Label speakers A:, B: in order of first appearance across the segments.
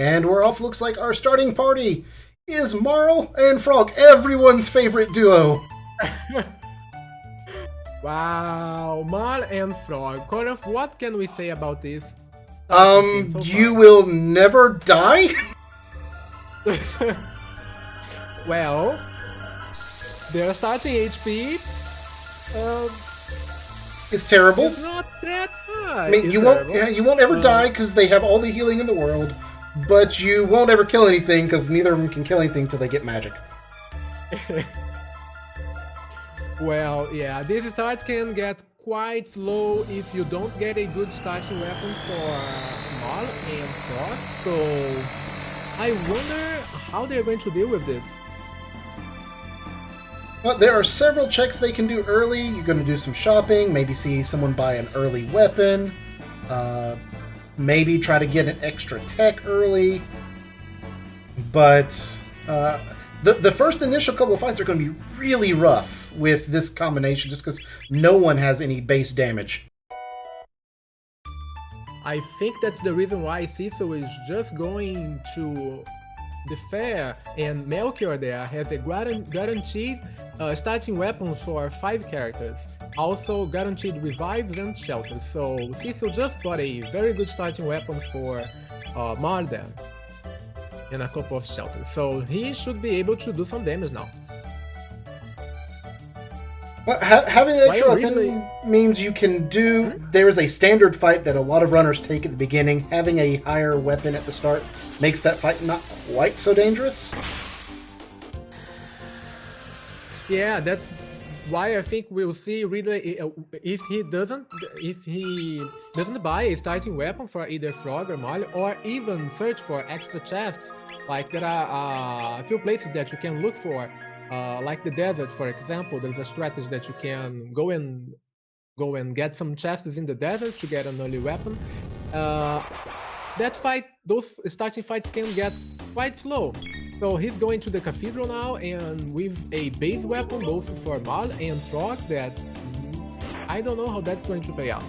A: And we're off. Looks like our starting party is Marl and Frog, everyone's favorite duo.
B: Wow, Marl and Frog. Chrono, what can we say about this?
A: You will never die?
B: Well, their starting HP
A: It's terrible.
B: is not that high.
A: I mean, you won't ever die because they have all the healing in the world, but you won't ever kill anything because neither of them can kill anything till they get magic.
B: Well, yeah, this start can get quite slow if you don't get a good starting weapon for Marl and Frog. So I wonder how they're going to deal with this.
A: Well, there are several checks they can do early. You're going to do some shopping, maybe see someone buy an early weapon, maybe try to get an extra tech early. But the first initial couple of fights are going to be really rough with this combination just because no one has any base damage.
B: I think that's the reason why Cecil is just going to the fair, and Melchior there has a guaranteed starting weapons for 5 characters. Also guaranteed revives and shelters. So Cecil just got a very good starting weapon for Marden and a couple of shelters. So he should be able to do some damage now.
A: Well, having an extra weapon means you can do... There is a standard fight that a lot of runners take at the beginning. Having a higher weapon at the start makes that fight not quite so dangerous.
B: Yeah, that's why I think we'll see Ridley if he doesn't buy a starting weapon for either Frog or Marley, or even search for extra chests. Like there are a few places that you can look for. Like the desert, for example, there's a strategy that you can go and get some chests in the desert to get an early weapon. That fight, those starting fights can get quite slow. So he's going to the cathedral now, and with a base weapon both for Marl and Frog, that I don't know how that's going to play out.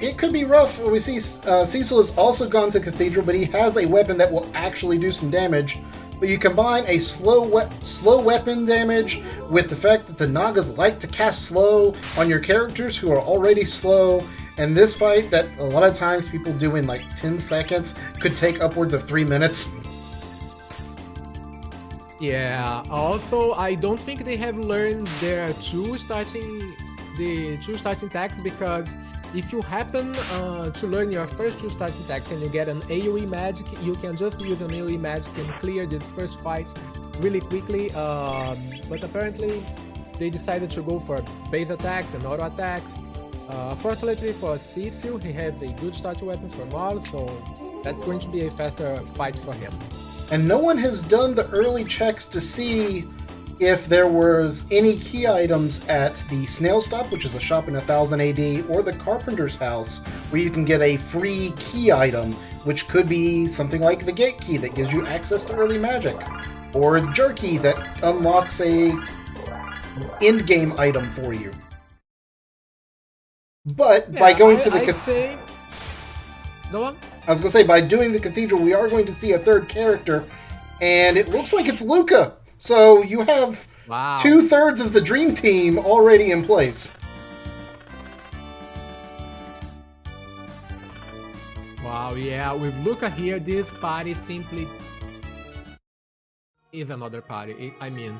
A: It could be rough. We see Cecil has also gone to cathedral, but he has a weapon that will actually do some damage. But you combine a slow weapon damage with the fact that the Nagas like to cast slow on your characters who are already slow, and this fight that a lot of times people do in like 10 seconds could take upwards of 3 minutes.
B: Yeah, also I don't think they have learned their two starting tags, because if you happen to learn your first 2 starting attacks and you get an AoE magic, you can just use an AoE magic and clear this first fight really quickly. But apparently they decided to go for base attacks and auto attacks. Fortunately for Cecil, he has a good starting weapon for Marl, so that's going to be a faster fight for him.
A: And no one has done the early checks to see if there was any key items at the Snail Stop, which is a shop in 1000 AD, or the Carpenter's House, where you can get a free key item, which could be something like the Gate Key that gives you access to early magic, or Jerky that unlocks a end-game item for you. But by going to the...
B: Go on.
A: I was going to say, by doing the cathedral, we are going to see a third character, and it looks like it's Luca. So you have 2/3 of the dream team already in place.
B: Wow, yeah, with Luca here, this party simply is another party. I mean,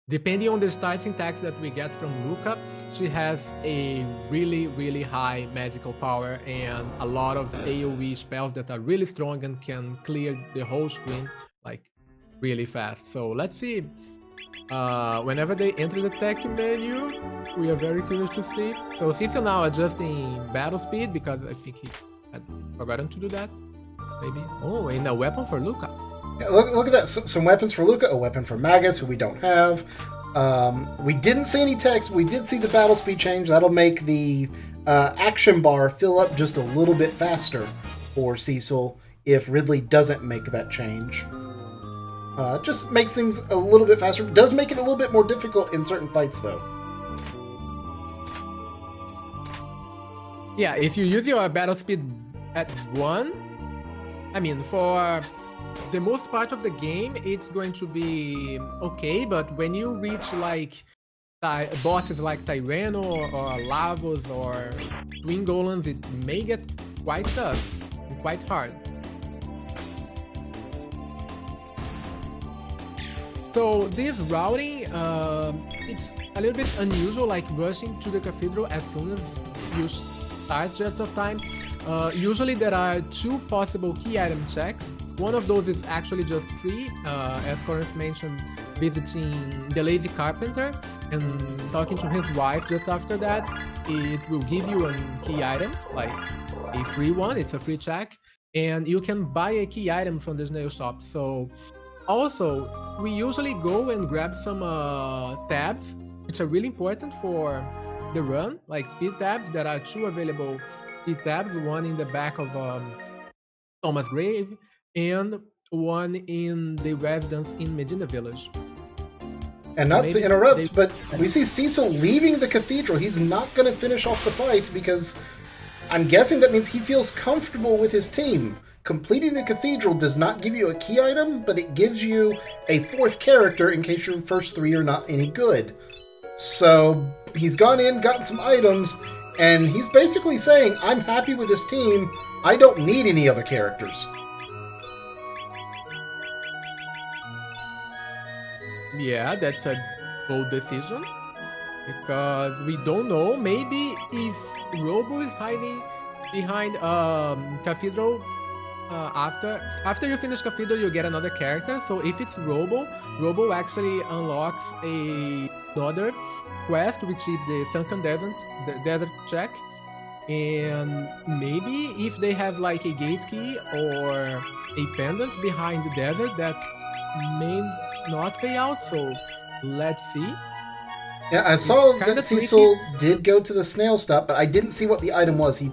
B: depending on the starting tags that we get from Luca, she has a really, really high magical power and a lot of AoE spells that are really strong and can clear the whole screen like really fast. So let's see. Whenever they enter the tech menu, we are very curious to see. So Cecil now adjusting battle speed because I think he had forgotten to do that. Maybe. Oh, and a weapon for Luca.
A: Yeah, look at that. Some weapons for Luca, a weapon for Magus, who we don't have. We didn't see any text. We did see the battle speed change. That'll make the action bar fill up just a little bit faster for Cecil if Ridley doesn't make that change. Just makes things a little bit faster. Does make it a little bit more difficult in certain fights, though.
B: Yeah, if you use your battle speed at 1, I mean, for the most part of the game, it's going to be okay, but when you reach like bosses like Tyranno or Lavos or Twin Golems, it may get quite tough, quite hard. So this routing, it's a little bit unusual, like rushing to the cathedral as soon as you start Jet of Time. Usually there are two possible key item checks. One of those is actually just free, as Corinth mentioned, visiting the Lazy Carpenter and talking to his wife just after that. It will give you a key item, like a free one, it's a free check, and you can buy a key item from the snail shop. So also, we usually go and grab some tabs, which are really important for the run, like speed tabs. There are two available speed tabs, one in the back of Thomas' grave and one in the residence in Medina Village.
A: And not to interrupt, but we see Cecil leaving the cathedral. He's not going to finish off the fight because I'm guessing that means he feels comfortable with his team. Completing the cathedral does not give you a key item, but it gives you a fourth character in case your first three are not any good. So he's gone in, gotten some items, and he's basically saying, I'm happy with this team, I don't need any other characters.
B: Yeah, that's a bold decision, because we don't know, maybe if Robo is hiding behind Cathedral, after you finish Cathedral, you get another character. So if it's Robo actually unlocks another quest, which is the Sunken Desert check. And maybe if they have like a gate key or a pendant behind the desert, that may not pay out. So let's see.
A: Yeah, I saw that Cecil did go to the snail stop, but I didn't see what the item was. He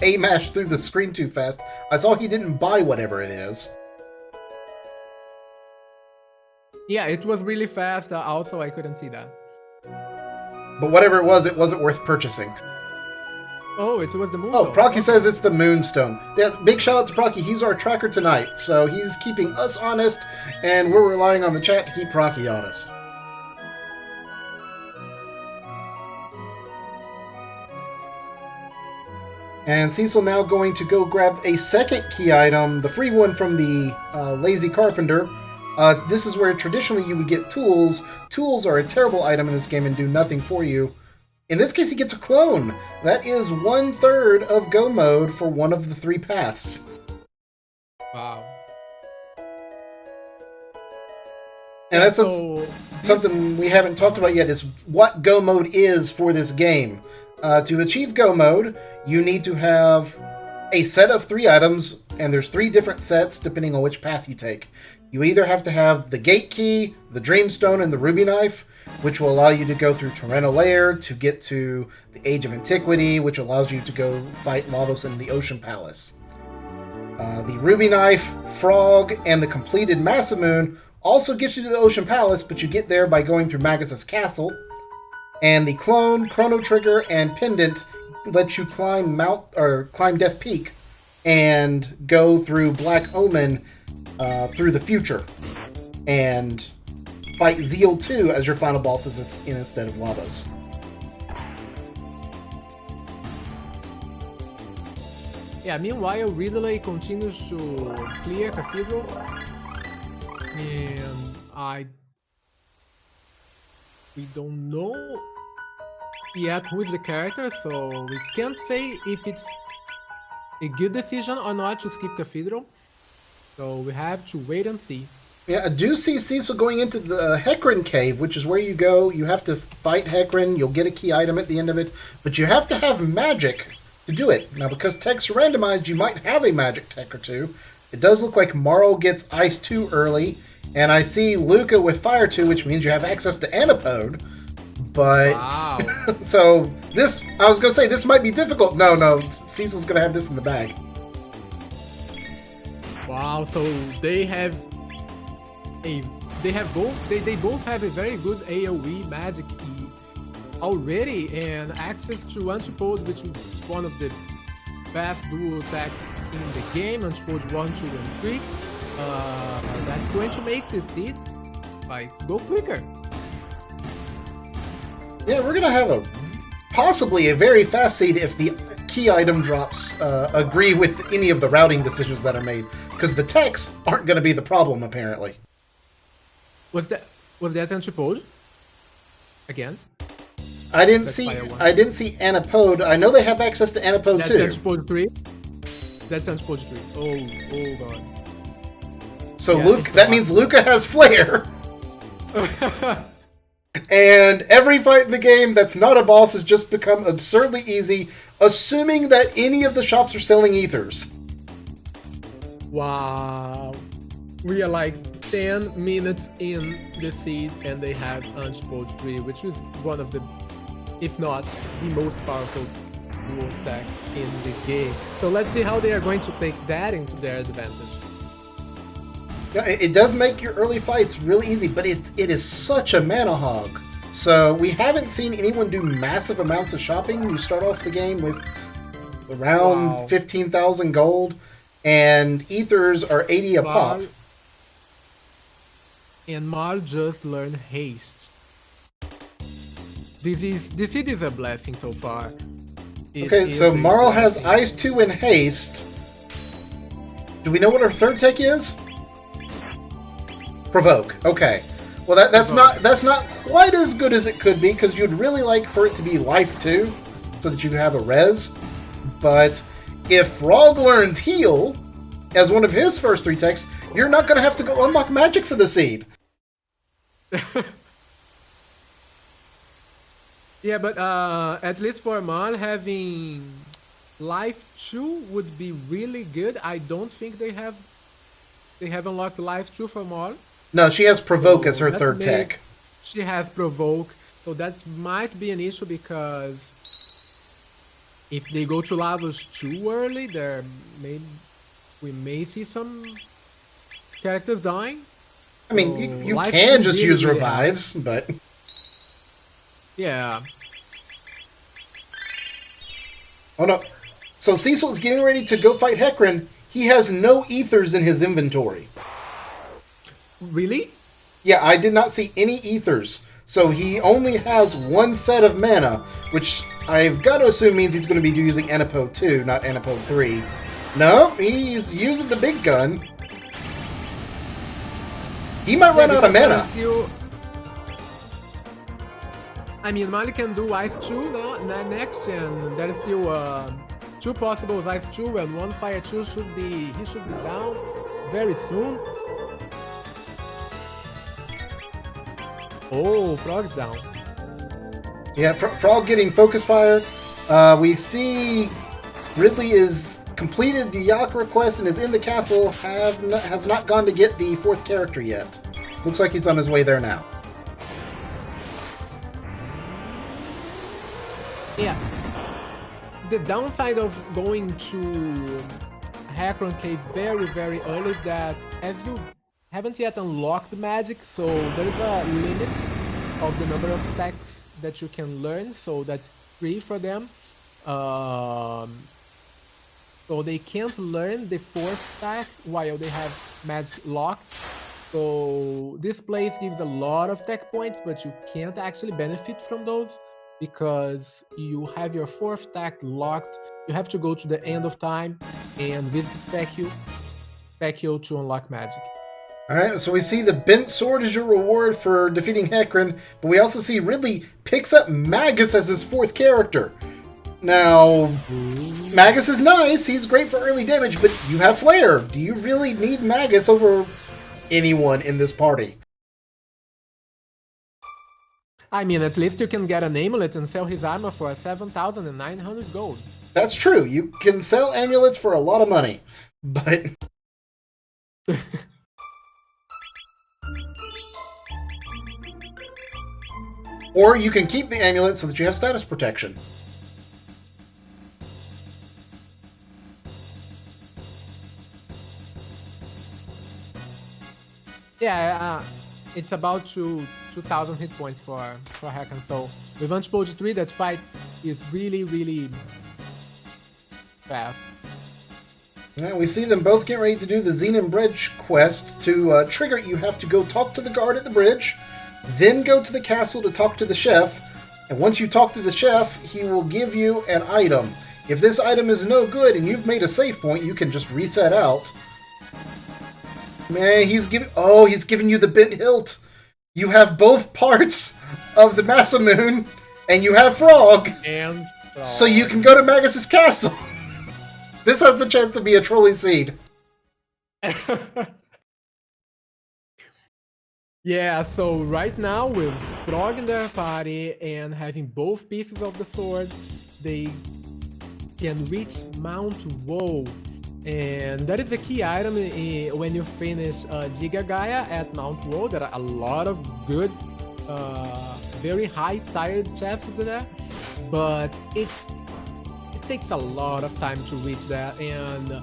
A: A-mashed through the screen too fast. I saw he didn't buy whatever it is.
B: Yeah, it was really fast. Also, I couldn't see that.
A: But whatever it wasn't worth purchasing.
B: Oh, it was the Moonstone.
A: Oh, Procky says it's the Moonstone. Yeah, big shout out to Procky. He's our tracker tonight, so he's keeping us honest, and we're relying on the chat to keep Procky honest. And Cecil now going to go grab a second key item, the free one from the Lazy Carpenter. This is where traditionally you would get tools. Tools are a terrible item in this game and do nothing for you. In this case, he gets a clone. That is 1/3 of Go mode for one of the three paths.
B: Wow.
A: And that's something we haven't talked about yet, is what Go mode is for this game. To achieve Go mode, you need to have a set of 3 items, and there's 3 different sets depending on which path you take. You either have to have the Gate Key, the Dreamstone, and the Ruby Knife, which will allow you to go through Chrono Lair to get to the Age of Antiquity, which allows you to go fight Lavos in the Ocean Palace. The Ruby Knife, Frog, and the completed Massamoon also get you to the Ocean Palace, but you get there by going through Magus' castle. And the Clone, Chrono Trigger, and Pendant let you climb Death Peak and go through Black Omen through the future. And fight Zeal 2 as your final bosses instead of Lavos.
B: Yeah, meanwhile, Ridley continues to clear Cathedral. And we don't know yet who is the character, so we can't say if it's a good decision or not to skip Cathedral. So we have to wait and see.
A: Yeah, I do see Cecil going into the Hecarim Cave, which is where you go. You have to fight Hecarim. You'll get a key item at the end of it, but you have to have magic to do it. Now, because techs are randomized, you might have a magic tech or two. It does look like Marl gets Ice 2 early, and I see Luca with Fire 2, which means you have access to Antipode. But,
B: wow.
A: So this, I was going to say, this might be difficult. No, Cecil's going to have this in the bag.
B: Wow, so they both have a very good AoE magic key already, and access to Antipode, which is one of the best dual attacks in the game, Untitled 1, 2, and 3. That's going to make the seed go quicker.
A: Yeah, we're gonna have possibly a very fast seed if the key item drops agree with any of the routing decisions that are made, because the techs aren't going to be the problem apparently.
B: Was that Untitled? Again?
A: I didn't see Antipode. I know they have access to Antipode too.
B: That's Untitled 3. That's Untitled 3. Oh god.
A: So yeah, that means Luca has Flare. And every fight in the game that's not a boss has just become absurdly easy, assuming that any of the shops are selling ethers.
B: Wow. We are like 10 minutes in the seed and they have Untitled 3, which is one of the, if not the most powerful dual attack in the game. So let's see how they are going to take that into their advantage.
A: Yeah, it does make your early fights really easy, but it is such a mana hog. So we haven't seen anyone do massive amounts of shopping. You start off the game with around 15,000 gold, and ethers are 80 a pop.
B: And Mar just learned haste. This seed is a blessing so far.
A: Okay, so Marl has Ice 2 and Haste. Do we know what her third tech is? Provoke. Okay. Well, that's not quite as good as it could be, because you'd really like for it to be Life 2, so that you can have a res. But if Frog learns Heal as one of his first 3 techs, you're not going to have to go unlock magic for the seed.
B: Yeah, but at least for Mal, having Life 2 would be really good. I don't think they have unlocked Life 2 for Mal.
A: No, she has Provoke as her third tech.
B: She has Provoke, so that might be an issue, because if they go to levels too early, we may see some characters dying.
A: I mean, you can just use revives, but...
B: Yeah.
A: Oh no. So Cecil is getting ready to go fight Hecarim. He has no ethers in his inventory.
B: Really?
A: Yeah, I did not see any ethers. So he only has 1 set of mana, which I've got to assume means he's going to be using Antipode 2, not Antipode 3. No, he's using the big gun. He might run out of mana.
B: I mean, Mali can do Ice 2 next, and there is still 2 possible Ice 2 and 1 Fire 2 should be down very soon. Oh, Frog's down.
A: Yeah, Frog getting Focus Fire. We see Ridley is completed the Yakra quest and is in the castle. Has not gone to get the 4th character yet. Looks like he's on his way there now.
B: Yeah. The downside of going to Hecarim Cave very, very early is that as you haven't yet unlocked magic, so there is a limit of the number of attacks that you can learn, so that's 3 for them. So they can't learn the 4th attack while they have magic locked. So this place gives a lot of tech points, but you can't actually benefit from those because you have your 4th attack locked. You have to go to the end of time and visit Specchio to unlock magic.
A: Alright, so we see the Bent Sword is your reward for defeating Hecarim, but we also see Ridley picks up Magus as his 4th character. Now, Magus is nice, he's great for early damage, but you have Flare. Do you really need Magus over anyone in this party?
B: I mean, at least you can get an amulet and sell his armor for 7,900 gold.
A: That's true, you can sell amulets for a lot of money, but... Or you can keep the amulet so that you have status protection.
B: Yeah, it's about 2,000 hit points for Hecarim. So with Untitled 3, that fight is really, really fast.
A: Yeah, we see them both get ready to do the Xenon Bridge quest. To trigger it, you have to go talk to the guard at the bridge, then go to the castle to talk to the chef, and once you talk to the chef, he will give you an item. If this item is no good and you've made a save point, you can just reset out. Man, he's giving you the bent hilt. You have both parts of the Masamune, and you have Frog.
B: And
A: so you can go to Magus's castle. This has the chance to be a trolley seed.
B: Yeah, so right now with Frog in their party and having both pieces of the sword, they can reach Mount Woe. And that is a key item when you finish Giga Gaia at Mount Woe. There are a lot of good, very high tired chests there, but it takes a lot of time to reach that, and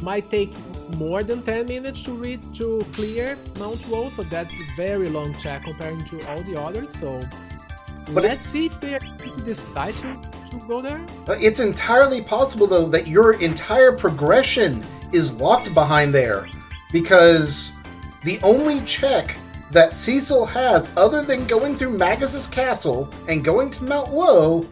B: might take more than 10 minutes to clear Mount Woe, so that's a very long check comparing to all the others. So let's see if they decide to go there.
A: It's entirely possible, though, that your entire progression is locked behind there, because the only check that Cecil has, other than going through Magus's castle and going to Mount Woe,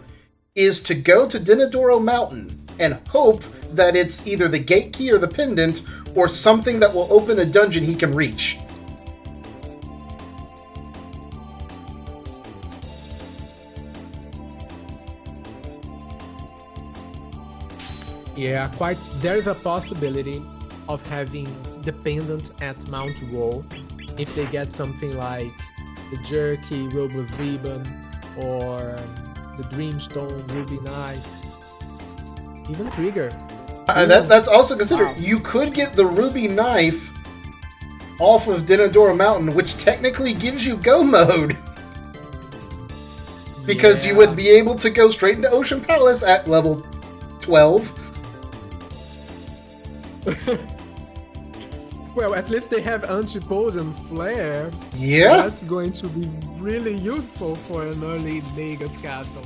A: is to go to Dinodoro Mountain and hope that it's either the gate key or the pendant, or something that will open a dungeon he can reach.
B: Yeah, there's a possibility of having the pendant at Mount Woe if they get something like the Jerky, Robo's Ribbon, or the Dreamstone, Ruby Knife, even Trigger.
A: That's also considered. Wow. You could get the Ruby Knife off of Dinodoro Mountain, which technically gives you Go mode. Because you would be able to go straight into Ocean Palace at level 12.
B: Well, at least they have Anti-Poison Flare.
A: Yeah.
B: That's going to be really useful for an early Magus castle.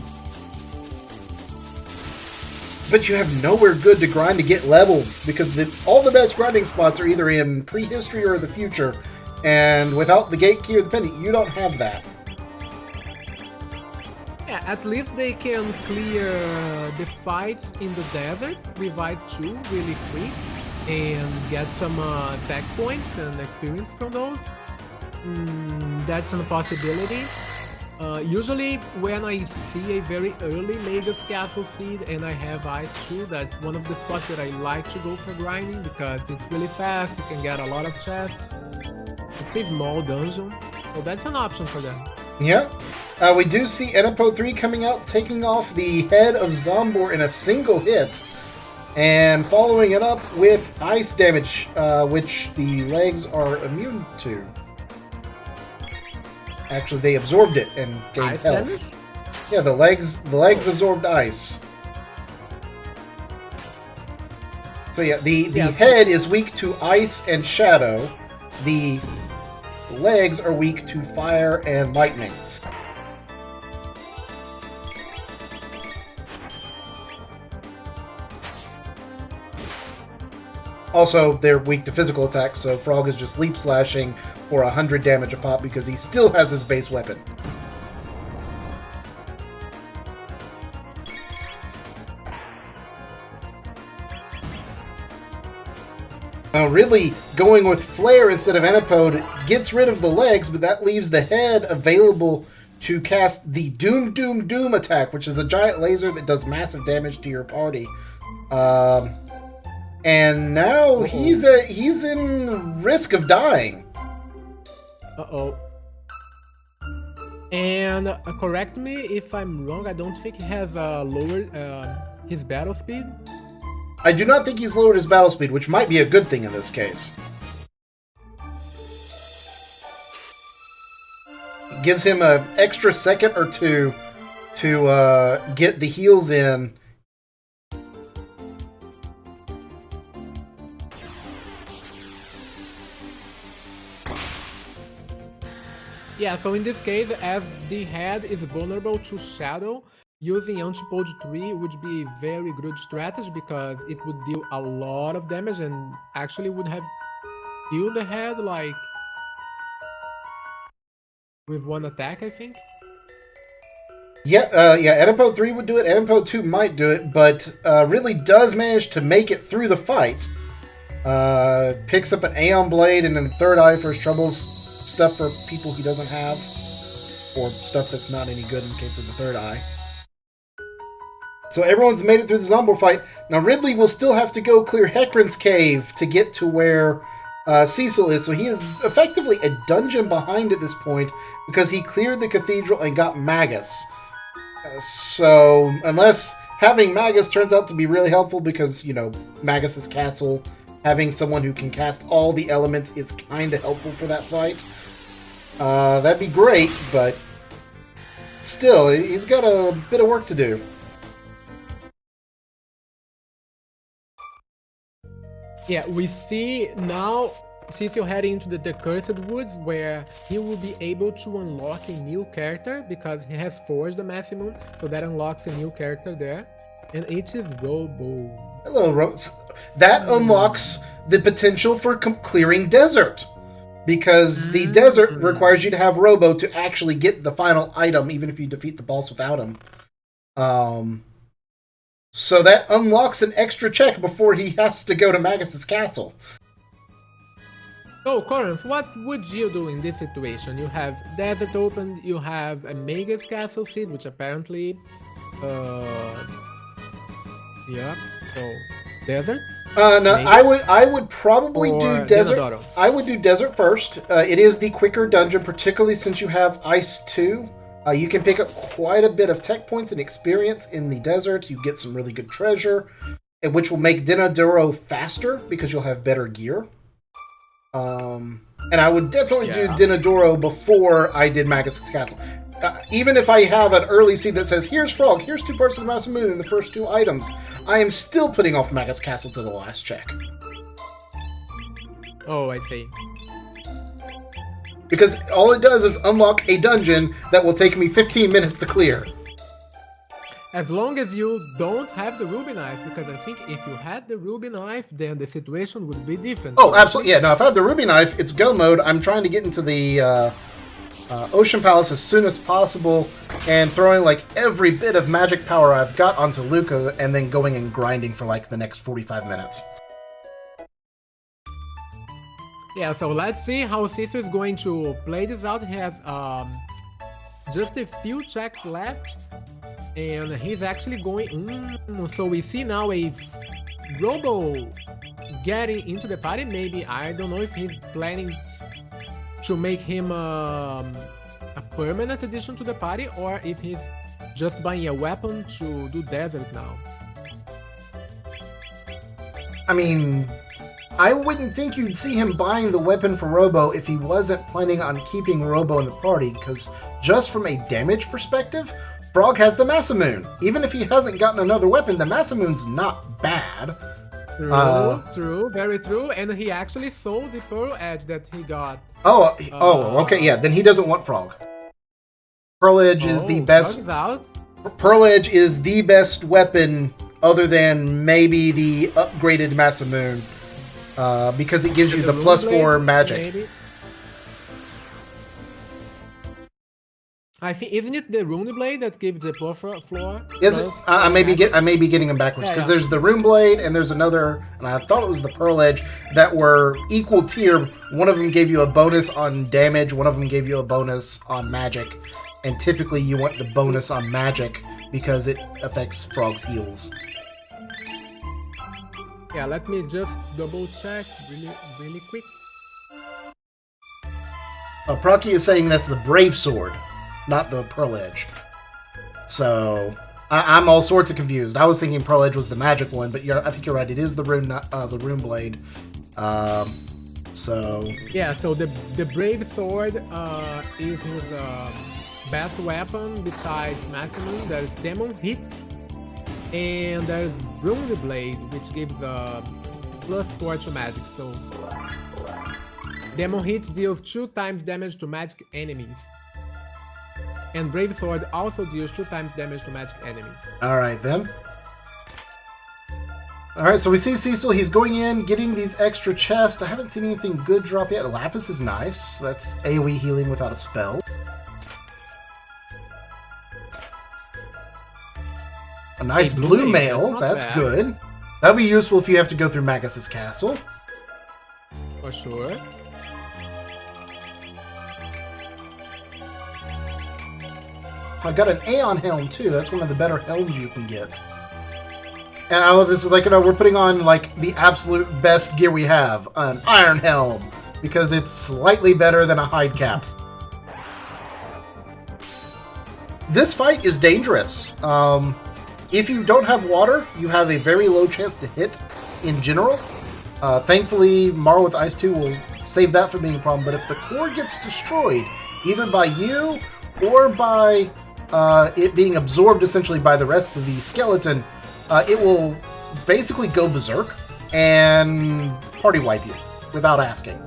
A: But you have nowhere good to grind to get levels, because all the best grinding spots are either in prehistory or the future, and without the gate key or the pendant, you don't have that.
B: Yeah, at least they can clear the fights in the desert, Revive 2 really quick, and get some tech points and experience from those. That's a possibility. Usually when I see a very early Magus Castle seed and I have Ice 2, that's one of the spots that I like to go for grinding, because it's really fast, you can get a lot of chests, it's a small dungeon, so that's an option for them.
A: Yeah. We do see Enipo 3 coming out, taking off the head of Zombor in a single hit, and following it up with ice damage, which the legs are immune to. Actually, they absorbed it and gained
B: ice
A: health.
B: Damage?
A: Yeah, the legs absorbed ice. So yeah, the head is weak to ice and shadow. The legs are weak to fire and lightning. Also, they're weak to physical attacks, so Frog is just leap slashing for 100 damage a pop because he still has his base weapon. Now, really, going with Flare instead of Anipode gets rid of the legs, but that leaves the head available to cast the Doom Doom Doom attack, which is a giant laser that does massive damage to your party. And now he's in risk of dying.
B: Uh-oh. And correct me if I'm wrong, I don't think he has lowered his battle speed.
A: I do not think he's lowered his battle speed, which might be a good thing in this case. It gives him an extra second or two to get the heals in.
B: Yeah, so in this case, as the head is vulnerable to shadow, using Untitled 3 would be a very good strategy because it would deal a lot of damage and actually would have killed the head like with one attack, I think.
A: Yeah, Edipo 3 would do it, Edipo 2 might do it, but really does manage to make it through the fight. Picks up an Aeon Blade and then Third Eye for his troubles. Stuff for people he doesn't have. Or stuff that's not any good in the case of the Third Eye. So everyone's made it through the Zombor fight. Now Ridley will still have to go clear Hecarim's cave to get to where Cecil is. So he is effectively a dungeon behind at this point because he cleared the cathedral and got Magus. So unless having Magus turns out to be really helpful because, you know, Magus's castle, having someone who can cast all the elements is kind of helpful for that fight. That'd be great, but still, he's got a bit of work to do.
B: Yeah, we see now Cecil heading into the Cursed Woods where he will be able to unlock a new character because he has forged the Maximum, so that unlocks a new character there. And it is Robo.
A: Hello, Rose. That unlocks the potential for clearing desert. Because the desert requires you to have Robo to actually get the final item, even if you defeat the boss without him. So that unlocks an extra check before he has to go to Magus's castle.
B: So, Corinth, what would you do in this situation? You have desert open, you have a Magus castle seed, which apparently... yeah, so... Desert?
A: No,
B: Magus?
A: I would probably do desert.
B: Dinodoro?
A: I would do desert first. It is the quicker dungeon, particularly since you have Ice 2. You can pick up quite a bit of tech points and experience in the desert. You get some really good treasure, which will make Dinodoro faster because you'll have better gear. And I would definitely do Dinodoro before I did Magus's castle. Even if I have an early seed that says, here's Frog, here's 2 parts of the Master Moon and the first 2 items, I am still putting off Magus Castle to the last check.
B: Oh, I see.
A: Because all it does is unlock a dungeon that will take me 15 minutes to clear.
B: As long as you don't have the Ruby Knife, because I think if you had the Ruby Knife, then the situation would be different.
A: Oh, absolutely. Yeah, no, if I have the Ruby Knife, it's go mode. I'm trying to get into the Ocean Palace as soon as possible and throwing like every bit of magic power I've got onto Luca and then going and grinding for like the next 45 minutes.
B: Yeah, so let's see how Cecil is going to play this out. He has just a few checks left, and he's actually going... so we see now a Robo getting into the party. Maybe, I don't know if he's planning to make him a permanent addition to the party, or if he's just buying a weapon to do desert now.
A: I mean, I wouldn't think you'd see him buying the weapon for Robo if he wasn't planning on keeping Robo in the party, because just from a damage perspective, Frog has the Masamune. Even if he hasn't gotten another weapon, the Masamune's not bad.
B: True, very true. And he actually sold the Pearl Edge that he got.
A: Okay, yeah, then he doesn't want Frog. Pearl Edge is the best. Pearl Edge is the best weapon other than maybe the upgraded Masamune. Because it gives you the +4 magic.
B: Maybe. I think, isn't it the Rune Blade that gives the floor?
A: Is it? I may be getting them backwards because there's the Rune Blade and there's another, and I thought it was the Pearl Edge that were equal tier. One of them gave you a bonus on damage, one of them gave you a bonus on magic, and typically you want the bonus on magic because it affects Frog's heals.
B: Yeah, let me just double check really quick.
A: Procky is saying that's the Brave Sword, not the Pearl Edge. So I'm all sorts of confused. I was thinking Pearl Edge was the magic one, but I think you're right. It is the Rune Blade. So
B: yeah, so the Brave Sword is his best weapon besides Maximum. There's Demon Hit. And there's Rune Blade, which gives +4 to magic. So Demon Hit deals 2 times damage to magic enemies. And Brave Sword also deals 2 times damage to magic enemies.
A: Alright then. Alright, so we see Cecil. He's going in, getting these extra chests. I haven't seen anything good drop yet. Lapis is nice. That's AoE healing without a spell. A nice blue mail. That's good. That'll be useful if you have to go through Magus's castle.
B: For sure.
A: I got an Aeon helm too. That's one of the better helms you can get. And I love this. Like, we're putting on like the absolute best gear we have, an iron helm, because it's slightly better than a hide cap. This fight is dangerous. If you don't have water, you have a very low chance to hit in general. Thankfully, Marl with Ice 2 will save that from being a problem. But if the core gets destroyed, either by you or by it being absorbed essentially by the rest of the skeleton, it will basically go berserk and party wipe you without asking.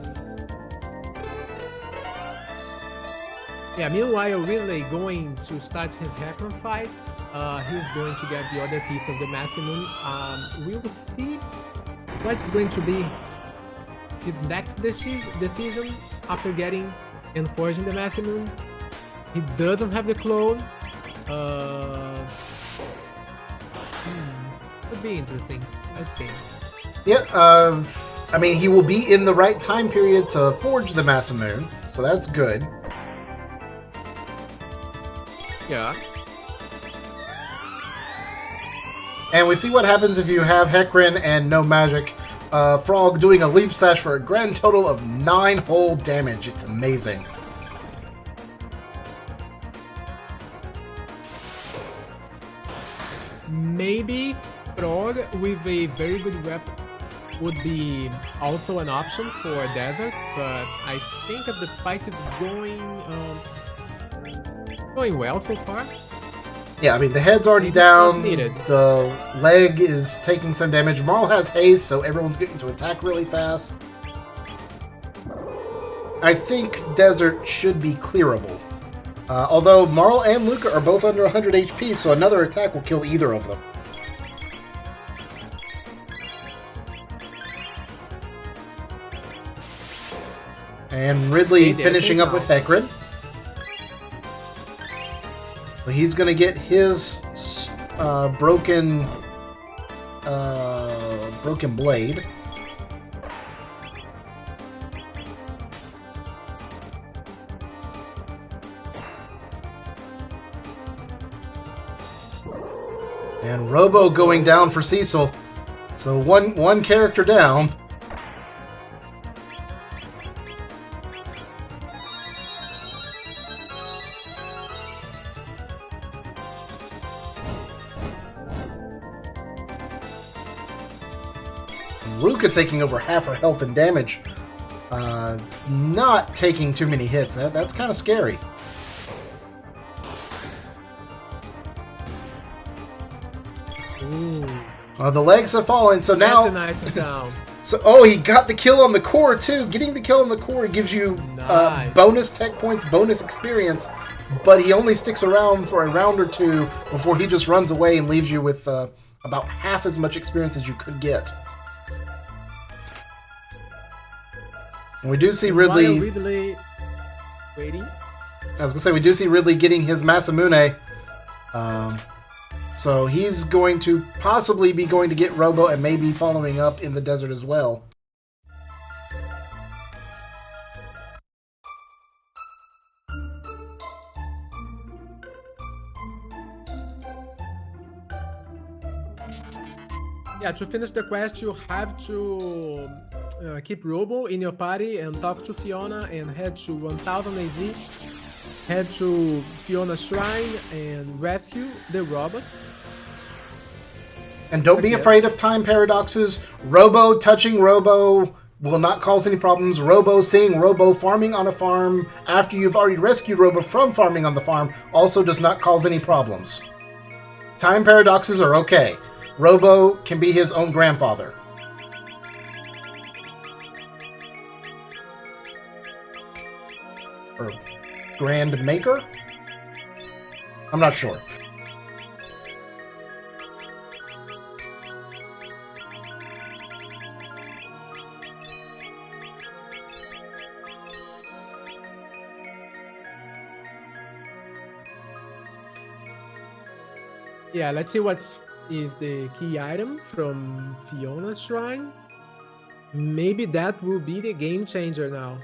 B: Yeah, meanwhile, Ridley going to start his Hackman fight. He's going to get the other piece of the maximum. We'll see what's going to be his next decision after getting and forging the maximum. He doesn't have the clone. Could be interesting, I think.
A: Yeah, I mean, he will be in the right time period to forge the Masamune, so that's good.
B: Yeah.
A: And we see what happens if you have Hecarim and no magic. Frog doing a leap slash for a grand total of 9 whole damage. It's amazing.
B: Maybe Frog with a very good weapon would be also an option for Desert, but I think that the fight is going well so far.
A: Yeah, I mean, the head's already down, the leg is taking some damage. Marl has haste, so everyone's getting to attack really fast. I think Desert should be clearable. Although Marl and Luca are both under 100 HP, so another attack will kill either of them. And Ridley finishing up with Hecarim. So he's going to get his broken blade. And Robo going down for Cecil. So one character down. Luca taking over half her health and damage. Not taking too many hits. That's kind of scary. The legs have fallen, so now...
B: Down.
A: So, he got the kill on the core, too. Getting the kill on the core gives you bonus tech points, bonus experience, but he only sticks around for a round or two before he just runs away and leaves you with about half as much experience as you could get. And we do see Ridley
B: waiting.
A: I was going to say, we do see Ridley getting his Masamune. So he's going to possibly be going to get Robo and maybe following up in the desert as well.
B: Yeah, to finish the quest, you have to keep Robo in your party and talk to Fiona and head to 1000 AD. Head to Fiona's shrine and rescue the robot.
A: And don't be afraid of time paradoxes. Robo touching Robo will not cause any problems. Robo seeing Robo farming on a farm after you've already rescued Robo from farming on the farm also does not cause any problems. Time paradoxes are okay. Robo can be his own grandfather. Or grand maker? I'm not sure.
B: Yeah, let's see what is the key item from Fiona's shrine. Maybe that will be the game changer now.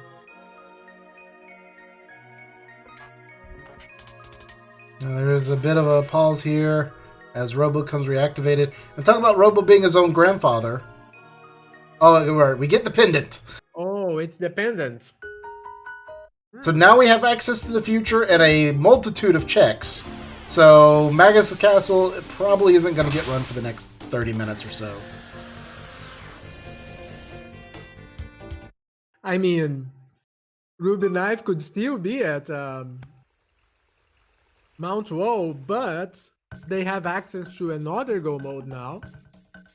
A: Now, there's a bit of a pause here as Robo comes reactivated. And talk about Robo being his own grandfather. Oh, we get the pendant.
B: Oh, it's dependent.
A: So now we have access to the future and a multitude of checks. So Magus Castle probably isn't going to get run for the next 30 minutes or so.
B: I mean, Ruby Knife could still be at Mount Woe, but they have access to another go mode now,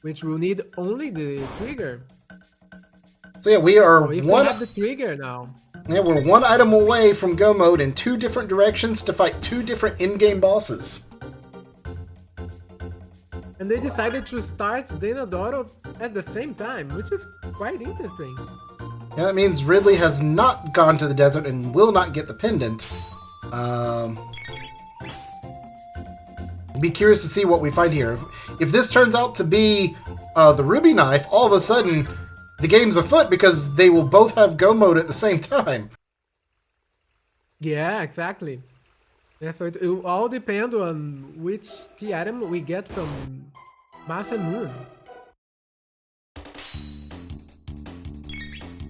B: which will need only the trigger.
A: So yeah, we are
B: So if they have the trigger now.
A: Yeah, we're one item away from go mode in 2 different directions to fight 2 different in-game bosses.
B: And they decided to start Denadoro at the same time, which is quite interesting.
A: Yeah, that means Ridley has not gone to the desert and will not get the pendant. Be curious to see what we find here. If this turns out to be the Ruby Knife, all of a sudden the game's afoot because they will both have go mode at the same time.
B: Yeah, exactly. Yeah, so it will all depend on which key item we get from Massa Moon.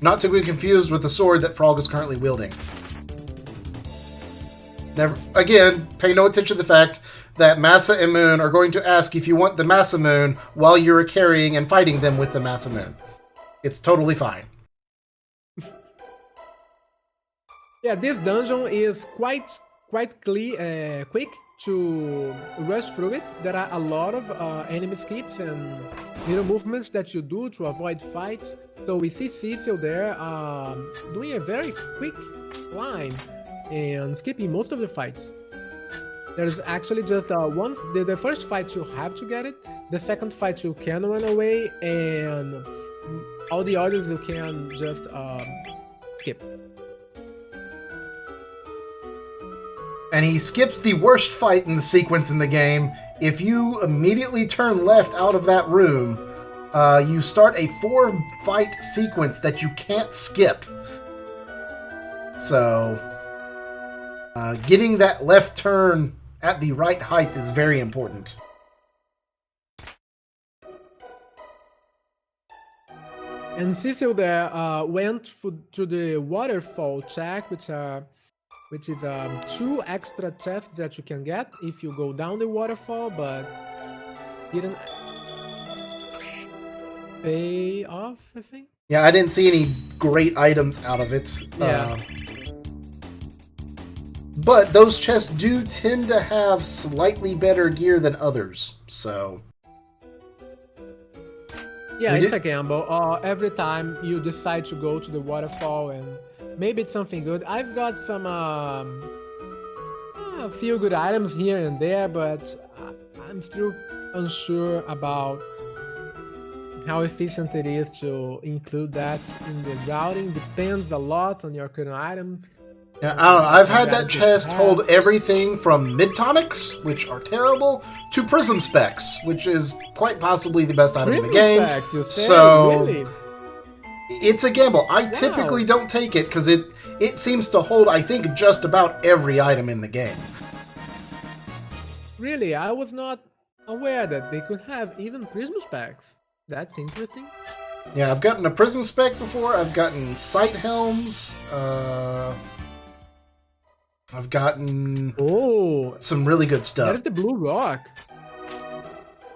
A: Not to be confused with the sword that Frog is currently wielding. Never, again, pay no attention to the fact that Massa and Moon are going to ask if you want the Massa Moon while you're carrying and fighting them with the Massa Moon. It's totally fine.
B: Yeah, this dungeon is quite quick to rush through it. There are a lot of enemy skips and little movements that you do to avoid fights. So we see Cecil there doing a very quick climb and skipping most of the fights. There's actually just the first fight you have to get it, the second fight you can run away, and all the others you can just skip.
A: And he skips the worst fight in the sequence in the game. If you immediately turn left out of that room, you start a 4-fight sequence that you can't skip. So, getting that left turn at the right height is very important.
B: And Cecil there went to the waterfall check, which is 2 extra chests that you can get if you go down the waterfall, but didn't pay off, I think.
A: Yeah, I didn't see any great items out of it.
B: Yeah.
A: But those chests do tend to have slightly better gear than others, so...
B: Yeah, it's a gamble. Every time you decide to go to the waterfall and maybe it's something good. I've got some a few good items here and there, but I'm still unsure about how efficient it is to include that in the routing. Depends a lot on your current items.
A: Yeah, I don't know. I've had that chest hold everything from mid-tonics, which are terrible, to prism specs, which is quite possibly the best item in the game.
B: Specs, you say?
A: So
B: Really?
A: It's a gamble. I typically don't take it because it seems to hold, I think, just about every item in the game.
B: Really, I was not aware that they could have even prism specs. That's interesting.
A: Yeah, I've gotten a prism spec before. I've gotten sight helms. I've gotten some really good stuff.
B: That is the Blue Rock.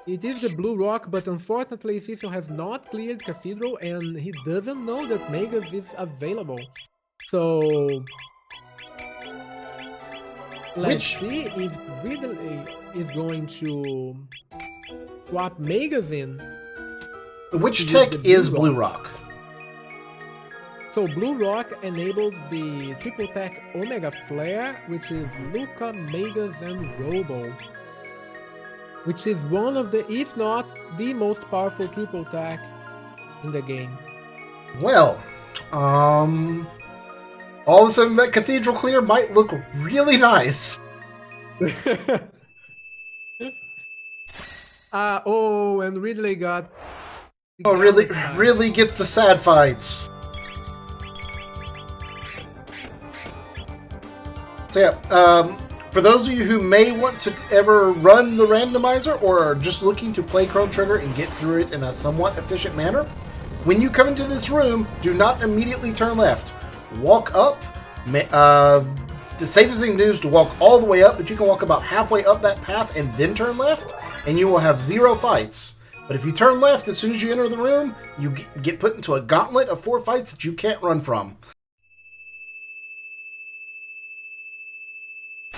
B: It is the Blue Rock, but unfortunately Cecil has not cleared Cathedral and he doesn't know that Magus is available. So let's see if Ridley is going to swap Magus in.
A: Which tech is Blue Rock?
B: So Blue Rock enables the triple tech Omega Flare, which is Luca, Magus, and Robo, which is one of the, if not the most powerful triple tech in the game.
A: Well, all of a sudden that Cathedral Clear might look really nice.
B: And Ridley got...
A: Oh, really gets the sad fights. So yeah, for those of you who may want to ever run the randomizer or are just looking to play Chrono Trigger and get through it in a somewhat efficient manner, when you come into this room, do not immediately turn left. Walk up. The safest thing to do is to walk all the way up, but you can walk about halfway up that path and then turn left, and you will have 0 fights. But if you turn left as soon as you enter the room, you get put into a gauntlet of 4 fights that you can't run from.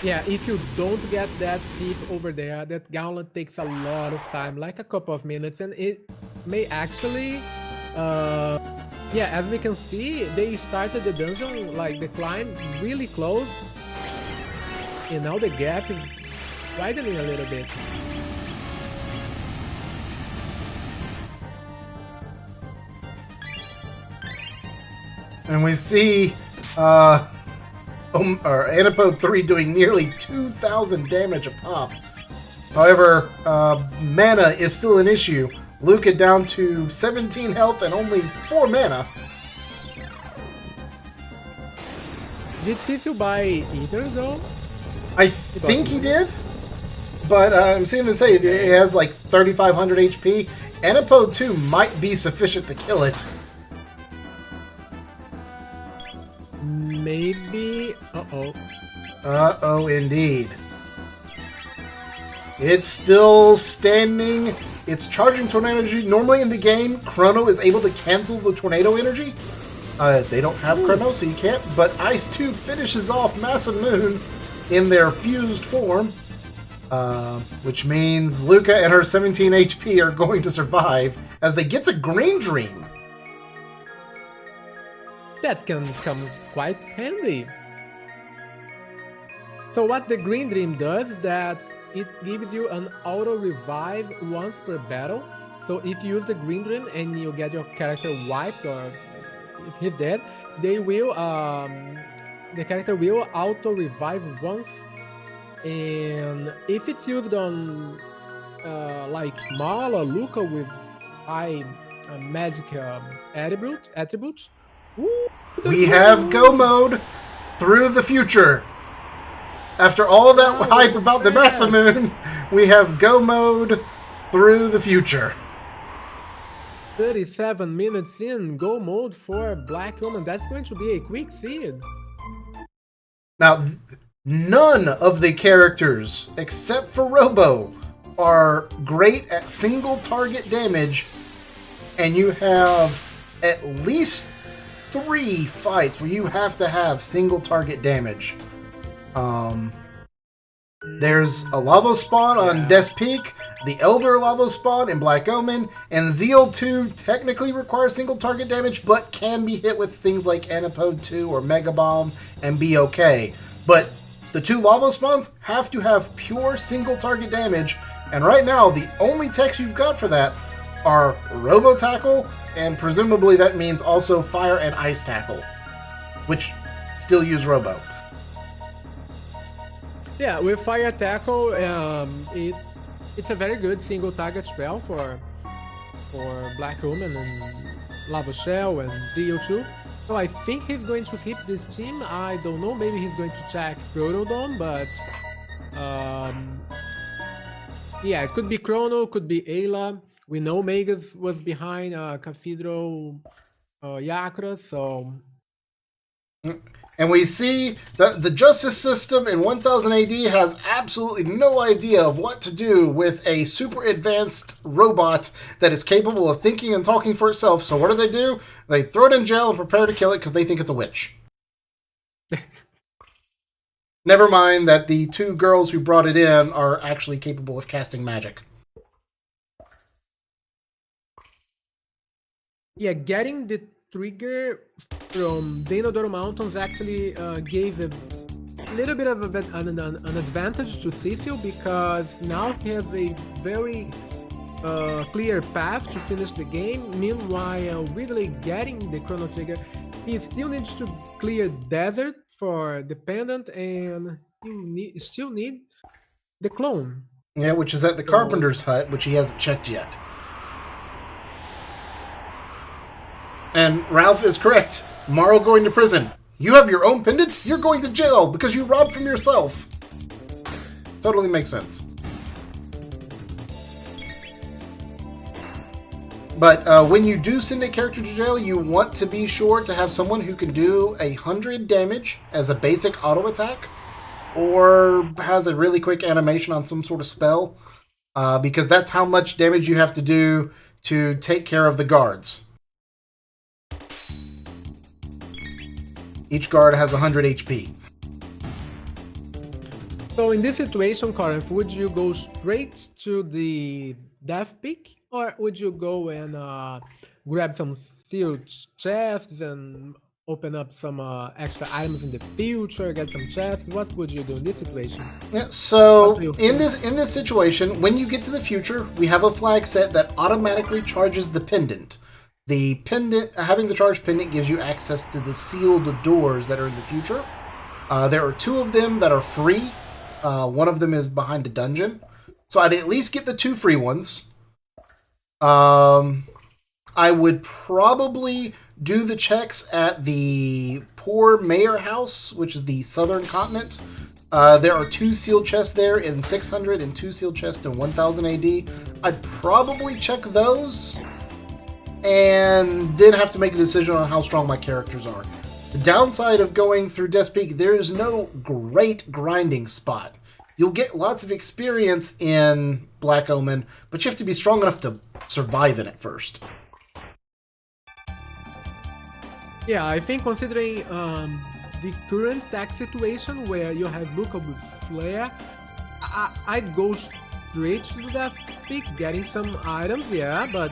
B: Yeah, if you don't get that seat over there, that gauntlet takes a lot of time, like a couple of minutes, and it may actually... yeah, as we can see, they started the dungeon, like the climb, really close, and now the gap is widening a little bit.
A: And we see Antipode 3 doing nearly 2,000 damage a pop. However, mana is still an issue. Luca down to 17 health and only 4 mana.
B: Did Cecil buy either though?
A: I think he did, but I'm seeing him say it has like 3,500 HP. Antipode 2 might be sufficient to kill it.
B: Maybe. Uh-oh.
A: Uh-oh, indeed. It's still standing. It's charging tornado energy. Normally in the game, Chrono is able to cancel the tornado energy. They don't have Chrono, so you can't. But Ice 2 finishes off Massive Moon in their fused form. Which means Luca and her 17 HP are going to survive as they get a Green Dream.
B: That can come quite handy. So what the Green Dream does is that it gives you an auto revive once per battle. So if you use the Green Dream and you get your character wiped, or if he's dead, they will the character will auto revive once. And if it's used on like Mal or Luca with high magic attributes,
A: we have Go Mode through the future. After all that hype about the Massive Moon, we have Go Mode through the future.
B: 37 minutes in, Go Mode for Black Omen. That's going to be a quick seed.
A: Now, none of the characters, except for Robo, are great at single target damage, and you have at least 3 fights where you have to have single target damage. There's a lava spawn on Des Peak, the Elder lava spawn in Black Omen, and Zeal 2 technically requires single target damage, but can be hit with things like Antipode 2 or Mega Bomb and be okay. But the 2 lava spawns have to have pure single target damage, and right now the only techs you've got for that are Robo Tackle, and presumably that means also Fire and Ice Tackle, which still use Robo.
B: Yeah, with Fire Tackle, it's a very good single target spell for Black Omen and Lava Shell and DO2. So I think he's going to keep this team. I don't know, maybe he's going to check Protodome, but yeah, it could be Chrono, could be Ayla. We know Magus was behind Cathedral Yakra, so...
A: And we see that the justice system in 1000 AD has absolutely no idea of what to do with a super advanced robot that is capable of thinking and talking for itself. So what do? They throw it in jail and prepare to kill it because they think it's a witch. Never mind that the 2 girls who brought it in are actually capable of casting magic.
B: Yeah, getting the trigger from Denodoro Mountains actually gave a little bit of an advantage to Cecil, because now he has a very clear path to finish the game. Meanwhile, Ridley getting the Chrono Trigger, he still needs to clear Desert for the pendant, and he still need the clone.
A: Yeah, which is at the Carpenter's hut, which he hasn't checked yet. And Ralph is correct. Morrow going to prison. You have your own pendant? You're going to jail because you robbed from yourself. Totally makes sense. But when you do send a character to jail, you want to be sure to have someone who can do 100 damage as a basic auto attack, or has a really quick animation on some sort of spell, because that's how much damage you have to do to take care of the guards. Each guard has 100 HP.
B: So in this situation, Corinth, would you go straight to the death peak, or would you go and grab some sealed chests and open up some extra items in the future, get some chests? What would you do in this situation?
A: Yeah, so in this situation, when you get to the future, we have a flag set that automatically charges the pendant. The pendant, having the charged pendant gives you access to the sealed doors that are in the future. There are 2 of them that are free. One of them is behind a dungeon. So I'd at least get the 2 free ones. I would probably do the checks at the Poor Mayor House, which is the southern continent. There are 2 sealed chests there in 600 and 2 sealed chests in 1000 AD. I'd probably check those, and then have to make a decision on how strong my characters are. The downside of going through Death's Peak, there's no great grinding spot. You'll get lots of experience in Black Omen, but you have to be strong enough to survive in it first.
B: Yeah, I think considering the current tech situation where you have Luca with Flare, I'd go straight to the Death Peak, getting some items, yeah, but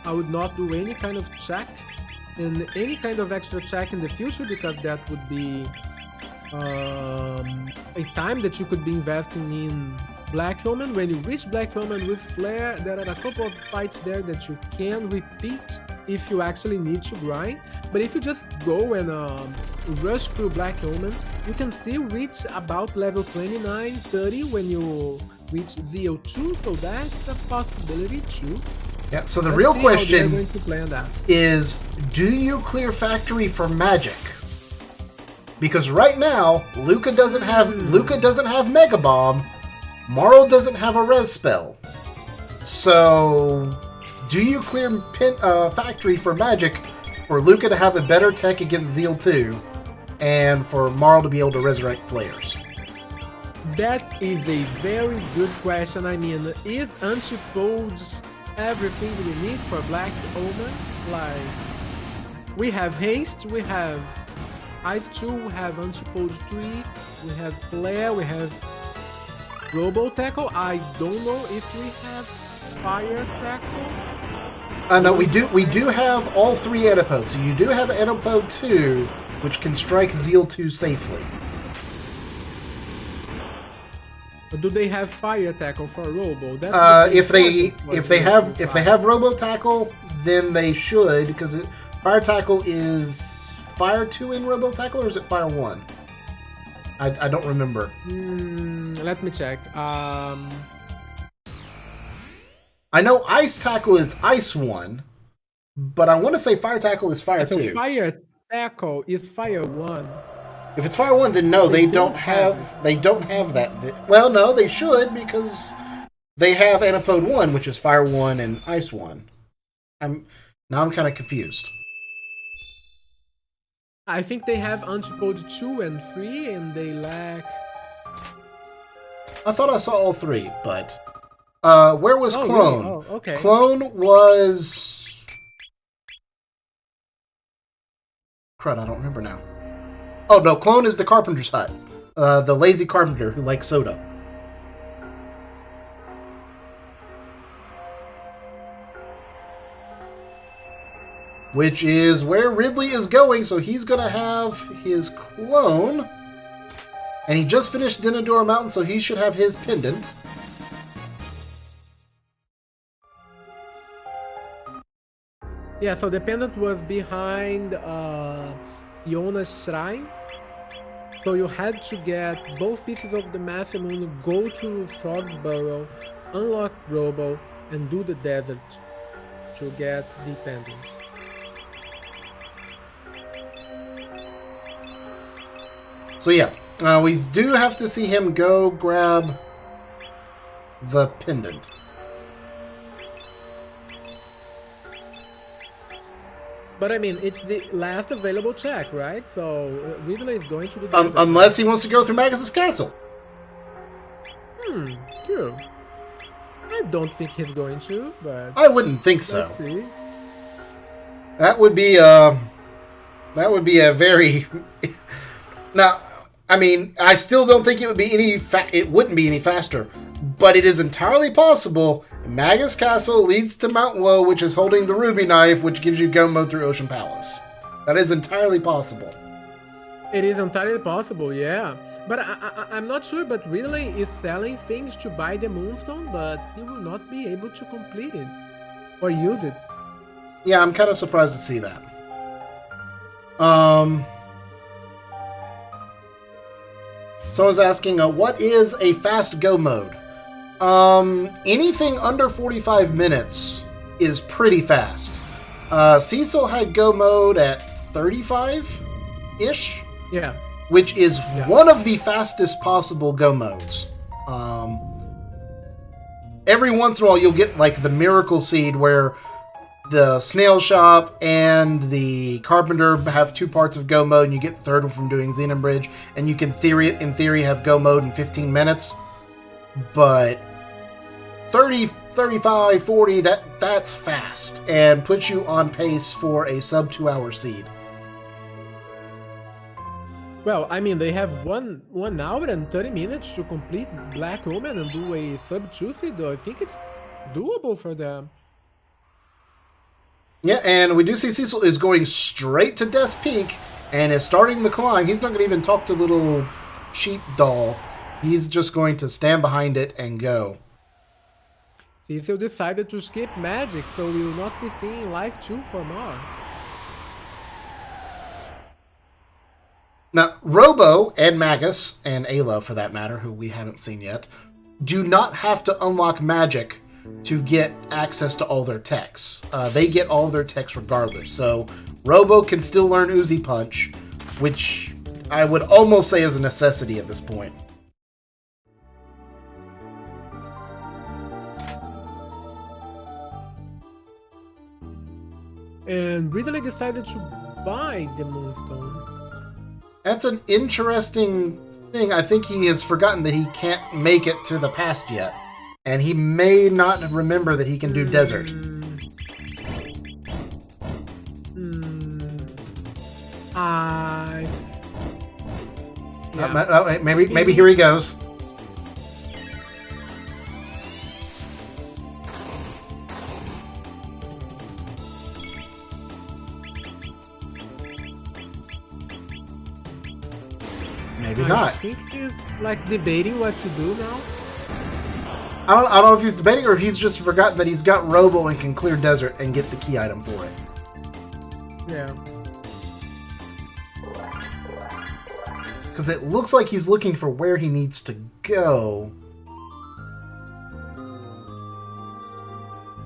B: I would not do any kind of check and any kind of extra check in the future, because that would be a time that you could be investing in Black Omen. When you reach Black Omen with Flare, there are a couple of fights there that you can repeat if you actually need to grind. But if you just go and rush through Black Omen, you can still reach about level 29, 30 when you reach ZO2, so that's a possibility too.
A: Yeah, so the real question
B: is,
A: do you clear factory for magic? Because right now, Luca doesn't have Mega Bomb, Morrow doesn't have a res spell. So, do you clear factory for magic for Luca to have a better tech against Zeal 2, and for Morrow to be able to resurrect players?
B: That is a very good question. I mean, is Antipodes everything we need for Black Omen? Like, we have Haste, we have Ice 2, we have Antipodes 3, we have Flare, we have Robo Tackle. I don't know if we have Fire Tackle.
A: No, we do have all 3 Antipodes. So you do have Antipode 2, which can strike Zeal 2 safely.
B: But do they have Fire Tackle for Robo?
A: If they have Robo Tackle, then they should, because Fire Tackle is Fire 2 in Robo Tackle, or is it Fire 1? I don't remember.
B: Let me check.
A: I know Ice Tackle is Ice 1, but I want to say Fire Tackle is Fire 2.
B: So Fire Tackle is Fire 1.
A: If it's Fire 1, then no, they don't have that. Well, no, they should, because they have Antipode 1, which is Fire 1 and Ice 1. I'm kind of confused.
B: I think they have Antipode 2 and 3, and they lack...
A: I thought I saw all 3, but... where was Clone?
B: Really? Oh, okay.
A: Clone was... Crud, I don't remember now. Oh, no, Clone is the Carpenter's hut. The lazy carpenter who likes soda. which is where Ridley is going, so he's going to have his clone. And he just finished Denadora Mountain, so he should have his pendant.
B: Yeah, so the pendant was behind Iona's shrine. So you had to get both pieces of the Massive Moon, go to Frog's Burrow, unlock Robo, and do the desert to get the pendant.
A: So yeah, we do have to see him go grab the pendant.
B: But I mean, it's the last available check, right? So Ridley is going to the desert.
A: Unless he wants to go through Magus' castle.
B: True. I don't think he's going to, but
A: I wouldn't think so.
B: let's see.
A: That would be a very. Now, I mean, I still don't think it would be it wouldn't be any faster, but it is entirely possible. Magus Castle leads to Mount Woe, which is holding the ruby knife, which gives you go mode through Ocean Palace. That is entirely possible.
B: It is entirely possible, yeah. But I'm not sure, but Ridley is selling things to buy the Moonstone, but he will not be able to complete it or use it.
A: Yeah, I'm kind of surprised to see that. So I was asking, what is a fast go mode? Anything under 45 minutes is pretty fast. Cecil had go mode at 35-ish.
B: Yeah.
A: Which is one of the fastest possible go modes. Every once in a while you'll get like the Miracle Seed where the Snail Shop and the Carpenter have 2 parts of go mode and you get the third one from doing Xenon Bridge, and you can in theory have go mode in 15 minutes. But 30, 35, 40, that's fast and puts you on pace for a sub 2 hour seed.
B: Well, I mean, they have 1 hour and 30 minutes to complete Black Omen and do a sub 2 seed, though. I think it's doable for them.
A: Yeah, and we do see Cecil is going straight to Death's Peak and is starting the climb. He's not going to even talk to little sheep doll. He's just going to stand behind it and go.
B: Cecil decided to skip magic, so we will not be seeing Life 2 for more.
A: Now, Robo and Magus, and Ayla for that matter, who we haven't seen yet, do not have to unlock magic to get access to all their techs. They get all their techs regardless. So Robo can still learn Uzi Punch, which I would almost say is a necessity at this point.
B: And Ridley decided to buy the Moonstone.
A: That's an interesting thing. I think he has forgotten that he can't make it to the past yet. And he may not remember that he can do desert. Maybe here he goes. Maybe not.
B: I think he's like debating what to do now.
A: I don't know if he's debating or if he's just forgotten that he's got Robo and can clear desert and get the key item for it.
B: Yeah.
A: Because it looks like he's looking for where he needs to go.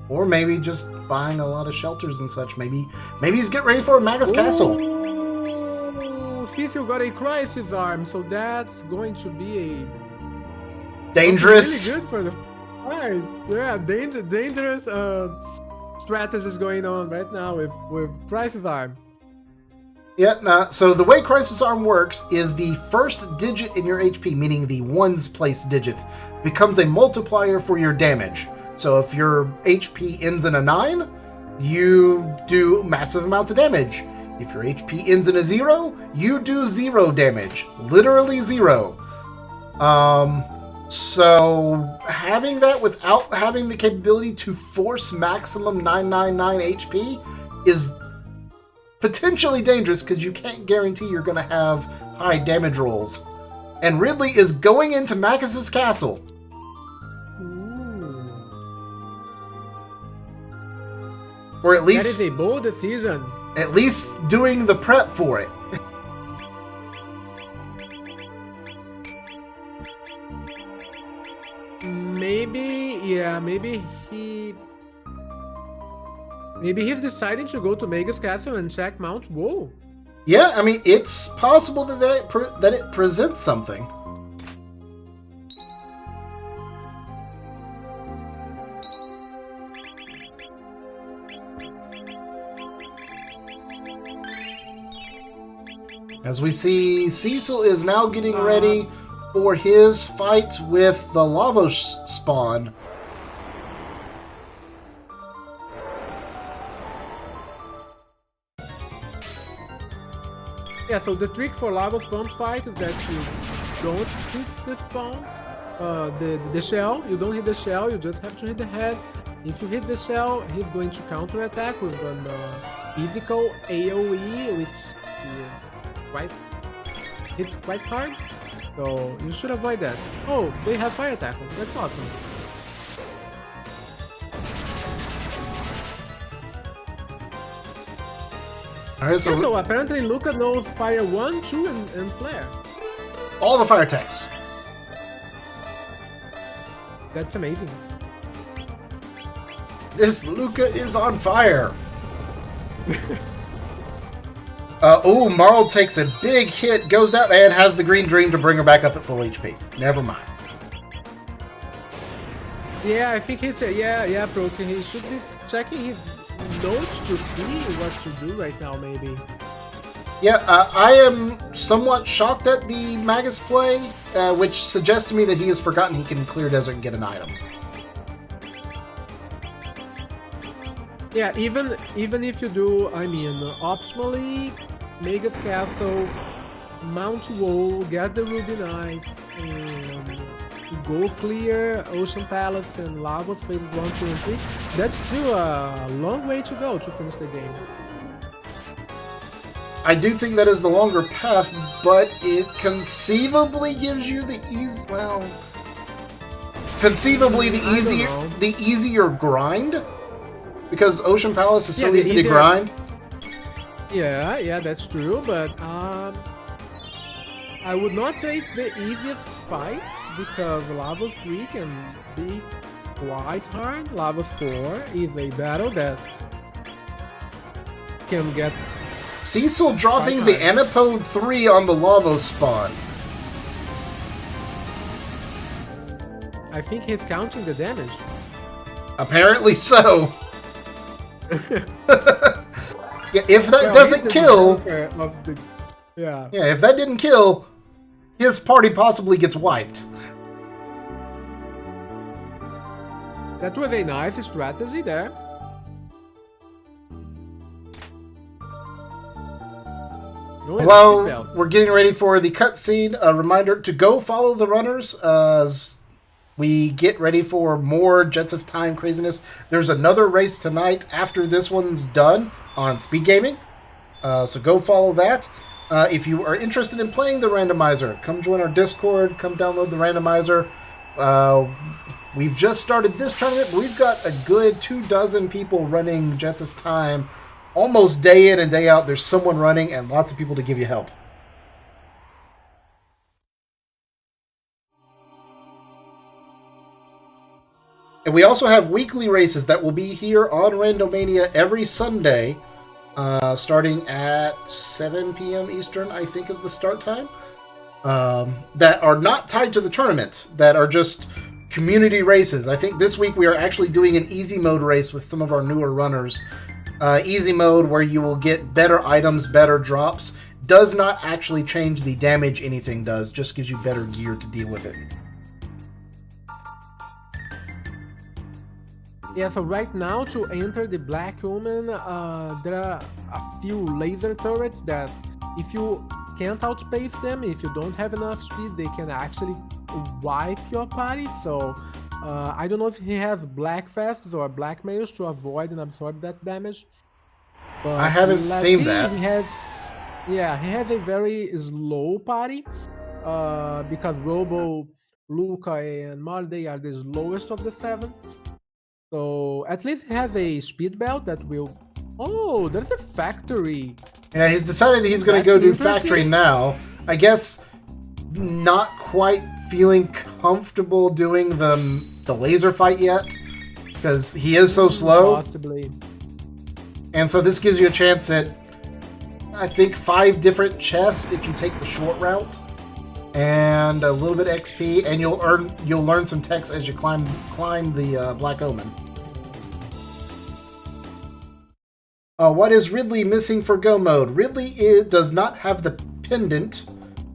A: Or maybe just buying a lot of shelters and such. Maybe he's getting ready for a Magus Castle.
B: Cecil got a crisis arm, so that's going to be a
A: dangerous.
B: Really good for the fight. Yeah, dangerous strategies going on right now with crisis arm.
A: Yeah, so the way Crisis Arm works is the first digit in your HP, meaning the ones place digit, becomes a multiplier for your damage. So if your HP ends in a 9, you do massive amounts of damage. If your HP ends in a 0, you do 0 damage. Literally 0. So having that without having the capability to force maximum 999 HP is potentially dangerous because you can't guarantee you're going to have high damage rolls. And Ridley is going into Magus' castle.
B: Ooh.
A: Or at least...
B: That is a bold decision.
A: At least doing the prep for it.
B: Maybe, yeah, maybe he's deciding to go to Magus Castle and check Mount Woe.
A: Yeah, I mean, it's possible that it presents something. As we see, Cecil is now getting ready for his fight with the lava spawn.
B: Yeah, so the trick for lava spawn fight is that you don't hit the spawns, the shell. You don't hit the shell, you just have to hit the head. If you hit the shell, he's going to counter attack with an physical AoE, which hits quite hard. So you should avoid that. Oh, they have fire tackle. That's awesome.
A: Alright,
B: So apparently Luca knows fire 1, 2, and flare.
A: All the fire attacks.
B: That's amazing.
A: This Luca is on fire. Oh, Marl takes a big hit, goes down, and has the green dream to bring her back up at full HP. Never mind.
B: Yeah, I think he's broken. He should be checking his notes to see what to do right now, maybe.
A: Yeah, I am somewhat shocked at the Magus play, which suggests to me that he has forgotten he can clear desert and get an item.
B: Yeah, even if you do, I mean, optionally, Magus Castle, Mount Woe, get the Ruby Knife, and go clear Ocean Palace and Lava Phases 1, 2, and 3. That's still a long way to go to finish the game.
A: I do think that is the longer path, but it conceivably gives you the conceivably the easier grind, because Ocean Palace is so easy to grind.
B: Yeah, that's true, but I would not say it's the easiest fight, because Lava 3 can be quite hard. Lava 4 is a battle that can get...
A: Cecil dropping the Anapode 3 on the lava spawn.
B: I think he's counting the damage.
A: Apparently so. Yeah, if that doesn't kill...
B: Yeah,
A: if that didn't kill, his party possibly gets wiped.
B: That was a nice strategy there.
A: Well, we're getting ready for the cutscene. A reminder to go follow the runners as we get ready for more Jets of Time craziness. There's another race tonight after this one's done on Speed Gaming. So go follow that. If you are interested in playing the Randomizer, come join our Discord. Come download the Randomizer. We've just started this tournament, but we've got a good 24 people running Jets of Time. Almost day in and day out, there's someone running and lots of people to give you help. And we also have weekly races that will be here on Randomania every Sunday, starting at 7 p.m. Eastern, I think is the start time, that are not tied to the tournament, that are just community races. I think this week we are actually doing an easy mode race with some of our newer runners. Easy mode, where you will get better items, better drops, does not actually change the damage anything does, just gives you better gear to deal with it.
B: Yeah, so right now to enter the Black Omen, there are a few laser turrets that if you can't outspace them, if you don't have enough speed, they can actually wipe your party. So I don't know if he has black fasts or blackmails to avoid and absorb that damage.
A: I
B: But
A: haven't
B: let's
A: seen
B: see.
A: that.
B: He has a very slow party. Because Robo, Luca, and Molly are the slowest of the seven. So at least he has a speed belt that will. Oh, there's a factory.
A: Yeah, he's decided he's going to
B: That's
A: go do factory
B: interesting.
A: now. I guess not quite feeling comfortable doing the laser fight yet because he is so slow.
B: Possibly.
A: And so this gives you a chance at, I think, 5 different chests if you take the short route, and a little bit of XP, and you'll learn some techs as you climb the Black Omen. What is Ridley missing for Go mode? Ridley does not have the pendant,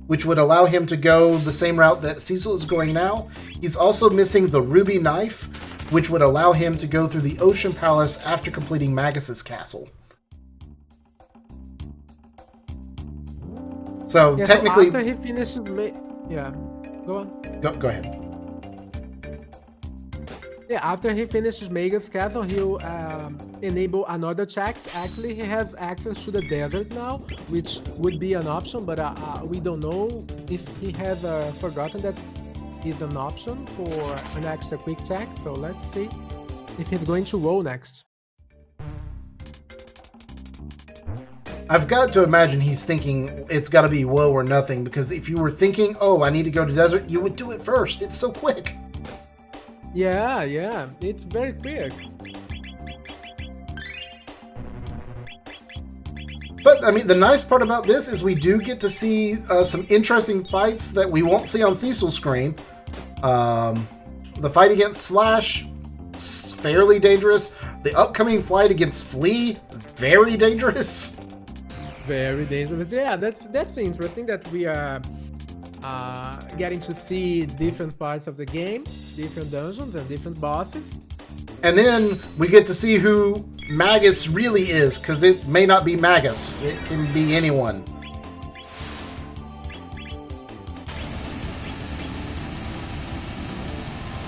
A: which would allow him to go the same route that Cecil is going now. He's also missing the Ruby Knife, which would allow him to go through the Ocean Palace after completing Magus's castle. So
B: Yeah,
A: technically,
B: so after he finishes, yeah, go on.
A: Go ahead.
B: Yeah, after he finishes Mega's castle, he'll enable another check. Actually, he has access to the desert now, which would be an option, but we don't know if he has forgotten that is an option for an extra quick check. So let's see if he's going to roll next.
A: I've got to imagine he's thinking it's got to be woe or nothing, because if you were thinking, oh, I need to go to desert, you would do it first. It's so quick.
B: Yeah, it's very quick.
A: But, I mean, the nice part about this is we do get to see some interesting fights that we won't see on Cecil's screen. The fight against Slash, fairly dangerous. The upcoming fight against Flea, very dangerous.
B: Very dangerous. Yeah, that's interesting that we are getting to see different parts of the game, different dungeons and different bosses.
A: And then we get to see who Magus really is, because it may not be Magus. It can be anyone.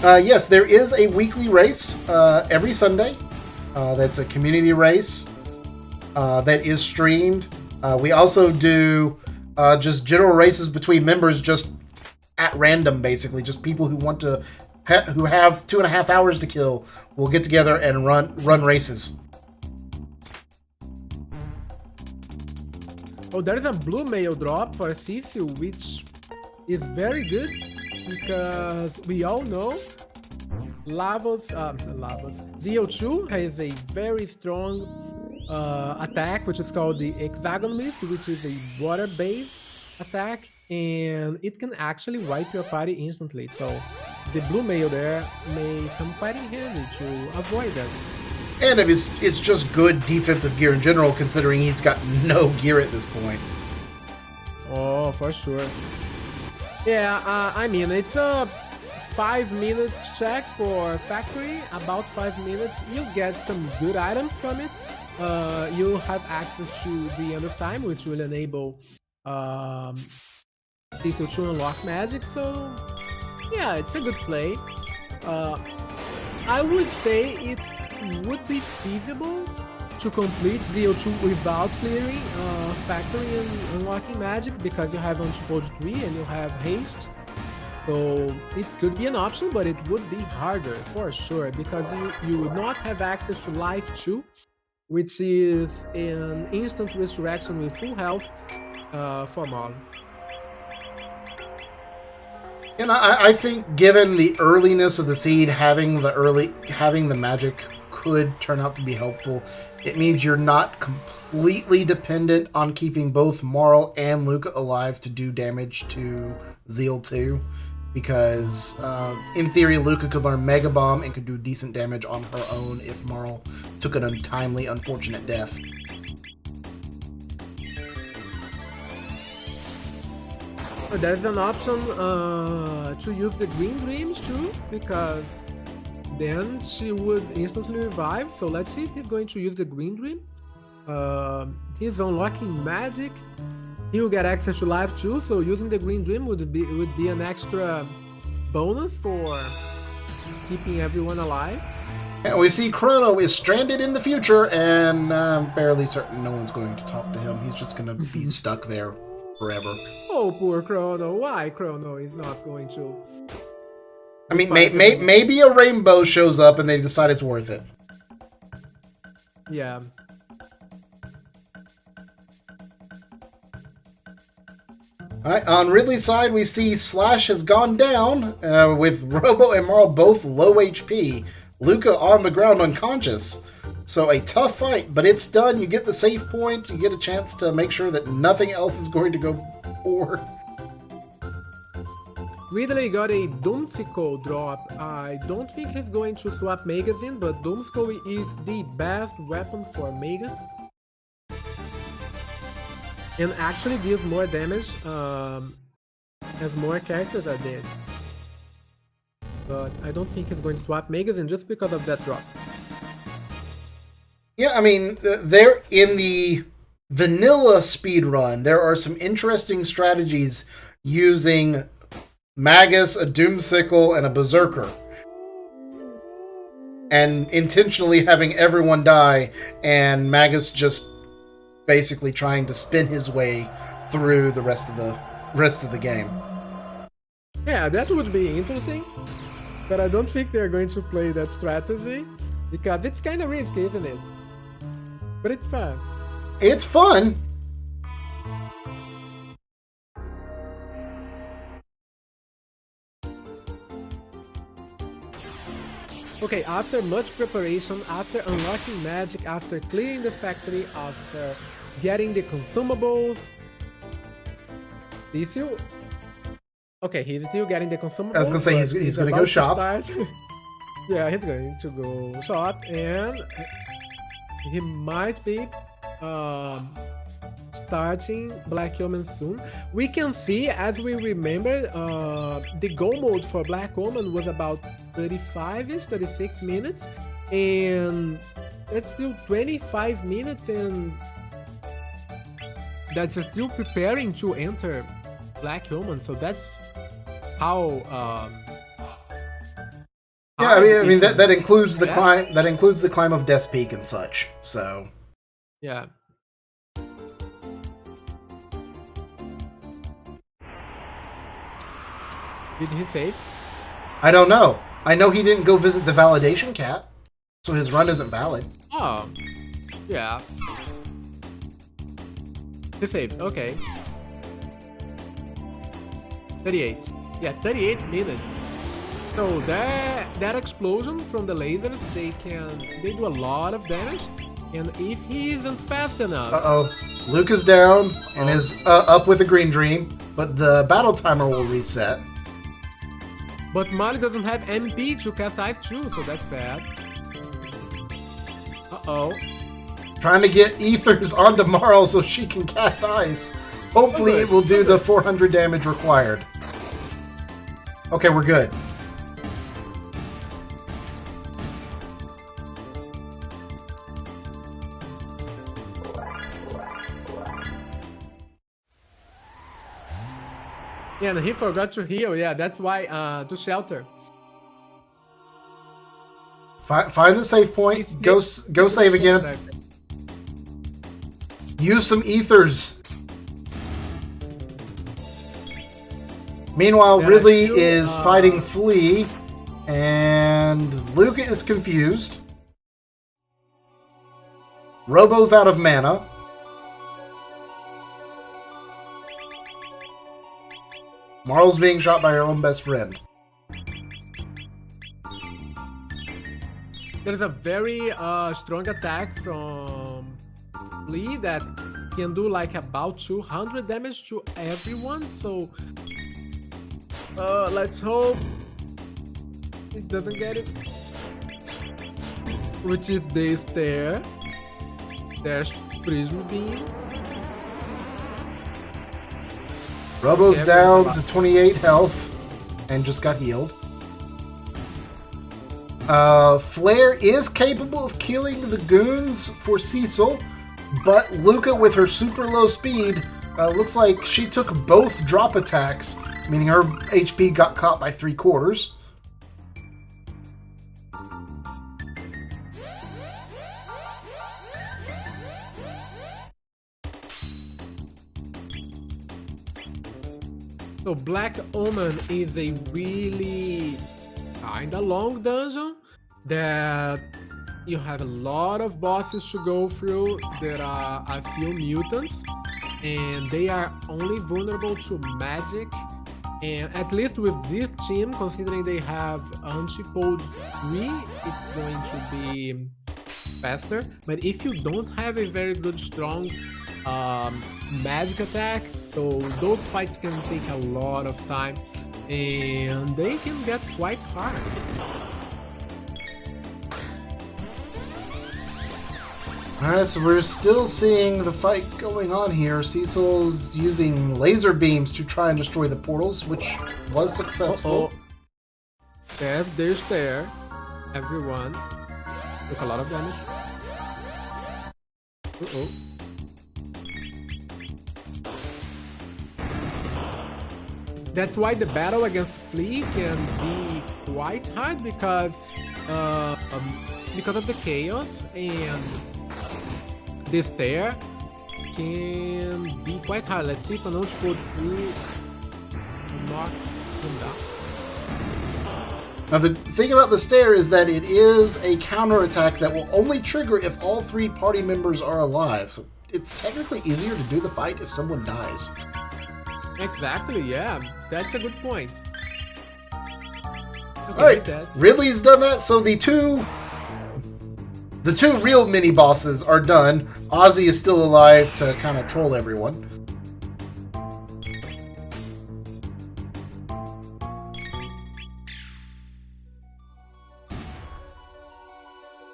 A: Yes, there is a weekly race every Sunday. That's a community race that is streamed. We also do just general races between members, just at random, basically. Just people who want to, who have 2.5 hours to kill, will get together and run races.
B: Oh, there's a blue mail drop for Cecil, which is very good because we all know Lavos ZO2 has a very strong attack, which is called the Hexagon Mist, which is a water-based attack, and it can actually wipe your party instantly. So the blue mail there may come quite in handy to avoid that.
A: And it's just good defensive gear in general, considering he's got no gear at this point.
B: Oh, for sure. Yeah, I mean, it's a 5-minute check for factory, about 5 minutes. You'll get some good items from it. You'll have access to the end of time, which will enable people to unlock magic. So yeah, it's a good play. I would say it would be feasible to complete ZO2 without clearing factory and unlocking magic, because you have Untitled 3 and you have haste. So it could be an option, but it would be harder for sure, because you would not have access to Life 2, which is an instant resurrection with full health for Maul.
A: And I think, given the earliness of the seed, having the magic could turn out to be helpful. It means you're not completely dependent on keeping both Marl and Luca alive to do damage to Zeal 2. Because, in theory, Luca could learn Mega Bomb and could do decent damage on her own if Marl took an untimely, unfortunate death.
B: There's an option to use the Green Dreams too, because then she would instantly revive. So let's see if he's going to use the Green Dream. He's unlocking magic. He will get access to life too, so using the Green Dream would be an extra bonus for keeping everyone alive.
A: And we see Chrono is stranded in the future, and I'm fairly certain no one's going to talk to him. He's just going to be stuck there forever.
B: Oh, poor Chrono. Why Chrono is not going to...
A: I mean, maybe a rainbow shows up and they decide it's worth it.
B: Yeah.
A: Alright, on Ridley's side, we see Slash has gone down, with Robo and Marl both low HP. Luca on the ground unconscious. So a tough fight, but it's done. You get the save point, you get a chance to make sure that nothing else is going to go forward.
B: Ridley got a Doomsicle drop. I don't think he's going to swap magazine, but Doomsicle is the best weapon for Magus. And actually deals more damage as more characters are dead. But I don't think he's going to swap magazine just because of that drop.
A: Yeah, I mean, there in the vanilla speedrun, there are some interesting strategies using Magus, a Doomsicle, and a Berserker. And intentionally having everyone die, and Magus just basically trying to spin his way through the rest of the game.
B: Yeah, that would be interesting, but I don't think they're going to play that strategy because it's kind of risky, isn't it? But it's fun.
A: It's fun.
B: Okay, after much preparation, after unlocking magic, after clearing the factory, after getting the consumables, he's still... Okay, he's still getting the consumables.
A: I was gonna say he's gonna go shop.
B: Yeah, he's going to go shop, and he might be starting Black Omen soon. We can see, as we remember, the go mode for Black Omen was about 35-ish, 36 minutes, and that's still 25 minutes, and that's still preparing to enter Black Omen. So that's how.
A: Yeah, I mean that includes the climb. That includes the climb of Death's Peak and such. So.
B: Yeah. Did he save?
A: I don't know. I know he didn't go visit the validation cat, so his run isn't valid.
B: Oh, yeah. He saved. Okay. 38. Yeah, 38 minutes. So that explosion from the lasers, they do a lot of damage, and if he isn't fast enough...
A: Luca's down and is up with a green dream, but the battle timer will reset.
B: But Molly doesn't have MP to cast Ice too, so that's bad.
A: Trying to get Ethers onto Marl so she can cast Ice. Hopefully it will do the 400 damage required. Okay, we're good.
B: Yeah, and he forgot to heal. Yeah, that's why to shelter.
A: Find the save point. Go save again. Use some ethers. Meanwhile,
B: Yeah,
A: Ridley
B: still,
A: is fighting Flea, and Luca is confused. Robo's out of mana. Marl's being shot by her own best friend.
B: There is a very strong attack from Flea that can do like about 200 damage to everyone. So let's hope it doesn't get it. Which is the stair. There's Prism Beam.
A: Robo's down to 28 health and just got healed. Flare is capable of killing the goons for Cecil, but Luca, with her super low speed, looks like she took both drop attacks, meaning her HP got caught by 3/4.
B: So Black Omen is a really kinda long dungeon that you have a lot of bosses to go through. There are a few mutants, and they are only vulnerable to magic. And at least with this team, considering they have Antipode 3, it's going to be faster. But if you don't have a very good, strong magic attack, so those fights can take a lot of time, and they can get quite hard.
A: Alright, so we're still seeing the fight going on here. Cecil's using laser beams to try and destroy the portals, which was successful.
B: Yes, there's there. Everyone took a lot of damage. Uh-oh. That's why the battle against Flea can be quite hard because of the chaos, and this stair can be quite hard. Let's see if an Antipode 3 will knock him down.
A: Now the thing about the stair is that it is a counterattack that will only trigger if all 3 party members are alive. So it's technically easier to do the fight if someone dies.
B: Exactly, yeah. That's a good point. Okay,
A: Alright, Ridley's done that, so the two real mini-bosses are done. Ozzy is still alive to kind of troll everyone.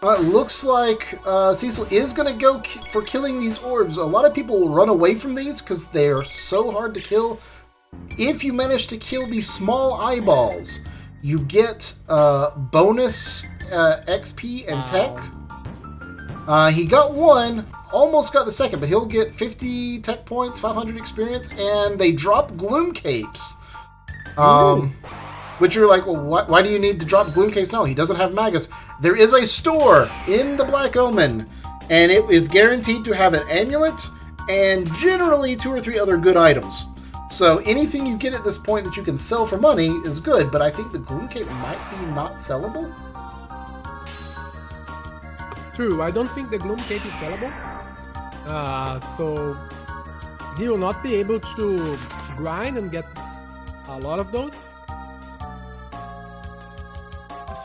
A: It looks like Cecil is going to go for killing these orbs. A lot of people will run away from these because they're so hard to kill. If you manage to kill these small eyeballs, you get bonus XP and tech. He got one, almost got the second, but he'll get 50 tech points, 500 experience, and they drop gloom capes. Which you're like, well, why do you need to drop gloom capes? No, he doesn't have Magus. There is a store in the Black Omen, and it is guaranteed to have an amulet and generally 2 or 3 other good items. So anything you get at this point that you can sell for money is good, but I think the gloom cape might be not sellable.
B: True, I don't think the gloom cape is sellable. So he will not be able to grind and get a lot of those.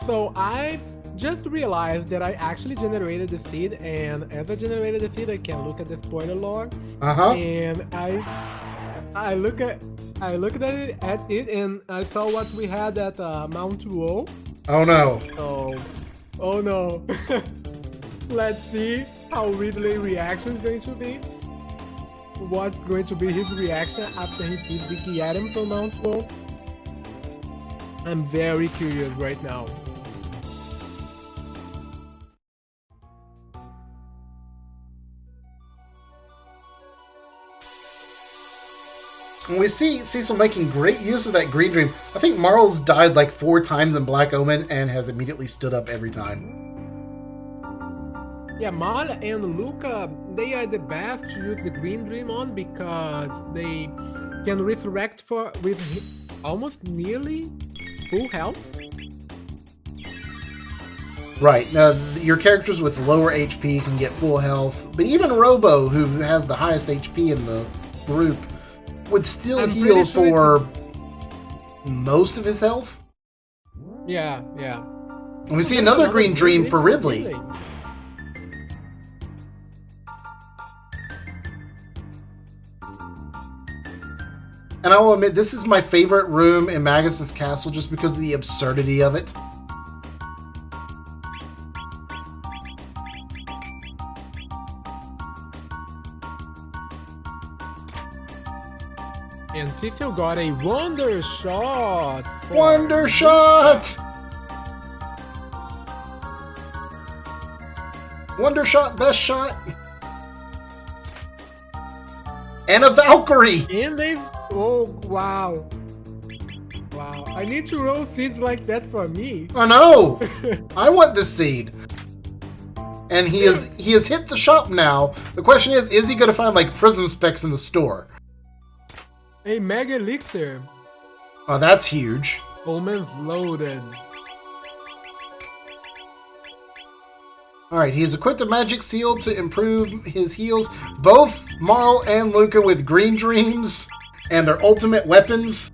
B: So I just realized that I actually generated the seed, and as I generated the seed, I can look at the spoiler log. And I looked at it, and I saw what we had at Mount Woe.
A: Oh no!
B: Oh no! Let's see how Ridley's reaction is going to be. What's going to be his reaction after he sees the item from Mount Woe? I'm very curious right now.
A: And we see Cecil making great use of that green dream. I think Marl's died like 4 times in Black Omen and has immediately stood up every time.
B: Yeah, Marl and Luca, they are the best to use the green dream on because they can resurrect with almost nearly full health.
A: Right. Now, your characters with lower HP can get full health, but even Robo, who has the highest HP in the group, would still heal for most of his health.
B: Yeah.
A: And we see another green dream for Ridley. And I will admit, this is my favorite room in Magus's castle just because of the absurdity of it.
B: And Cecil got a Wonder Shot!
A: Wonder Shot! Wonder Shot, best shot! And a Valkyrie!
B: And they've... Oh, wow. Wow. I need to roll seeds like that for me.
A: I know! I want this seed. And he has hit the shop now. The question is he going to find like prism specs in the store?
B: A Mega Elixir.
A: Oh, that's huge.
B: Omen's loaded.
A: Alright, he's equipped a magic seal to improve his heals. Both Marl and Luca with green dreams and their ultimate weapons.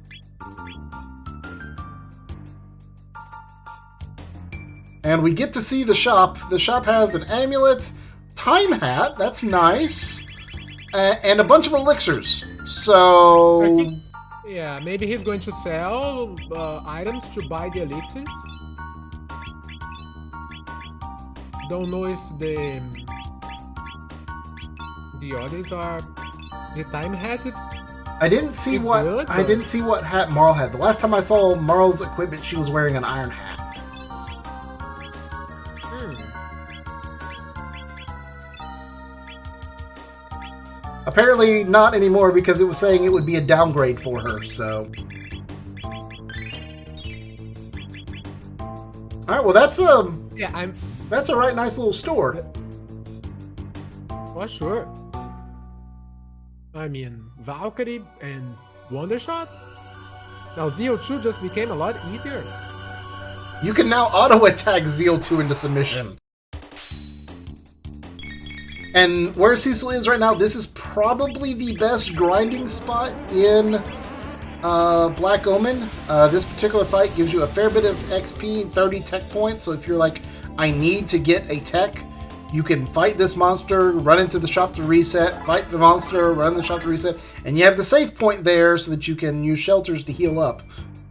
A: And we get to see the shop. The shop has an amulet, time hat, that's nice, and a bunch of elixirs. So...
B: yeah, maybe he's going to sell items to buy the elixirs. Don't know if the others are the time hat.
A: I didn't see what hat Marl had. The last time I saw Marl's equipment, she was wearing an iron hat. Apparently not anymore because it was saying it would be a downgrade for her. So, all right. Well, that's That's a right nice little store.
B: Well, sure. I mean, Valkyrie and Wondershot? Now Zeal 2 just became a lot easier.
A: You can now auto-attack Zeal 2 into submission. And where Cecil is right now, this is probably the best grinding spot in Black Omen. This particular fight gives you a fair bit of XP, 30 tech points, so if you're like, I need to get a tech, you can fight this monster, run into the shop to reset, fight the monster, run in the shop to reset, and you have the save point there so that you can use shelters to heal up.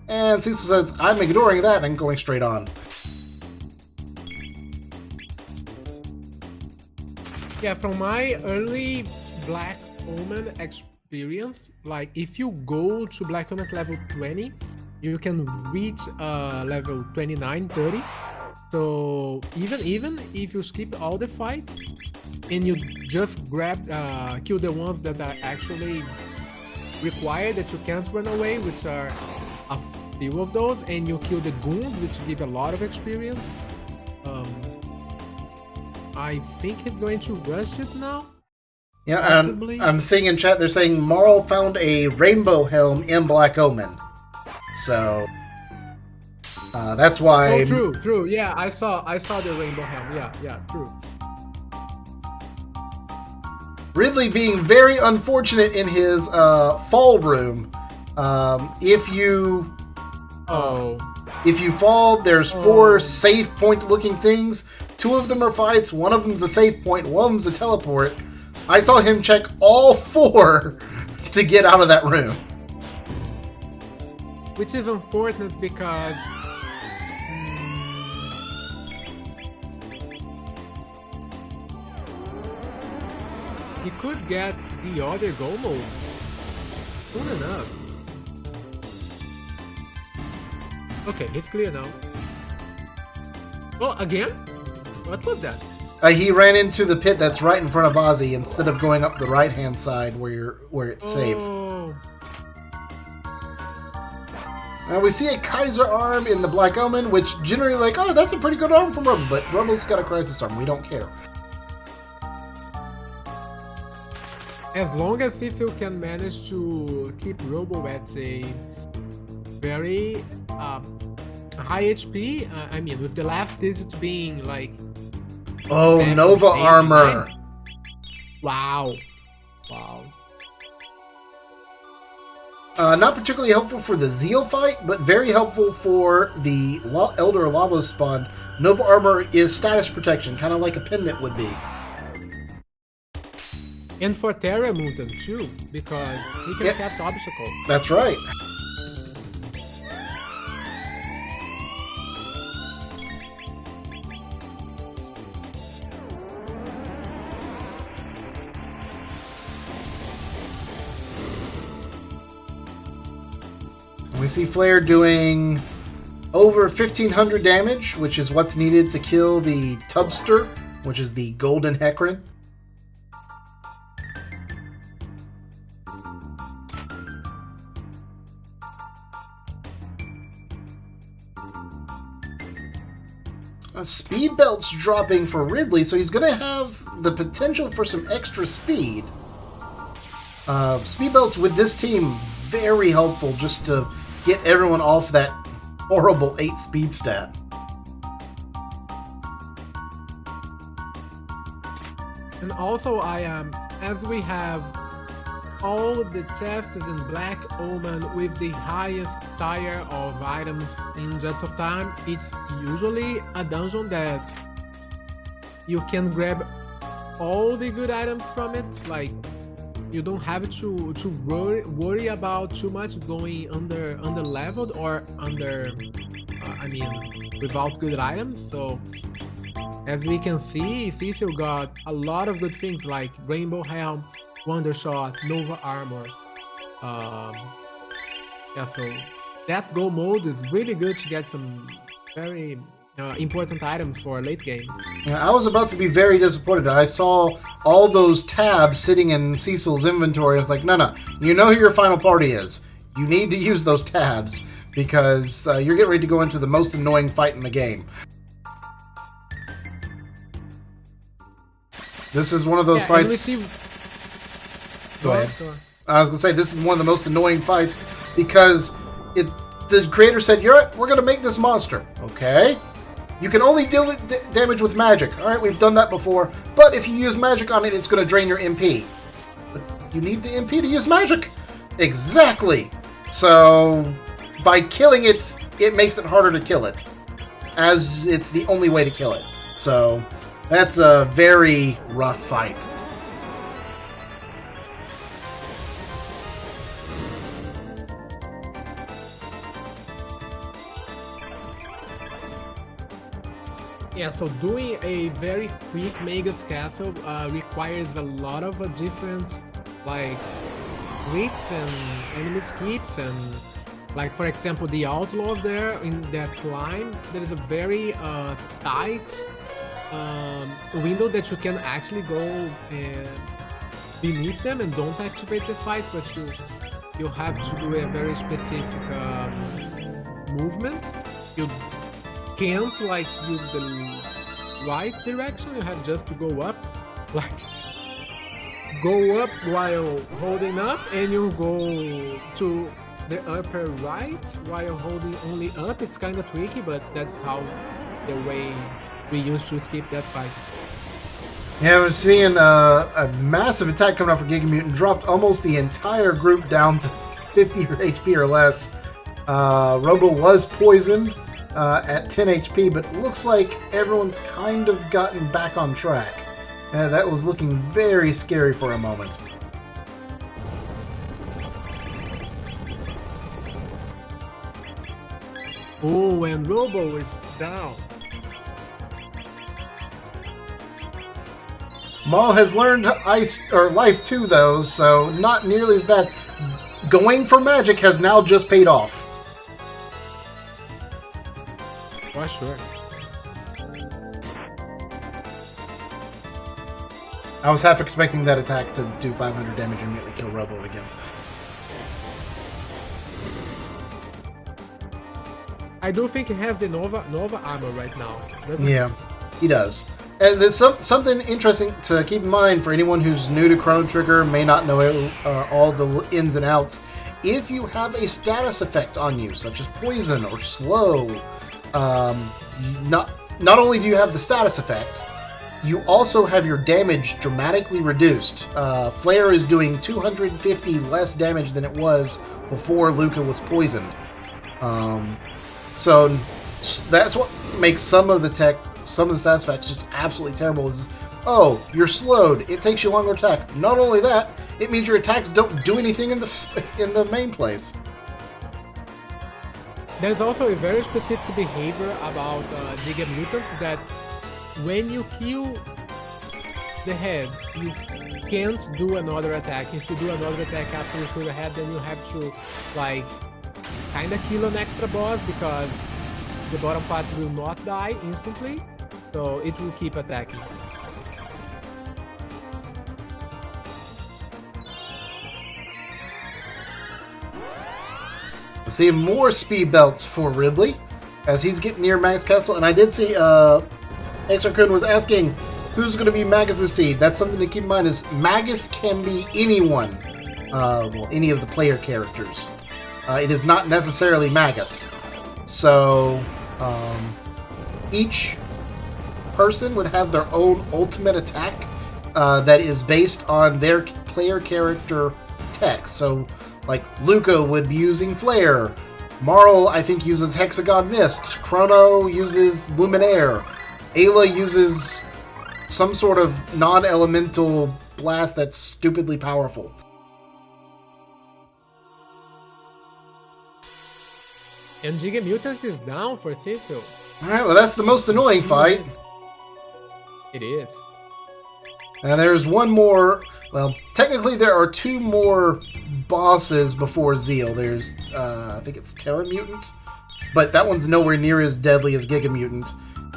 A: And Cecil says, I'm ignoring that and going straight on.
B: Yeah, from my early Black Omen experience, like if you go to Black Omen at level 20, you can reach level 29, 30. So even if you skip all the fights and you just kill the ones that are actually required that you can't run away, which are a few of those, and you kill the goons, which give a lot of experience. I think he's going to rush it now.
A: Yeah, I'm seeing in chat they're saying Marl found a rainbow helm in Black Omen, so. That's why.
B: Oh, true. Yeah, I saw the rainbow helm. Yeah, true.
A: Ridley being very unfortunate in his fall room. If you fall, there's 4 save point looking things. 2 of them are fights. 1 of them's a save point. 1 of them's a teleport. I saw him check all 4 to get out of that room.
B: Which is unfortunate because. He could get the other goal mode soon enough. Okay, it's clear now. Well, again? What was that?
A: He ran into the pit that's right in front of Ozzy instead of going up the right-hand side where it's safe. Now we see a Kaiser arm in the Black Omen, which generally like, oh, that's a pretty good arm from Rumble, but Rumble's got a crisis arm. We don't care.
B: As long as Cecil can manage to keep Robo at a very high HP, I mean, with the last digit being like...
A: Oh, Nova Armor!
B: Wow.
A: Not particularly helpful for the Zeal fight, but very helpful for the Elder Lavo spawn. Nova Armor is status protection, kind of like a pendant would be.
B: And for Terra Mutant too, because he can cast obstacles.
A: That's right. We see Flare doing over 1,500 damage, which is what's needed to kill the Tubster, which is the Golden Hecarim. Speed belt's dropping for Ridley, so he's going to have the potential for some extra speed. Speed belts with this team, very helpful just to get everyone off that horrible 8 speed stat.
B: And also, as we have all the chests in Black Omen with the highest tier of items in Jets of Time, it's usually a dungeon that you can grab all the good items from it. Like, you don't have to worry about too much going under leveled or without good items. So as we can see, Cecil got a lot of good things like Rainbow Helm, Wonder Shot, Nova Armor. So that go mode is really good to get some very important items for late game.
A: Yeah, I was about to be very disappointed. I saw all those tabs sitting in Cecil's inventory. I was like, no, you know who your final party is. You need to use those tabs because you're getting ready to go into the most annoying fight in the game. This is one of those fights. Go ahead. I was going to say, this is one of the most annoying fights because the creator said, "You're right, we're going to make this monster." Okay. You can only deal damage with magic. All right, we've done that before. But if you use magic on it, it's going to drain your MP. But you need the MP to use magic. Exactly. So by killing it, it makes it harder to kill it, as it's the only way to kill it. So that's a very rough fight.
B: Yeah, so doing a very quick Magus Castle requires a lot of different, like, tricks and enemy skips, and, like, for example, the outlaw there in that climb, there is a very tight window that you can actually go beneath them and don't activate the fight, but you have to do a very specific movement. You can't like use the right direction, you have just to go up, like go up while holding up, and you go to the upper right while holding only up. It's kind of tricky, but that's how the way we used to skip that fight.
A: Yeah, we're seeing a massive attack coming out for Giga Mutant. Dropped almost the entire group down to 50 HP or less. Robo was poisoned at 10 HP, but it looks like everyone's kind of gotten back on track. That was looking very scary for a moment.
B: Oh, and Robo is down.
A: Maul has learned ice or life too, though, so not nearly as bad. Going for magic has now just paid off.
B: For sure.
A: I was half expecting that attack to do 500 damage and immediately kill Robo again.
B: I do think he has the Nova armor right now.
A: Yeah, he does. And there's something interesting to keep in mind for anyone who's new to Chrono Trigger, may not know all the ins and outs. If you have a status effect on you, such as poison or slow, not only do you have the status effect, you also have your damage dramatically reduced. Flare is doing 250 less damage than it was before Luca was poisoned. So that's what makes some of the status effects just absolutely terrible. Is, oh, you're slowed. It takes you longer to attack. Not only that, it means your attacks don't do anything in the main place.
B: There's also a very specific behavior about Giga Mutant that when you kill the head, you can't do another attack. If you do another attack after you kill the head, then you have to like kinda kill an extra boss because the bottom part will not die instantly, so it will keep attacking.
A: See more speed belts for Ridley as he's getting near Magus Castle, and I did see X-Raccoon was asking who's going to be Magus' seed. That's something to keep in mind, is Magus can be anyone, well, any of the player characters. It is not necessarily Magus. So, each person would have their own ultimate attack that is based on their player character tech. So, like, Luca would be using Flare. Marl, I think, uses Hexagon Mist. Chrono uses Luminaire. Ayla uses some sort of non-elemental blast that's stupidly powerful.
B: And Giga Mutant is down for Cecil.
A: Alright, well, that's the most annoying fight.
B: It is.
A: And there's one more. Well, technically there are two more bosses before Zeal. There's, I think it's Terra Mutant, but that one's nowhere near as deadly as Giga Mutant.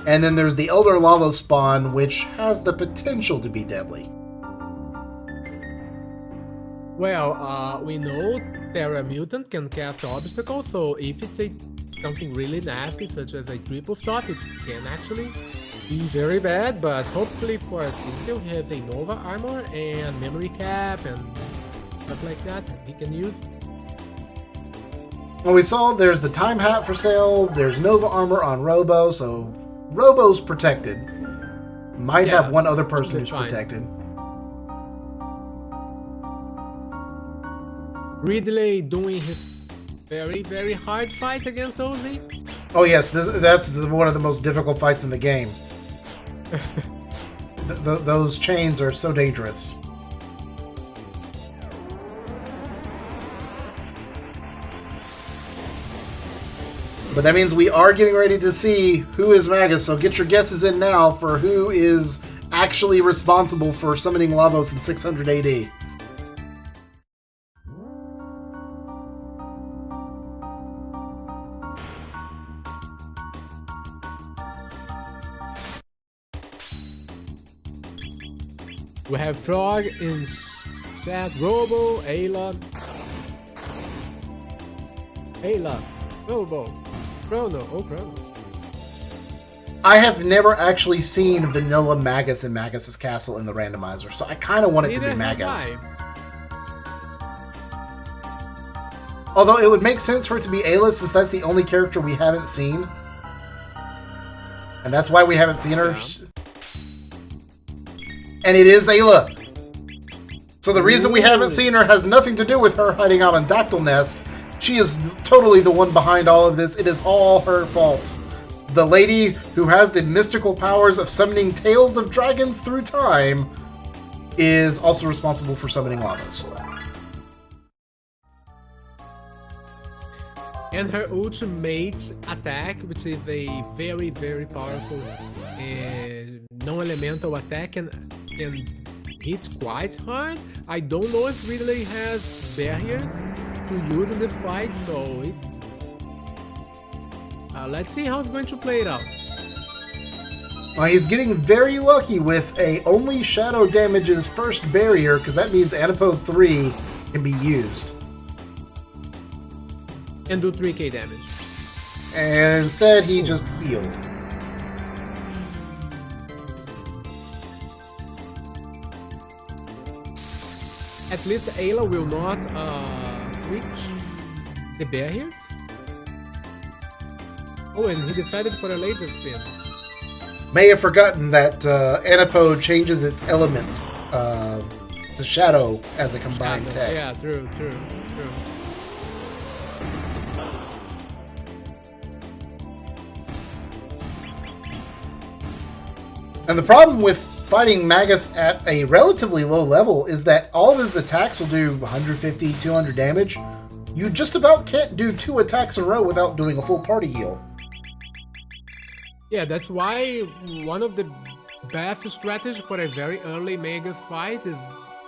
A: And then there's the Elder Lava Spawn, which has the potential to be deadly.
B: Well, we know Terra Mutant can cast obstacles, so if it's something really nasty, such as a triple stop, it can actually be very bad, but hopefully for Cecil, he has a Nova armor and memory cap and stuff like that he can use.
A: Well, we saw there's the Time Hat for sale, there's Nova armor on Robo, so Robo's protected. Might have one other person who's protected. Ridley
B: doing his very, very hard fight against Ozzy.
A: Oh yes, that's one of the most difficult fights in the game. Those chains are so dangerous. But that means we are getting ready to see who is Magus, so get your guesses in now for who is actually responsible for summoning Lavos in 600 AD.
B: We have Frog in chat, Robo, Ayla, Robo, Chrono, Chrono.
A: I have never actually seen vanilla Magus in Magus's Castle in the randomizer, so I kind of want it to be Magus. Although it would make sense for it to be Ayla, since that's the only character we haven't seen. And that's why we haven't seen her. Yeah. And it is Ayla. So the reason we haven't seen her has nothing to do with her hiding out on Dactyl Nest. She is totally the one behind all of this. It is all her fault. The lady who has the mystical powers of summoning tails of dragons through time is also responsible for summoning Lavos.
B: And her ultimate attack, which is a very, very powerful non-elemental attack, and hit quite hard. I don't know if Ridley has barriers to use in this fight, so let's see how it's going to play it out.
A: Well, he's getting very lucky with a only shadow damages first barrier, because that means Antipode 3 can be used.
B: And do 3k damage.
A: And instead, he just healed.
B: At least Ayla will not switch the barriers. Oh, and he decided for a laser spin.
A: May have forgotten that Antipode changes its element to Shadow as a combined tech.
B: Yeah, true.
A: And the problem with fighting Magus at a relatively low level is that all of his attacks will do 150, 200 damage. You just about can't do 2 attacks in a row without doing a full party heal.
B: Yeah, that's why one of the best strategies for a very early Magus fight is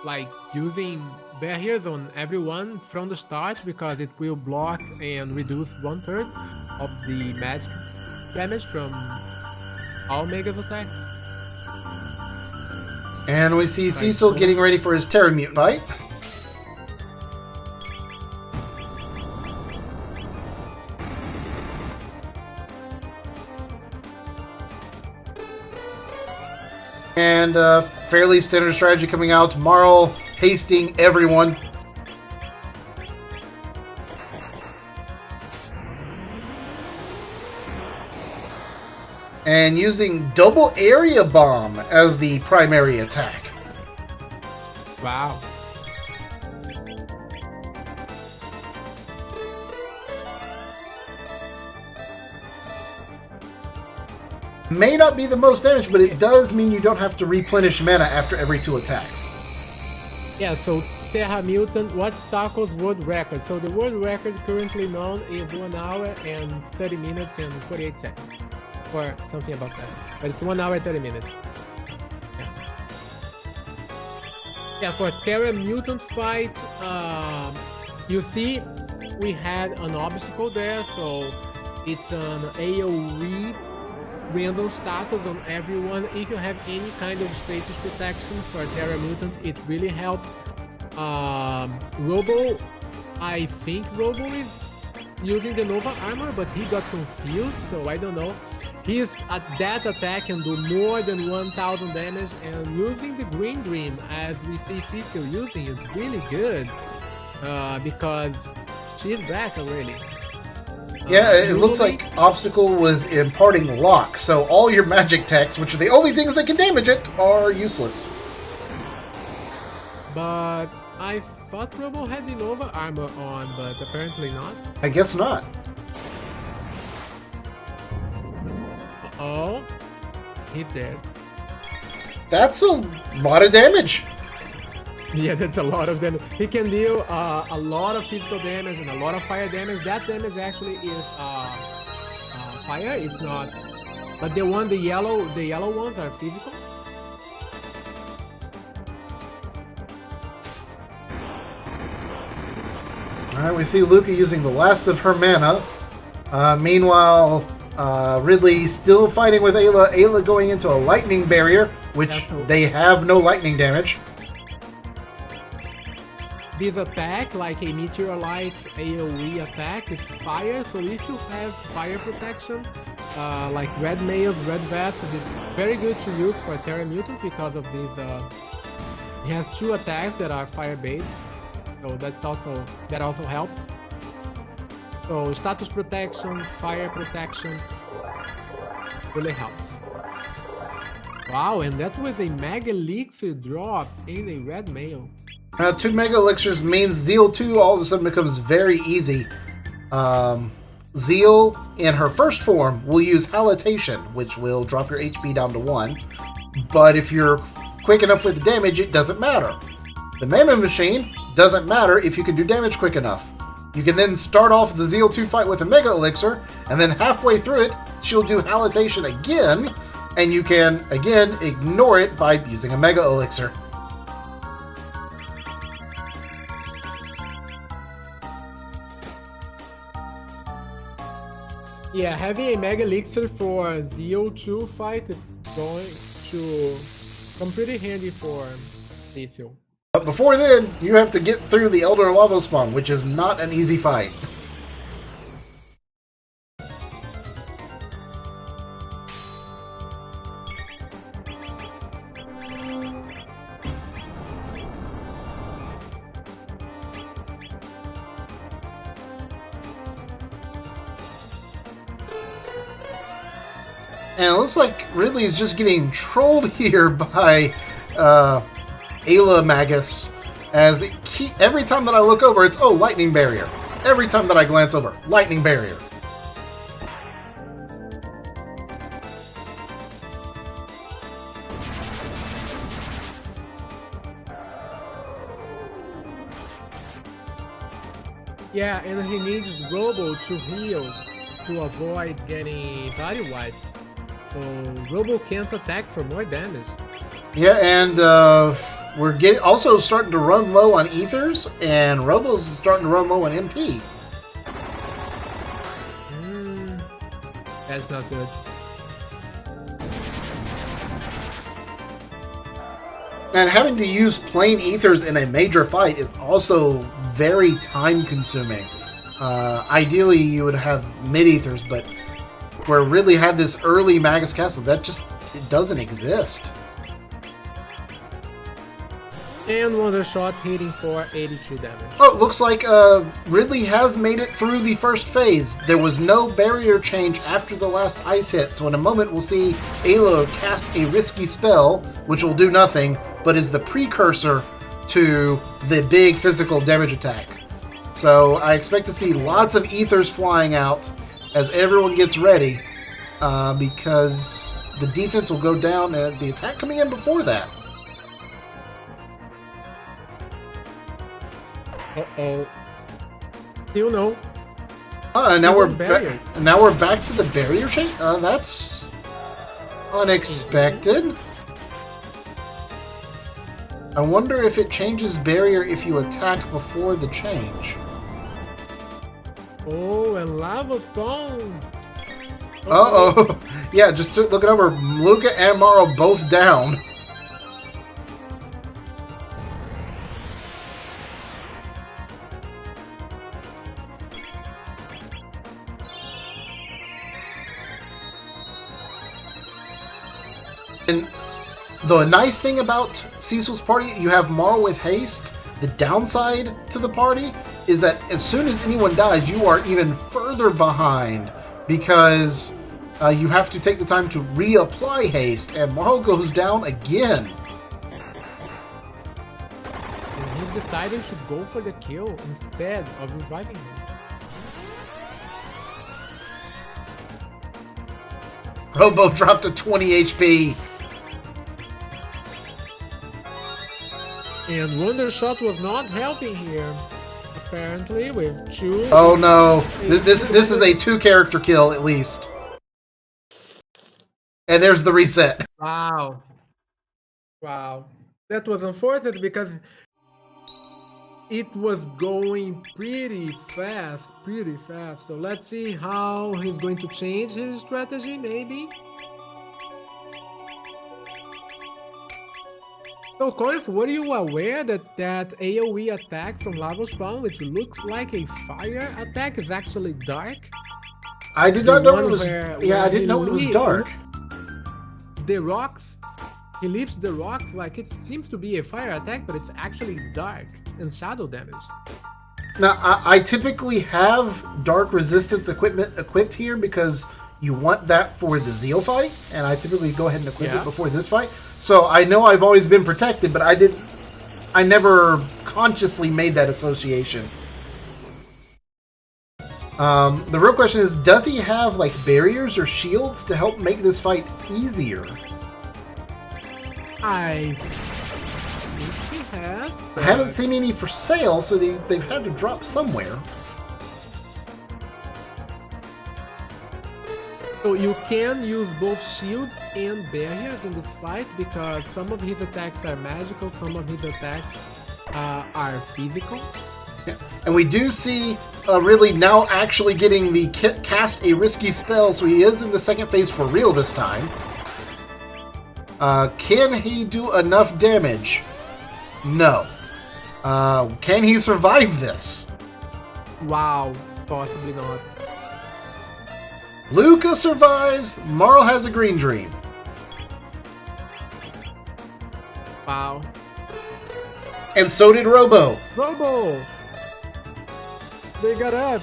B: like using barriers on everyone from the start, because it will block and reduce 1/3 of the magic damage from all Magus attacks.
A: And we see Cecil getting ready for his Terra Mutant fight. And fairly standard strategy coming out. Marl hasting everyone. and using double area bomb as the primary attack.
B: Wow.
A: May not be the most damage, but it does mean you don't have to replenish mana after every 2 attacks.
B: Yeah, so Terra Mutant, what's Taco's world record? So the world record currently known is 1 hour and 30 minutes and 48 seconds. Or something about that. But it's 1 hour and 30 minutes. Yeah, for Terra Mutant fight, you see we had an obstacle there, so it's an AoE random status on everyone. If you have any kind of status protection for Terra Mutant, it really helps. Robo, I think Robo is using the Nova armor, but he got confused, so I don't know. That attack can do more than 1000 damage, and using the Green Dream, as we see Cecil using, it's really good, because she's back already.
A: Yeah, it looks like Obstacle was imparting Lock, so all your magic techs, which are the only things that can damage it, are useless.
B: But I thought Robo had the Nova armor on, but apparently not.
A: I guess not.
B: Oh, he's dead.
A: That's a lot of damage.
B: Yeah, that's a lot of damage. He can deal a lot of physical damage and a lot of fire damage. That damage actually is fire. It's not, but the yellow ones are physical.
A: All right, we see Luca using the last of her mana. Meanwhile, Ridley still fighting with Ayla. Ayla going into a lightning barrier, which they have no lightning damage.
B: This attack, like a meteor-like AoE attack, is fire. So if you have fire protection, like red mails, red vests, it's very good to use for Terra Mutant because of these. He has 2 attacks that are fire-based, so that also helps. So status protection, fire protection, really helps. Wow, and that was a Mega Elixir drop in a red mail.
A: 2 Mega Elixirs means Zeal 2 all of a sudden becomes very easy. Zeal, in her first form, will use Halitation, which will drop your HP down to 1. But if you're quick enough with the damage, it doesn't matter. The Mammoth Machine doesn't matter if you can do damage quick enough. You can then start off the Zeal 2 fight with a Mega Elixir, and then halfway through it, she'll do Halitation again, and you can, again, ignore it by using a Mega Elixir.
B: Yeah, having a Mega Elixir for Zeal 2 fight is going to come pretty handy for Cecil.
A: But before then, you have to get through the Elder Lava Spawn, which is not an easy fight. And it looks like Ridley is just getting trolled here by Ayla Magus, as every time that I look over, it's, oh, Lightning Barrier. Every time that I glance over, Lightning Barrier.
B: Yeah, and he needs Robo to heal to avoid getting body wiped. So Robo can't attack for more damage.
A: Yeah, and we're also starting to run low on Ethers, and Robo's starting to run low on MP.
B: That's not good.
A: And having to use plain Ethers in a major fight is also very time-consuming. Ideally, you would have mid-Ethers, but where Ridley had this early Magus Castle, that just it doesn't exist.
B: And Wonder Shot hitting for 82 damage.
A: Oh, it looks like Ridley has made it through the first phase. There was no barrier change after the last ice hit, so in a moment we'll see Ayla cast a risky spell, which will do nothing, but is the precursor to the big physical damage attack. So I expect to see lots of ethers flying out as everyone gets ready, because the defense will go down and the attack coming in before that.
B: Uh-oh. Still no.
A: Now we're back to the barrier change. That's unexpected. I wonder if it changes barrier if you attack before the change.
B: Oh, and lava spawn.
A: Uh-oh. Yeah, just looking over. Luca and Morrow both down. And the nice thing about Cecil's party, you have Morrow with haste. The downside to the party is that as soon as anyone dies, you are even further behind because you have to take the time to reapply haste, and Morrow goes down again.
B: And he's deciding to go for the kill instead of reviving him.
A: Robo dropped to 20 HP.
B: And Wonder Shot was not helping here. Apparently, with 2.
A: Oh no! This is a 2-character kill at least. And there's the reset.
B: Wow. Wow. That was unfortunate because it was going pretty fast. So let's see how he's going to change his strategy, maybe. So, Corey, were you aware that AoE attack from Lava Spawn, which looks like a fire attack, is actually dark?
A: I did not know it was. Yeah, I didn't know it was dark.
B: The rocks, he lifts the rocks like it seems to be a fire attack, but it's actually dark and shadow damage.
A: Now, I typically have dark resistance equipment equipped here because you want that for the Zeal fight, and I typically go ahead and equip it before this fight. So I know I've always been protected, but I never consciously made that association. The real question is, does he have like barriers or shields to help make this fight easier?
B: I think he has.
A: I haven't seen any for sale, so they've had to drop somewhere.
B: So you can use both shields and barriers in this fight because some of his attacks are magical, some of his attacks are physical.
A: Yeah. And we do see really now actually getting the cast a risky spell, so he is in the second phase for real this time. Can he do enough damage? No. Can he survive this?
B: Wow, possibly not.
A: Luca survives. Marl has a green dream.
B: Wow.
A: And so did Robo.
B: Robo! They got up.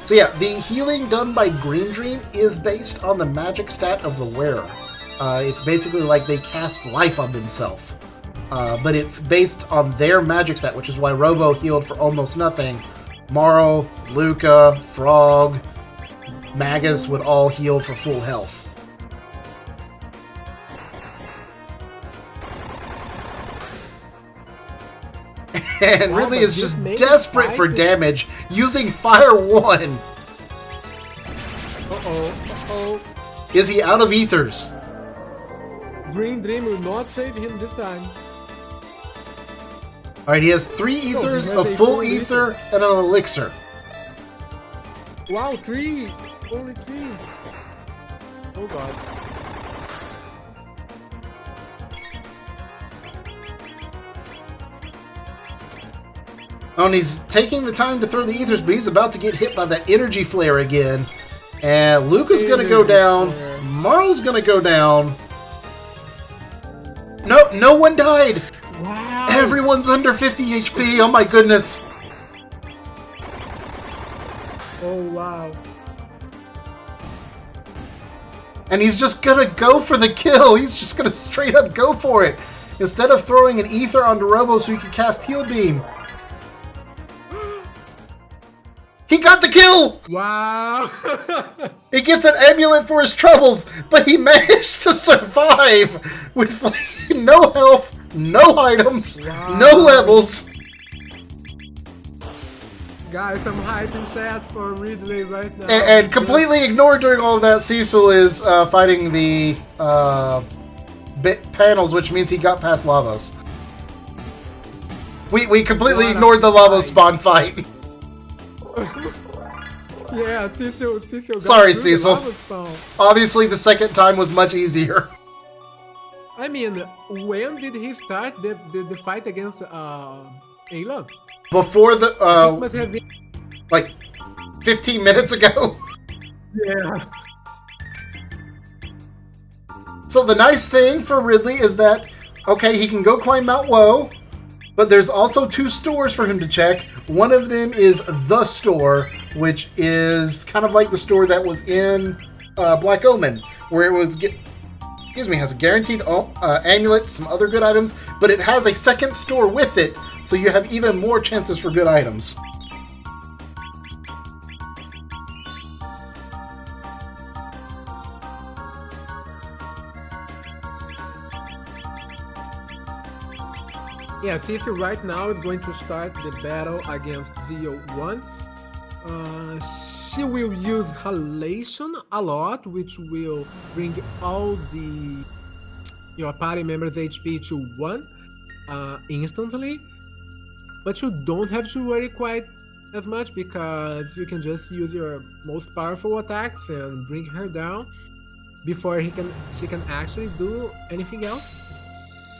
A: So yeah, the healing done by Green Dream is based on the magic stat of the wearer. It's basically like they cast life on themselves. But it's based on their magic stat, which is why Robo healed for almost nothing. Morrow, Luca, Frog, Magus would all heal for full health. And really is just desperate for damage, using Fire 1.
B: Uh-oh.
A: Is he out of ethers?
B: Green Dream will not save him this time.
A: Alright, he has 3 ethers, a full ether, and an elixir.
B: Wow, 3! Only 3! Oh god.
A: Oh, and he's taking the time to throw the ethers, but he's about to get hit by that energy flare again. And Luca's gonna go down. Marl's gonna go down. No one died.
B: Wow.
A: Everyone's under 50 HP. Oh my goodness.
B: Oh wow.
A: And he's just gonna go for the kill. He's just gonna straight up go for it. Instead of throwing an ether onto Robo so he could cast Heal Beam. He got the kill!
B: Wow!
A: He gets an amulet for his troubles, but he managed to survive with like no health, no items, no levels.
B: Guys, I'm hyping chat for Ridley right now.
A: And completely ignored during all of that, Cecil is fighting the panels, which means he got past Lavos. We completely ignored the Lavos spawn fight.
B: Yeah, Cecil got
A: Sorry,
B: through
A: Cecil.
B: the lava spawn.
A: Obviously, the second time was much easier.
B: I mean, when did he start the fight against Ayla?
A: Before the
B: It must have been.
A: like 15 minutes ago.
B: Yeah.
A: So the nice thing for Ridley is that, okay, he can go climb Mount Woe, but there's also 2 stores for him to check. One of them is the store, which is kind of like the store that was in Black Omen, where it was, has a guaranteed amulet, some other good items, but it has a second store with it, so you have even more chances for good items.
B: Yeah, Cecil right now is going to start the battle against Zeo1. She will use Halation a lot, which will bring all your party members' HP to 1 instantly. But you don't have to worry quite as much because you can just use your most powerful attacks and bring her down before she can actually do anything else.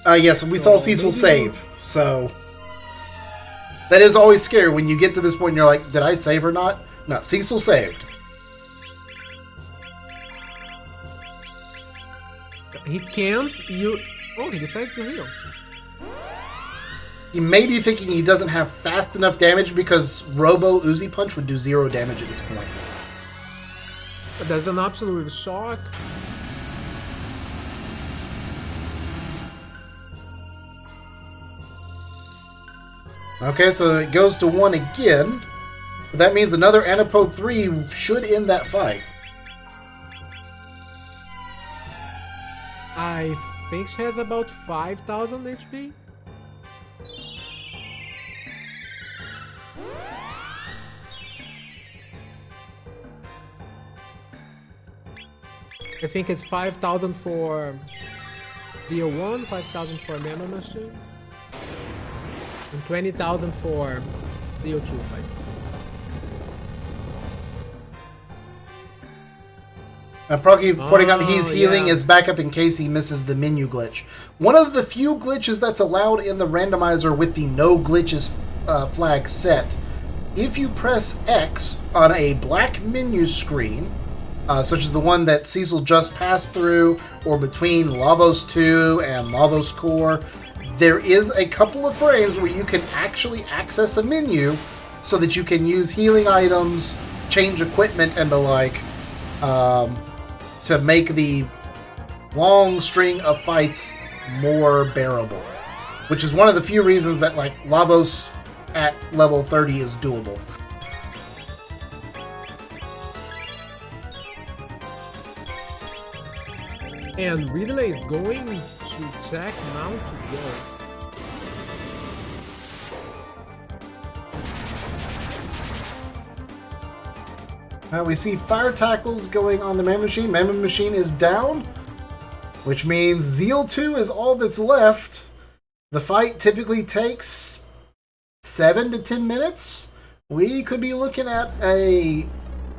A: Yes, we saw Cecil save, so that is always scary when you get to this point and you're like, did I save or not? No, Cecil saved.
B: He can't use... Oh, he decided to heal.
A: He may be thinking he doesn't have fast enough damage because Robo Uzi Punch would do 0 damage at this point.
B: But there's an option with Shock.
A: Okay, so it goes to 1 again. That means another Antipode 3 should end that fight.
B: I think she has about 5,000 HP. I think it's 5,000 for DO1, 5,000 for Nano Machine, and 20,000 for DO2 fight.
A: Procky pointing out he's healing
B: yeah.
A: as backup in case he misses the menu glitch. One of the few glitches that's allowed in the randomizer with the no glitches flag set. If you press X on a black menu screen, such as the one that Cecil just passed through, or between Lavos 2 and Lavos Core, there is a couple of frames where you can actually access a menu so that you can use healing items, change equipment, and the like, to make the long string of fights more bearable. Which is one of the few reasons that, like, Lavos at level 30 is doable.
B: And Ridley is going to check Mount Woe.
A: We see fire tackles going on the Mammoth Machine. Mammoth Machine is down, which means Zeal 2 is all that's left. The fight typically takes 7 to 10 minutes. We could be looking at a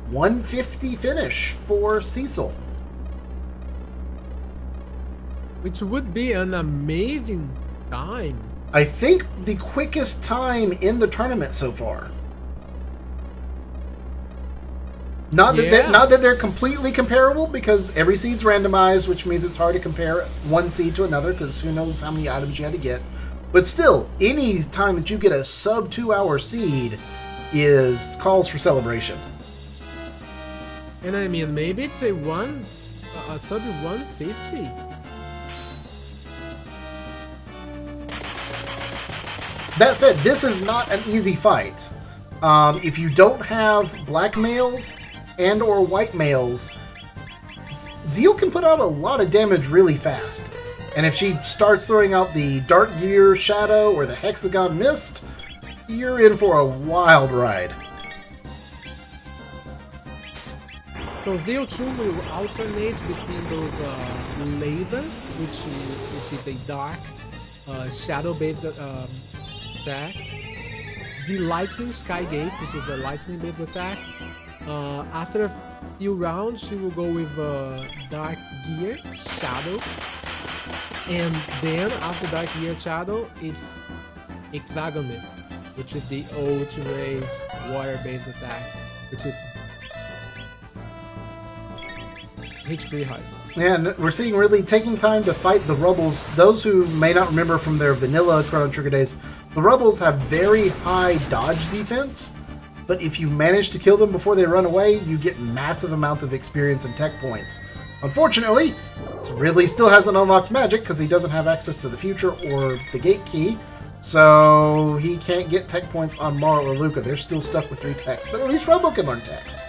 A: 150 finish for Cecil.
B: Which would be an amazing time.
A: I think the quickest time in the tournament so far. Not that they're completely comparable, because every seed's randomized, which means it's hard to compare one seed to another, because who knows how many items you had to get. But still, any time that you get a sub 2-hour seed is calls for celebration.
B: And I mean, maybe it's a sub 150.
A: That said, this is not an easy fight. If you don't have black males and or white males, Zeal can put out a lot of damage really fast. And if she starts throwing out the Dark Gear Shadow or the Hexagon Mist, you're in for a wild ride.
B: So Zeal 2 will alternate between those lasers, which is a dark shadow-based attack. The Lightning Skygate, which is a lightning-based attack. After a few rounds, she will go with Dark Gear Shadow. And then, after Dark Gear Shadow, it's Hexagonist, which is the ultimate water-based attack, which is HP high.
A: And we're seeing really taking time to fight the Rubbles. Those who may not remember from their vanilla Chrono Trigger days, the Rubbles have very high dodge defense, but if you manage to kill them before they run away, you get massive amounts of experience and tech points. Unfortunately, Ridley still hasn't unlocked magic because he doesn't have access to the future or the gate key, so he can't get tech points on Marl or Luca. They're still stuck with 3 techs, but at least Robo can learn techs.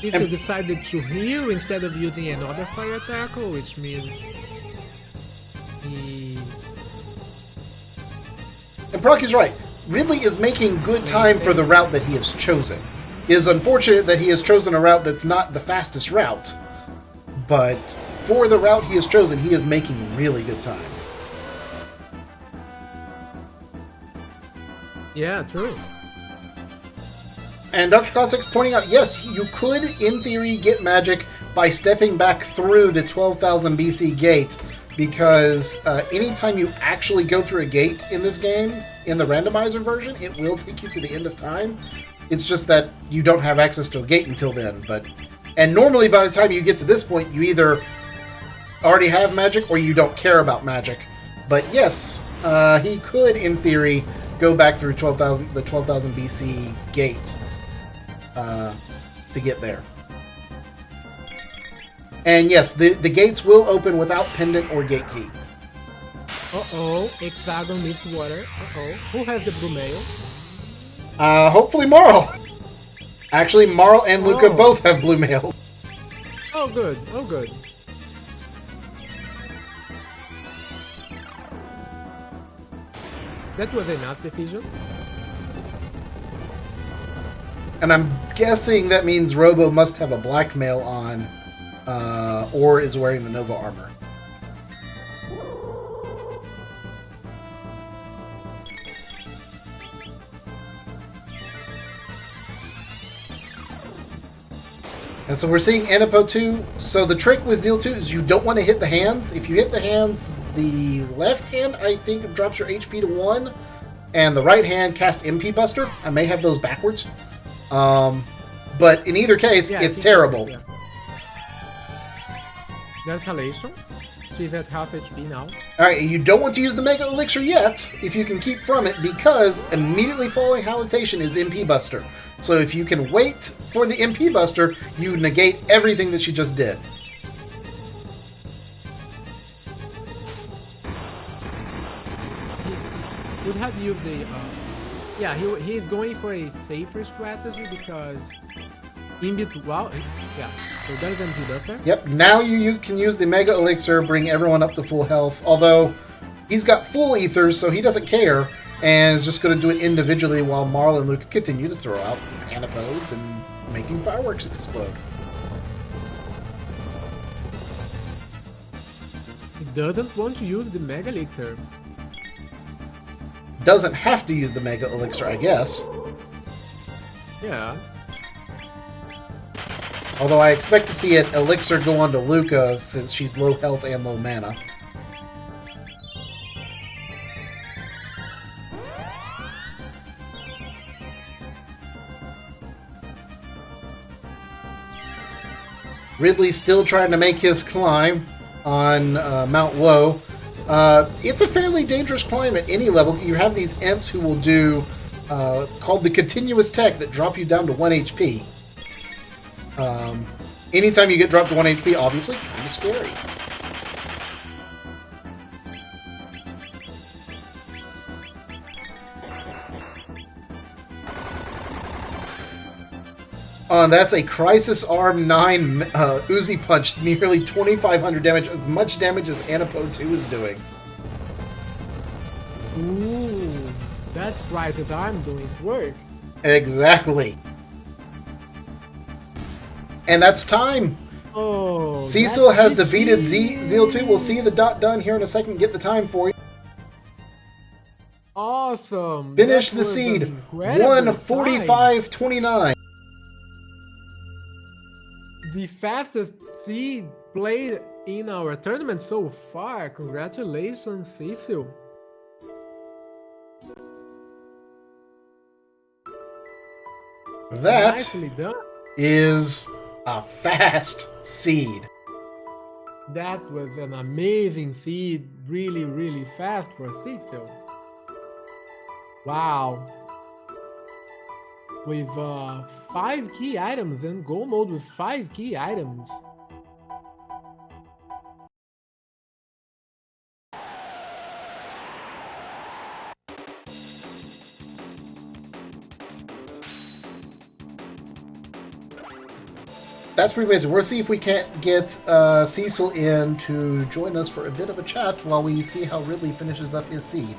B: If you decided to heal instead of using another fire tackle, which means he...
A: And Procky's right. Ridley is making good time for the route that he has chosen. It is unfortunate that he has chosen a route that's not the fastest route, but for the route he has chosen, he is making really good time.
B: Yeah, true.
A: And Dr. Cossack's pointing out, yes, you could, in theory, get magic by stepping back through the 12,000 BC gate, because anytime you actually go through a gate in this game, in the randomizer version, it will take you to the end of time. It's just that you don't have access to a gate until then. And normally by the time you get to this point, you either already have magic or you don't care about magic. But yes, he could, in theory, go back through the 12,000 BC gate to get there. And yes, the gates will open without pendant or gate key.
B: Uh-oh, Hexagon needs water. Uh-oh. Who has the blue mail?
A: Hopefully Marl. Actually, Marl and Luca both have blue mails.
B: Oh, good. Oh, good. That was enough decision.
A: And I'm guessing that means Robo must have a black mail on, or is wearing the Nova armor. And so we're seeing Anipo 2. So the trick with Zeal 2 is you don't want to hit the hands. If you hit the hands, the left hand, I think, drops your HP to 1. And the right hand casts MP Buster. I may have those backwards. But in either case,
B: yeah,
A: it's terrible.
B: Yeah. There's Halation. She's at half HP now.
A: Alright, you don't want to use the Mega Elixir yet, if you can keep from it, because immediately following Halitation is MP Buster. So if you can wait for the MP Buster, you negate everything that she just did.
B: He would have used the... yeah, he's going for a safer strategy because... in between... Well, yeah, so that is MP Buster.
A: Yep, now you can use the Mega Elixir, bring everyone up to full health, although he's got full ethers, so he doesn't care, and is just going to do it individually while Marl and Luca continue to throw out anapodes and making fireworks explode.
B: He doesn't want to use the Mega Elixir.
A: Doesn't have to use the Mega Elixir, I guess.
B: Yeah.
A: Although I expect to see an Elixir go on to Luca since she's low health and low mana. Ridley's still trying to make his climb. on Mount Low. It's a fairly dangerous climb at any level. You have these imps who will do it's called the continuous tech that drop you down to 1 HP. Anytime you get dropped to 1 HP, obviously, kind of scary. That's a Crisis Arm 9 Uzi Punch, nearly 2,500 damage, as much damage as Anapo 2 is doing.
B: Ooh, that's Crisis Arm doing its work.
A: Exactly. And that's time.
B: Oh,
A: Cecil has defeated Zeal 2. We'll see the dot done here in a second. Get the time for you.
B: Awesome.
A: Finish the seed. 1:45:29.
B: The fastest seed played in our tournament so far. Congratulations, Cecil.
A: That
B: Nicely done.
A: is a fast seed.
B: That was an amazing seed. Really, really fast for Cecil. Wow. With 5 key items and go mode with 5 key items.
A: That's pretty amazing. We'll see if we can't get Cecil in to join us for a bit of a chat while we see how Ridley finishes up his seed.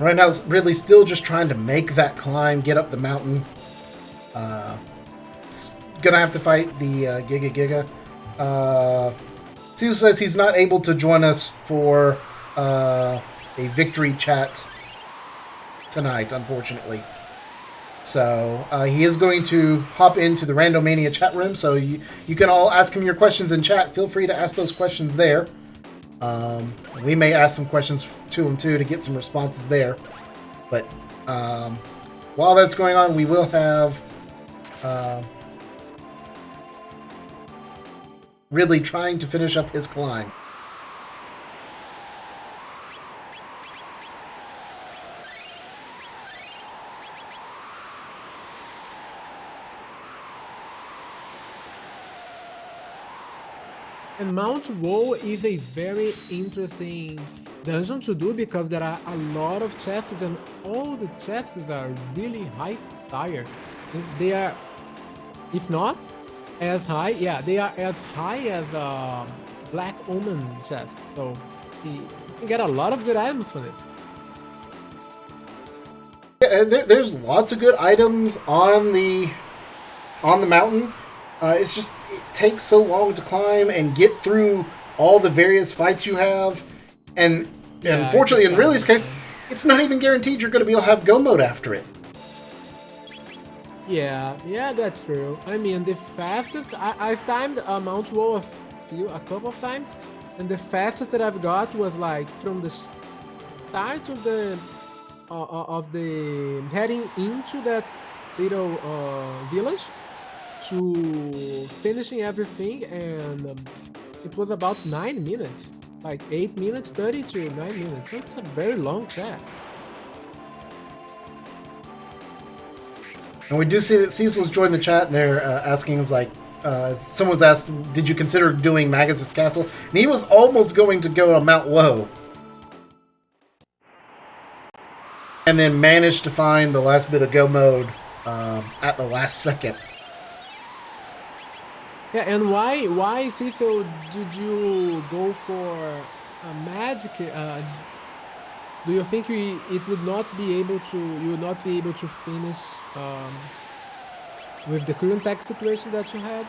A: Right now, Ridley's still just trying to make that climb, get up the mountain. It's gonna have to fight the Giga. Cecil says he's not able to join us for a victory chat tonight, unfortunately. So he is going to hop into the Randomania chat room, so you can all ask him your questions in chat. Feel free to ask those questions there. We may ask some questions to him too to get some responses there. But while that's going on, we will have Ridley trying to finish up his climb.
B: And Mount Woe is a very interesting dungeon to do because there are a lot of chests and all the chests are really high tier. They are, if not as high, yeah, they are as high as Black Omen chests. So you can get a lot of good items from it.
A: Yeah, there's lots of good items on the mountain. It's just, it takes so long to climb and get through all the various fights you have. And unfortunately, in Ridley's case, it's not even guaranteed you're going to be able to have go mode after it.
B: Yeah, that's true. I mean, the fastest, I've timed Mount Woe a couple of times, and the fastest that I've got was like from the start of the heading into that little village to finishing everything, and it was about 9 minutes, like 8 minutes 30 to 9 minutes. So it's a very long chat.
A: And we do see that Cecil's joined the chat, and they're asking us, like, someone's asked, did you consider doing Magus' Castle? And he was almost going to go to Mount Low, and then managed to find the last bit of go mode at the last second.
B: Yeah, and why Cecil did you go for a magic? Do you think you would not be able to finish with the current tech situation that you had?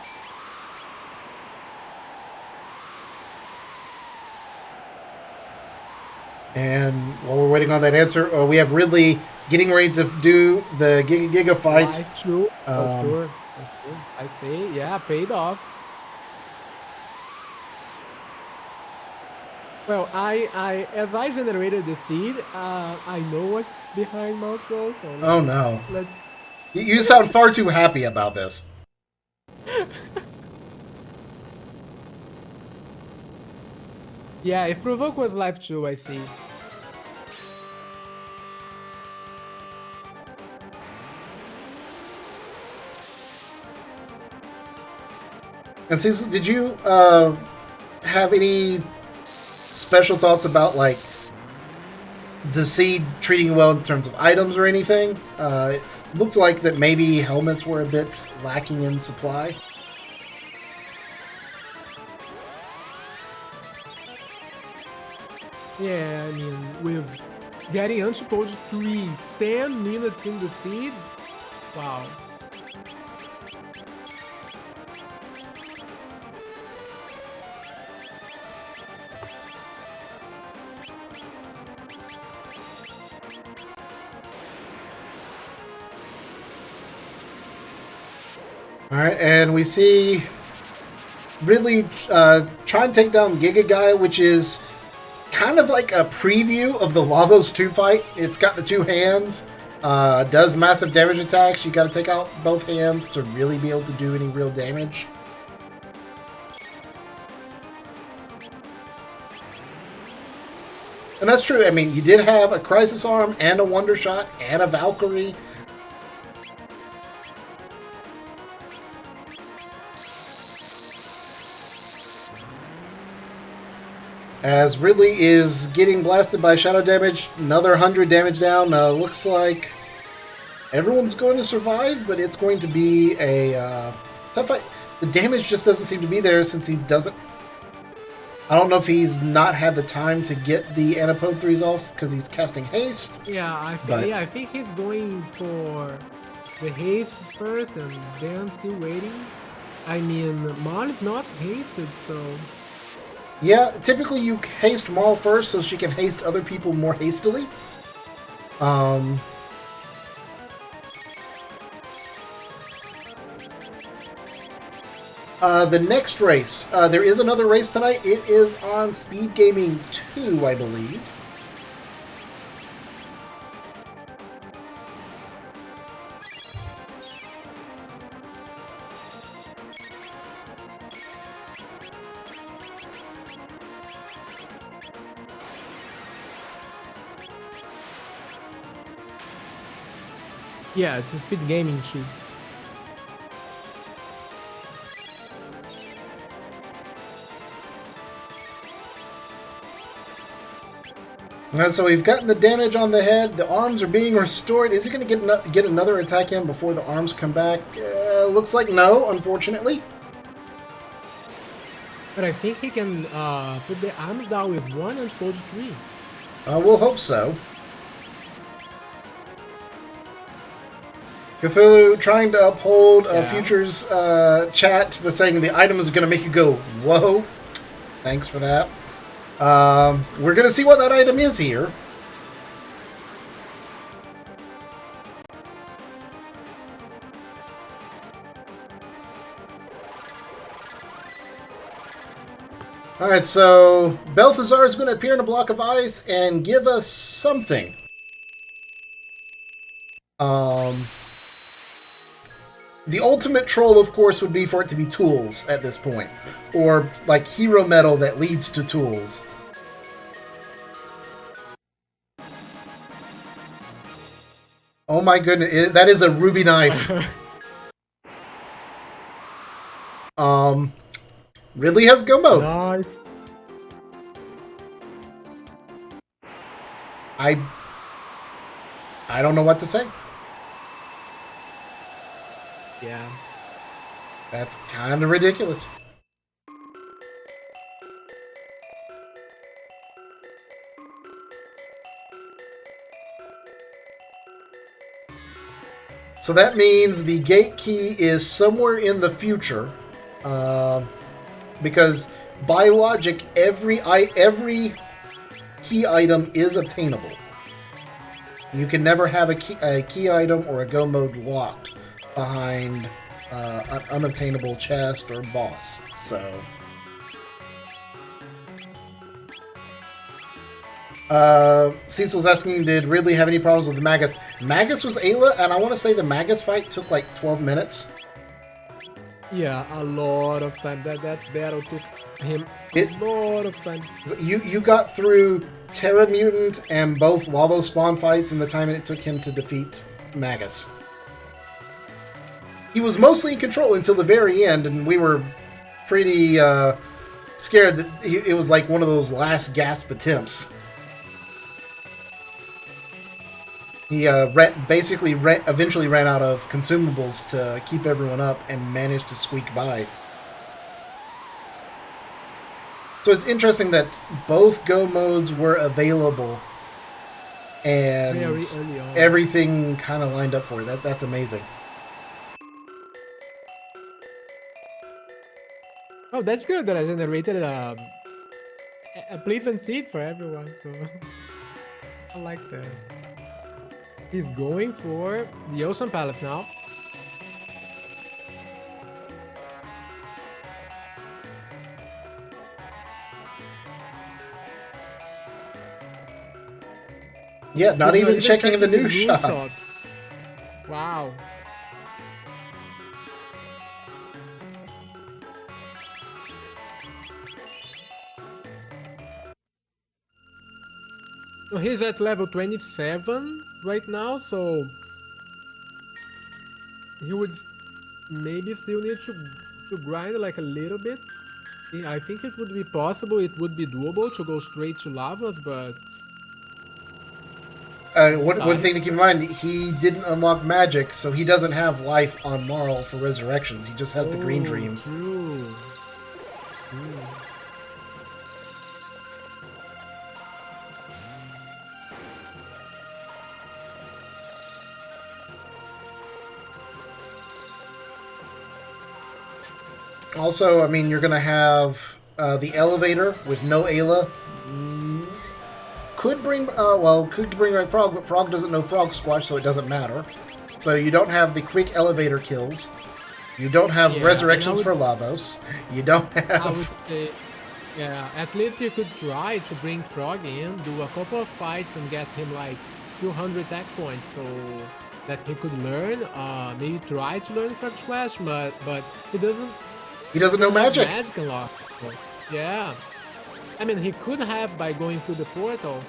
A: And while we're waiting on that answer, we have Ridley getting ready to do the Giga fight.
B: Life true. For sure. I say, yeah, paid off. Well, as I generated the seed, I know what's behind Mount Roll. So
A: Oh no!
B: Let's.
A: You sound far too happy about this.
B: Yeah, if Provoke was life true, I see.
A: And Cecil, did you have any special thoughts about like the seed treating you well in terms of items or anything? It looked like that maybe helmets were a bit lacking in supply.
B: Yeah, I mean, with getting Unsupposed 3, 10 minutes in the seed, wow.
A: All right, and we see Ridley try and take down Giga Guy, which is kind of like a preview of the Lavos 2 fight. It's got the two hands, does massive damage attacks. You got to take out both hands to really be able to do any real damage. And that's true. I mean, you did have a Crisis Arm and a Wonder Shot and a Valkyrie. As Ridley is getting blasted by shadow damage, another 100 damage down. Looks like everyone's going to survive, but it's going to be a tough fight. The damage just doesn't seem to be there since he doesn't... I don't know if he's not had the time to get the Antipode 3s off because he's casting Haste.
B: Yeah, I think he's going for the haste first and then still waiting. I mean, Maul is not hasted, so...
A: Yeah, typically you haste Maul first so she can haste other people more hastily. The next race, there is another race tonight. It is on Speed Gaming 2, I believe.
B: Yeah, it's a Speed Gaming too.
A: And so we've gotten the damage on the head. The arms are being restored. Is he going to get another attack in before the arms come back? Looks like no, unfortunately.
B: But I think he can put the arms down with one Unsupposed 3.
A: We'll hope so. Cthulhu trying to uphold Future's chat by saying the item is going to make you go, whoa. Thanks for that. We're going to see what that item is here. Alright, so Balthazar is going to appear in a block of ice and give us something. The ultimate troll, of course, would be for it to be tools at this point. Or, like, hero metal that leads to tools. Oh my goodness, that is a ruby knife. Ridley has go mode.
B: Nice.
A: I don't know what to say.
B: Yeah.
A: That's kind of ridiculous. So that means the gate key is somewhere in the future, because by logic, every key item is obtainable. You can never have a key item or a go mode locked behind an unobtainable chest or boss. So, Cecil's asking, did Ridley have any problems with the Magus? Magus was Ayla, and I want to say the Magus fight took like 12 minutes.
B: Yeah, a lot of time. That battle took him a lot of time.
A: You got through Terra Mutant and both Lavo Spawn fights in the time it took him to defeat Magus. He was mostly in control until the very end, and we were pretty scared that it was like one of those last gasp attempts. He eventually ran out of consumables to keep everyone up and managed to squeak by. So it's interesting that both Go modes were available and everything kind of lined up for it. That's amazing.
B: Oh, that's good that I generated a pleasant seat for everyone. So I like that. He's going for the Ocean Palace now.
A: Yeah, not even checking the new shop.
B: Wow. So he's at level 27 right now, so he would maybe still need to grind like a little bit. I think it would be possible, it would be doable to go straight to lavas, but...
A: One thing to keep in mind, he didn't unlock magic, so he doesn't have life on Marl for resurrections. He just has the green dreams.
B: True.
A: Also, I mean, you're going to have the elevator with no Ayla. Could bring Red Frog, but Frog doesn't know Frog Squash, so it doesn't matter. So you don't have the quick elevator kills. You don't have resurrections for Lavos. You don't have...
B: I would say, yeah, at least you could try to bring Frog in, do a couple of fights and get him like 200 attack points so that he could learn, maybe try to learn Frog Splash, but he doesn't...
A: He doesn't know magic.
B: Magic unlock. So, yeah. I mean, he could have by going through the portal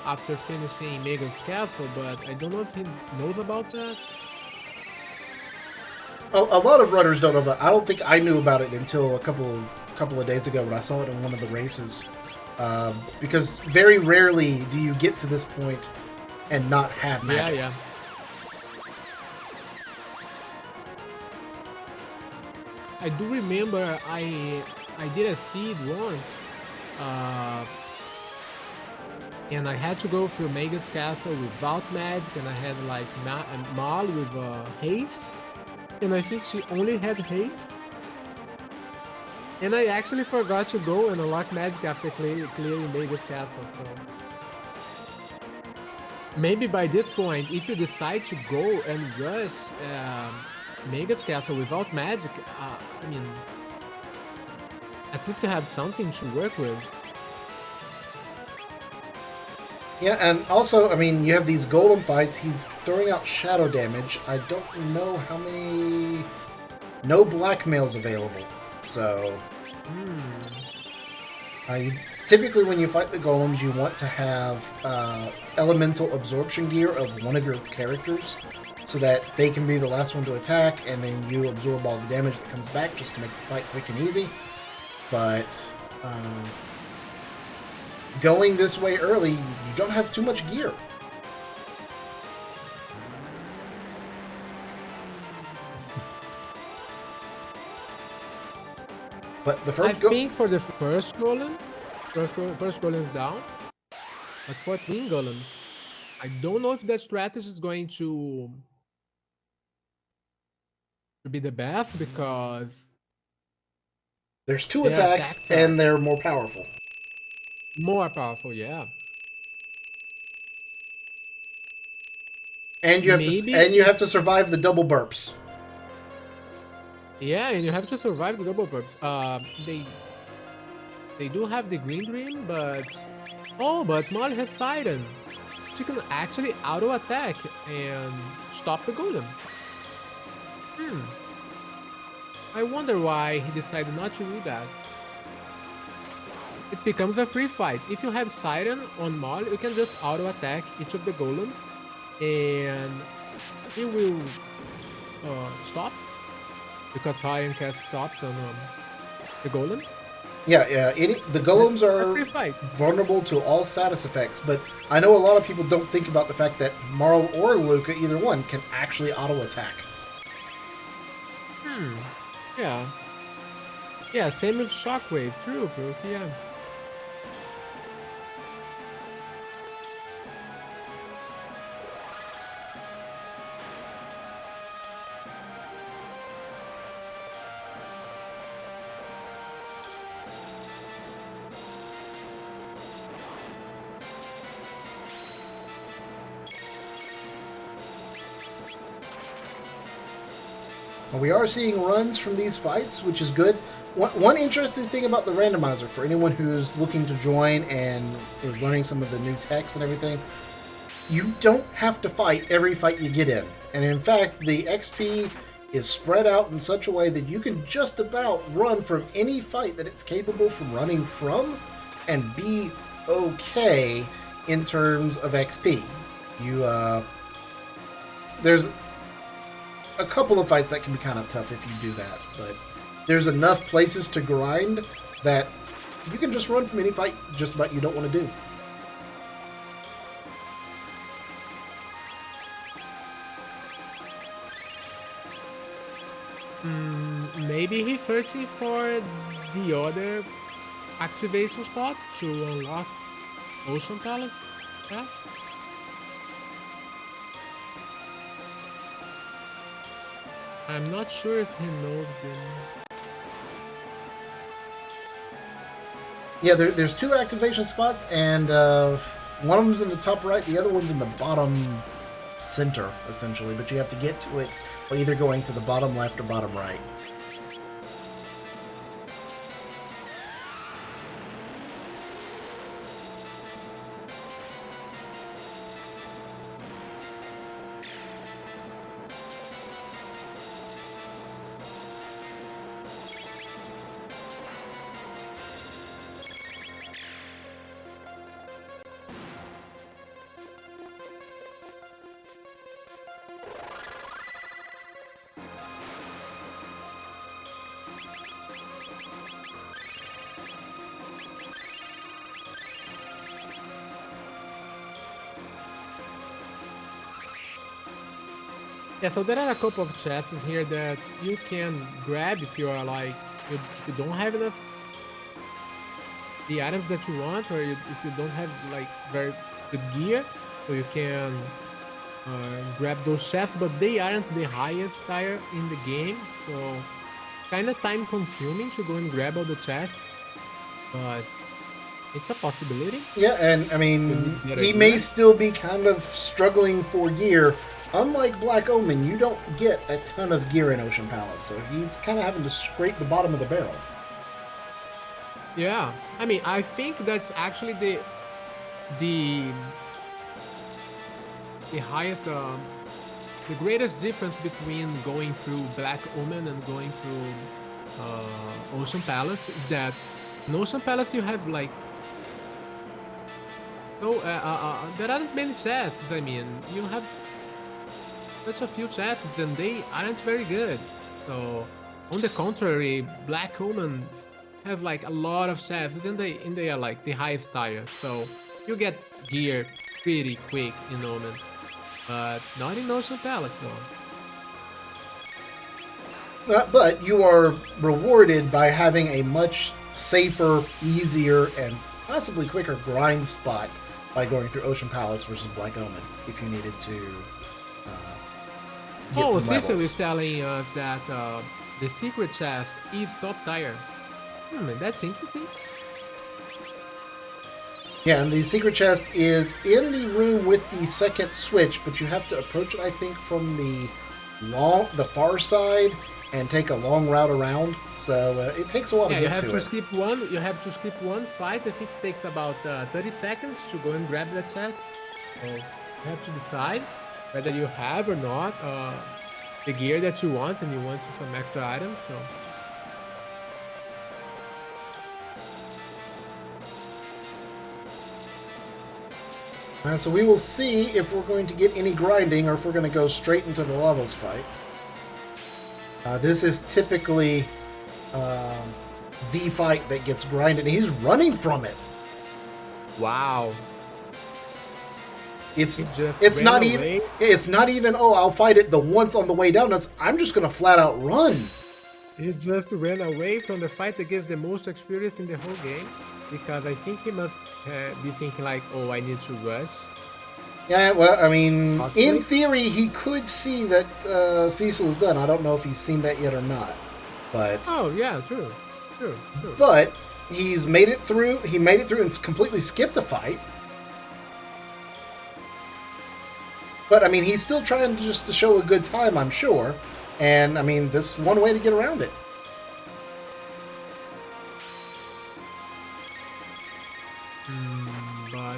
B: after finishing Megan's castle, but I don't know if he knows about that.
A: A lot of runners don't know about it. I don't think I knew about it until a couple of days ago when I saw it in one of the races. Because very rarely do you get to this point and not have magic.
B: Yeah. I do remember I did a seed once, and I had to go through Mega's castle without magic, and I had like Mal with haste, and I think she only had haste. And I actually forgot to go and unlock magic after clearing Mega's castle. So maybe by this point, if you decide to go and rush Mega's castle without magic, I mean, at least you have something to work with.
A: Yeah, and also, I mean, you have these golem fights. He's throwing out shadow damage. I don't know how many... No blackmail's available, so... Typically, when you fight the golems, you want to have elemental absorption gear of one of your characters, so that they can be the last one to attack, and then you absorb all the damage that comes back, just to make the fight quick and easy. But going this way early, you don't have too much gear. But the first
B: I think for the first golem, first golem's down, but 14 golems. I don't know if that strategy is going to be the best, because
A: there's two attacks and they're more powerful.
B: More powerful, yeah.
A: And you have
B: maybe
A: you have to survive the double burps.
B: Yeah, and you have to survive the double burps. They do have the green dream, but but Molly has Siren. She can actually auto attack and stop the golem. Hmm. I wonder why he decided not to do that. It becomes a free fight. If you have Siren on Molly, you can just auto attack each of the golems, and he will stop because Siren casts stops on the golems.
A: Yeah, the golems
B: A
A: are
B: free fight.
A: vulnerable to all status effects, but I know a lot of people don't think about the fact that Marl or Luca, either one, can actually auto attack.
B: Yeah. Yeah, same with Shockwave. True, bro. Yeah.
A: We are seeing runs from these fights, which is good. One interesting thing about the randomizer, for anyone who's looking to join and is learning some of the new techs and everything, you don't have to fight every fight you get in. And in fact, the XP is spread out in such a way that you can just about run from any fight that it's capable from running from and be okay in terms of XP. There's a couple of fights that can be kind of tough if you do that, but there's enough places to grind that you can just run from any fight just about you don't want to do.
B: Maybe he's searching for the other activation spot to unlock Ocean Palace. Yeah? I'm not sure if he knows them.
A: Yeah, there's two activation spots, and one of them's in the top right, the other one's in the bottom center, essentially. But you have to get to it by either going to the bottom left or bottom right.
B: Yeah, so there are a couple of chests here that you can grab if you are like, if you don't have enough the items that you want, or if you don't have like very good gear, so you can grab those chests, but they aren't the highest tier in the game, so kind of time consuming to go and grab all the chests, but it's a possibility.
A: Yeah, and I mean, he may still be kind of struggling for gear. Unlike Black Omen, you don't get a ton of gear in Ocean Palace, so he's kind of having to scrape the bottom of the barrel.
B: Yeah, I mean, I think that's actually the highest, the greatest difference between going through Black Omen and going through Ocean Palace is that in Ocean Palace you have like there aren't many chests. I mean, you have such a few chests, and they aren't very good. So, on the contrary, Black Omen have like a lot of chests, and they are like the highest tier. So you get gear pretty quick in Omen, but not in Ocean Palace though.
A: But you are rewarded by having a much safer, easier, and possibly quicker grind spot by going through Ocean Palace versus Black Omen if you needed to.
B: Cecil is telling us that the secret chest is top tier. That's interesting.
A: Yeah, and the secret chest is in the room with the second switch, but you have to approach it, I think, from the far side and take a long route around. So it takes a while
B: Yeah,
A: to
B: you
A: get
B: have
A: to
B: to
A: it.
B: skip one. You have to skip one fight. I think it takes about 30 seconds to go and grab the chest. So you have to decide whether you have or not the gear that you want, and you want some extra items. So
A: So we will see if we're going to get any grinding or if we're going to go straight into the Lavos fight. This is typically the fight that gets grinded. He's running from it.
B: wow,
A: It's
B: he just
A: it's
B: ran
A: not
B: away.
A: even oh, I'll fight it the once on the way down. I'm just going to flat out run.
B: He just ran away from the fight that gives the most experience in the whole game, because I think he must be thinking like, oh, I need to rush.
A: Yeah, well, I mean,
B: Possibly.
A: in theory, he could see that Cecil is done. I don't know if he's seen that yet or not, but
B: Oh yeah, true.
A: but he's made it through. He made it through and completely skipped a fight. But I mean, he's still trying to show a good time, I'm sure. And I mean, this is one way to get around it.
B: But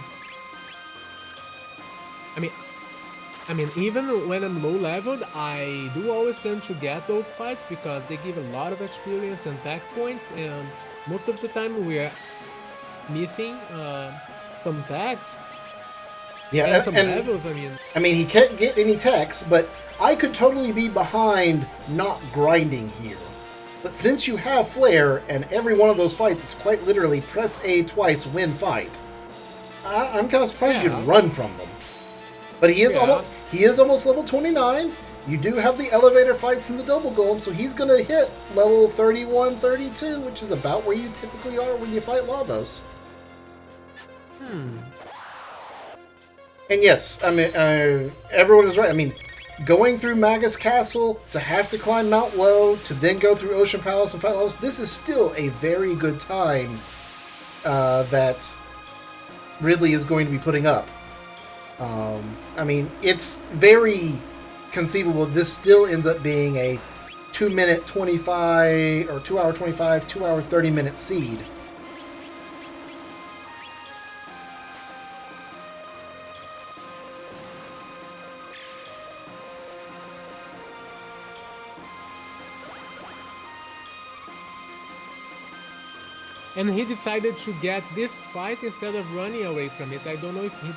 B: I mean, even when I'm low leveled, I do always tend to get those fights because they give a lot of experience and tech points, and most of the time we are missing some techs
A: Yeah,
B: and some levels.
A: I mean, he can't get any techs, but I could totally be behind not grinding here. But since you have Flare, and every one of those fights is quite literally press A twice, win fight, I'm kind of surprised
B: Yeah.
A: you'd run from them. But he is
B: Yeah.
A: almost level 29. You do have the elevator fights in the double golem, so he's going to hit level 31, 32, which is about where you typically are when you fight Lavos. And yes, I mean, everyone is right. I mean, going through Magus Castle, to have to climb Mount Low, to then go through Ocean Palace and fight Lavos, this is still a very good time that Ridley is going to be putting up. I mean, it's very conceivable this still ends up being a 2-minute 25, or 2 hour 25, 2 hour 30-minute seed.
B: And he decided to get this fight instead of running away from it. I don't know if he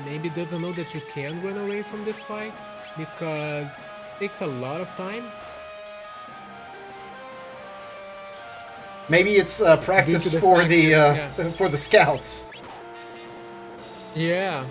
B: maybe doesn't know that you can run away from this fight because it takes a lot of time.
A: Maybe it's practice
B: Due to the
A: for
B: fact
A: the
B: that-
A: for the scouts.
B: Yeah.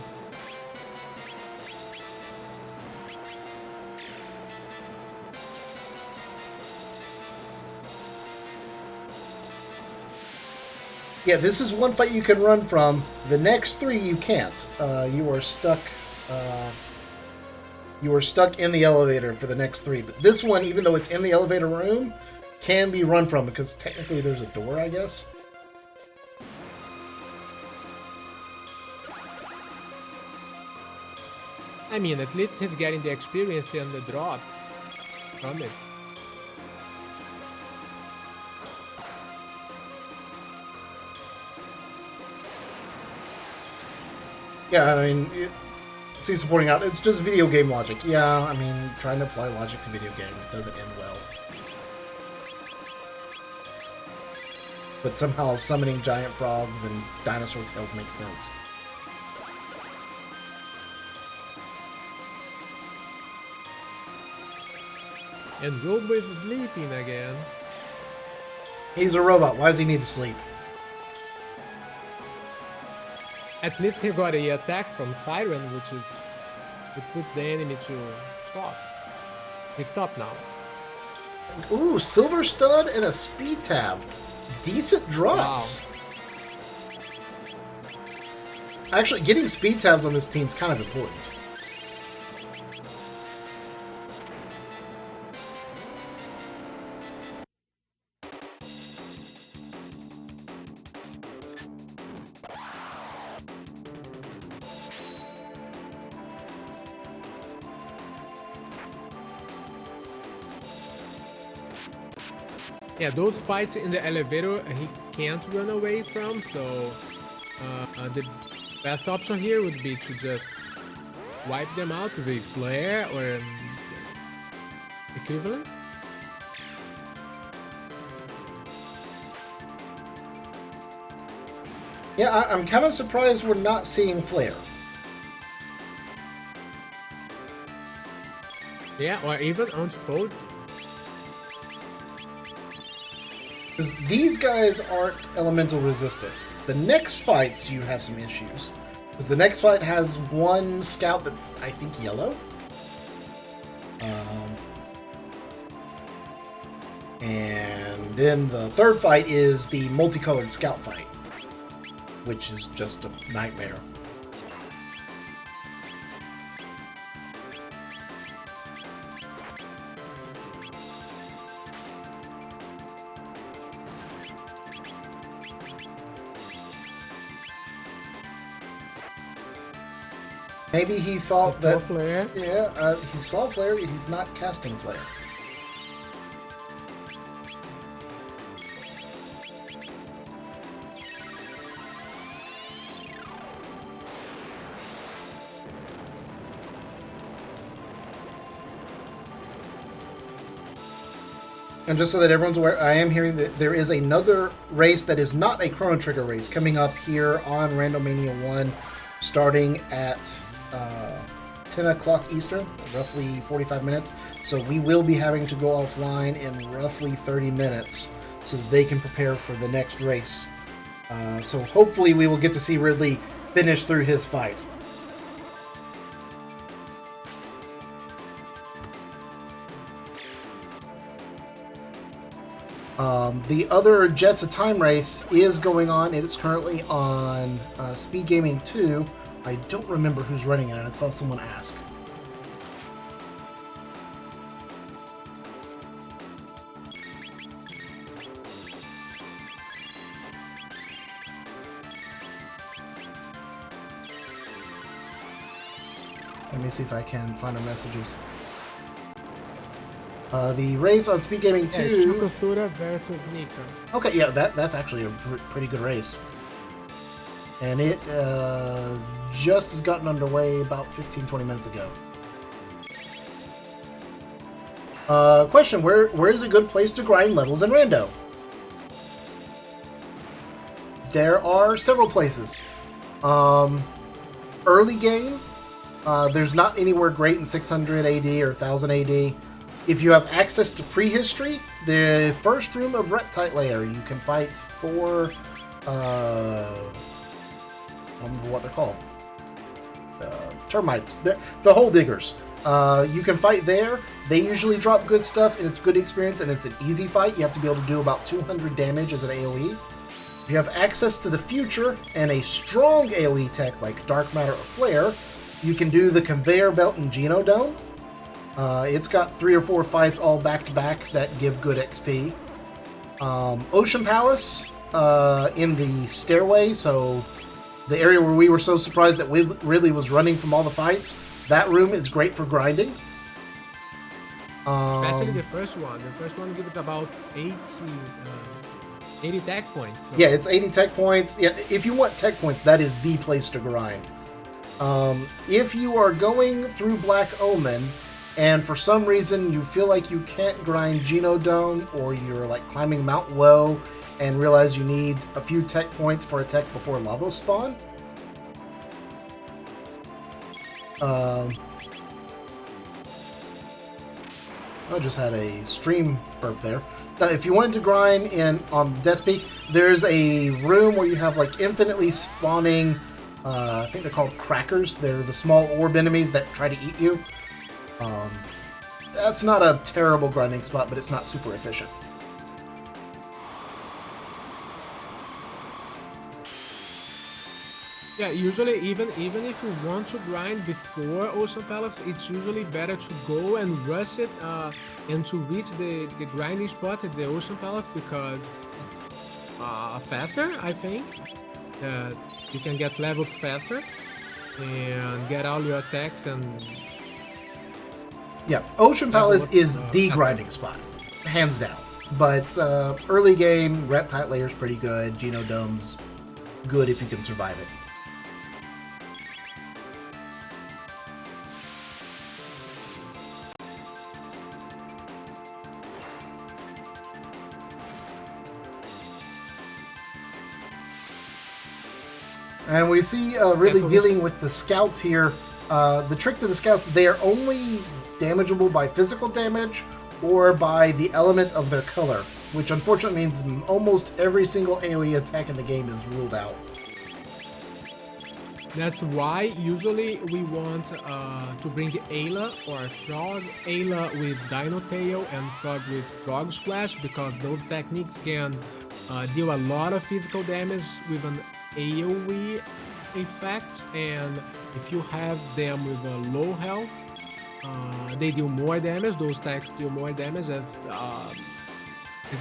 A: Yeah, this is one fight you can run from. The next three you can't. You are stuck. You are stuck in the elevator for the next three. But this one, even though it's in the elevator room, can be run from because technically there's a door, I guess.
B: I mean, at least he's getting the experience and the drops from it.
A: Yeah, I mean, see, supporting out, it's just video game logic. Yeah, I mean, trying to apply logic to video games doesn't end well. But somehow summoning giant frogs and dinosaur tails makes sense.
B: And Robo is sleeping again.
A: He's a robot. Why does he need to sleep?
B: At least he got a attack from Siren, which is to put the enemy to stop. He stopped now.
A: Ooh, Silver Stud and a Speed Tab. Decent drops. Actually, getting Speed Tabs on this team is kind of important.
B: Yeah, those fights in the elevator he can't run away from, so the best option here would be to just wipe them out with a flare or equivalent.
A: Yeah, I'm kind of surprised we're not seeing flare.
B: Yeah, or even Untitled.
A: Because these guys aren't elemental resistant. The next fights, you have some issues. Because the next fight has one scout that's, I think, yellow. And then the third fight is the multicolored scout fight, which is just a nightmare. Maybe he thought that...
B: Flare.
A: Yeah, he saw flare, he's not casting flare. And just so that everyone's aware, I am hearing that there is another race that is not a Chrono Trigger race coming up here on Randomania 1 starting at 10 o'clock Eastern, roughly 45 minutes. So we will be having to go offline in roughly 30 minutes so that they can prepare for the next race. So hopefully we will get to see Ridley finish through his fight. The other Jets of Time race is going on. It's currently on Speed Gaming 2. I don't remember who's running it. I saw someone ask. Let me see if I can find the messages. The race on Speed Gaming 2...
B: Shukasura versus Nika.
A: Okay, yeah, that's actually a pretty good race. And it just has gotten underway about 15-20 minutes ago. Question, where is a good place to grind levels in Rando? There are several places. Early game, there's not anywhere great in 600 AD or 1000 AD. If you have access to prehistory, the first room of Reptite Lair, you can fight for, I don't remember what they're called. Termites. The hole diggers. You can fight there. They usually drop good stuff, and it's good experience, and it's an easy fight. You have to be able to do about 200 damage as an AoE. If you have access to the future and a strong AoE tech like Dark Matter or Flare, you can do the Conveyor Belt and Genodome. It's got 3 or 4 fights all back-to-back that give good XP. Ocean Palace in the stairway, so the area where we were so surprised that Ridley was running from all the fights, that room is great for grinding.
B: Especially the first one. The first one gives about 80 tech points. So.
A: Yeah, it's 80 tech points. Yeah, if you want tech points, that is the place to grind. If you are going through Black Omen, and for some reason you feel like you can't grind Genodome, or you're like climbing Mount Woe and realize you need a few tech points for a tech before Lavos spawn, I just had a stream burp there. Now, if you wanted to grind on Death Peak, there's a room where you have like infinitely spawning, I think they're called crackers. They're the small orb enemies that try to eat you. That's not a terrible grinding spot, but it's not super efficient.
B: Yeah, usually even if you want to grind before Ocean Palace, it's usually better to go and rush it and to reach the grinding spot at the Ocean Palace, because it's faster, I think. You can get levels faster and get all your attacks and...
A: Yeah, Ocean Palace is the grinding spot, hands down. But early game, Reptile Layer's pretty good. Genodome's good if you can survive it. And we see really dealing with the scouts here. The trick to the scouts, they are only damageable by physical damage or by the element of their color, which unfortunately means almost every single AoE attack in the game is ruled out.
B: That's why usually we want to bring Ayla or Frog. Ayla with Dino Tail and Frog with Frog Splash, because those techniques can deal a lot of physical damage with an AoE effect, and if you have them with a low health, they deal more damage. Those attacks deal more damage as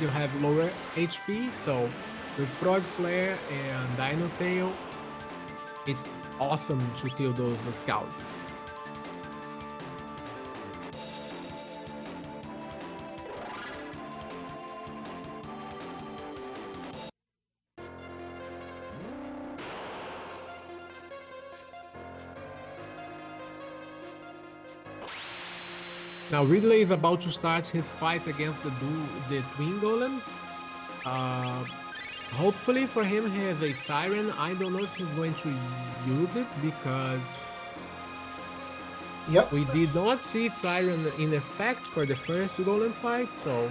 B: you have lower HP. So with Frog Flare and Dino Tail, it's awesome to kill those scouts. Now Ridley is about to start his fight against the twin golems. Hopefully for him he has a siren. I don't know if he's going to use it because we did not see siren in effect for the first golem fight, so.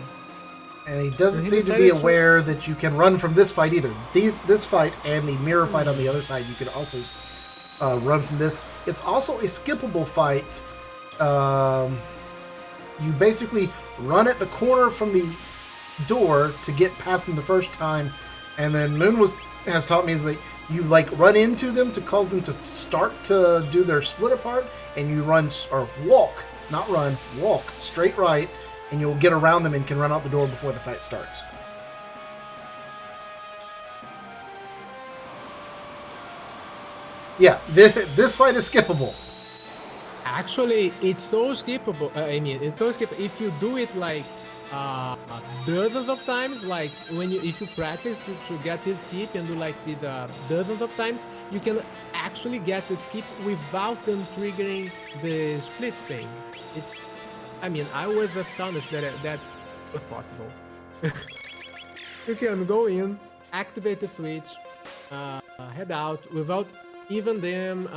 A: And he doesn't seem to be aware that you can run from this fight either. This fight and the mirror fight on the other side, you can also run from this. It's also a skippable fight. You basically run at the corner from the door to get past them the first time, and then Moon has taught me that you run into them to cause them to start to do their split apart, and you run or walk, not run, walk straight right, and you'll get around them and can run out the door before the fight starts. Yeah, this fight is skippable.
B: Actually, it's so skippable. It's so skippable if you do it dozens of times. Like if you practice to get this skip and do these dozens of times, you can actually get the skip without them triggering the split thing. I was astonished that was possible. You can go in, activate the switch, head out without even them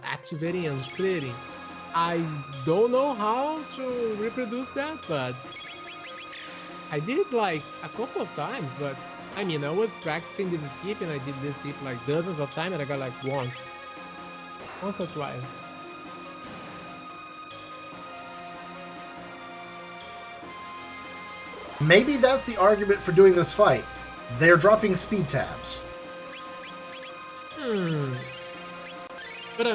B: activating and splitting. I don't know how to reproduce that, but I did it a couple of times. But I was practicing this skip and I did this skip dozens of times, and I got once or twice.
A: Maybe that's the argument for doing this fight. They're dropping speed tabs.
B: But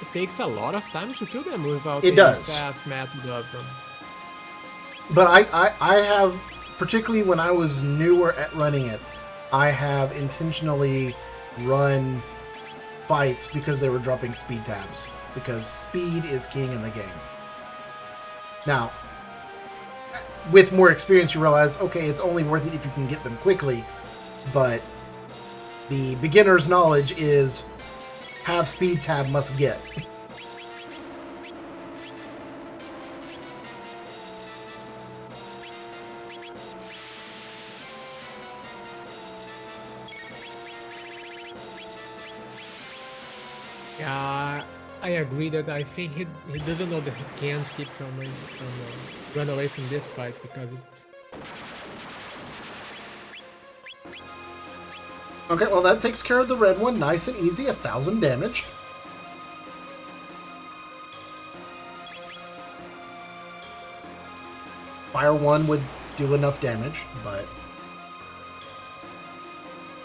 B: it takes a lot of time to kill them without
A: a
B: fast method of them.
A: But I have, particularly when I was newer at running it, I have intentionally run fights because they were dropping speed tabs. Because speed is king in the game. Now, with more experience, you realize, okay, it's only worth it if you can get them quickly. But the beginner's knowledge is have speed tab must get.
B: Yeah, I agree that I think he doesn't know that he can skip from run away from this fight because
A: Okay, well that takes care of the red one. Nice and easy, 1,000 damage. Fire 1 would do enough damage, but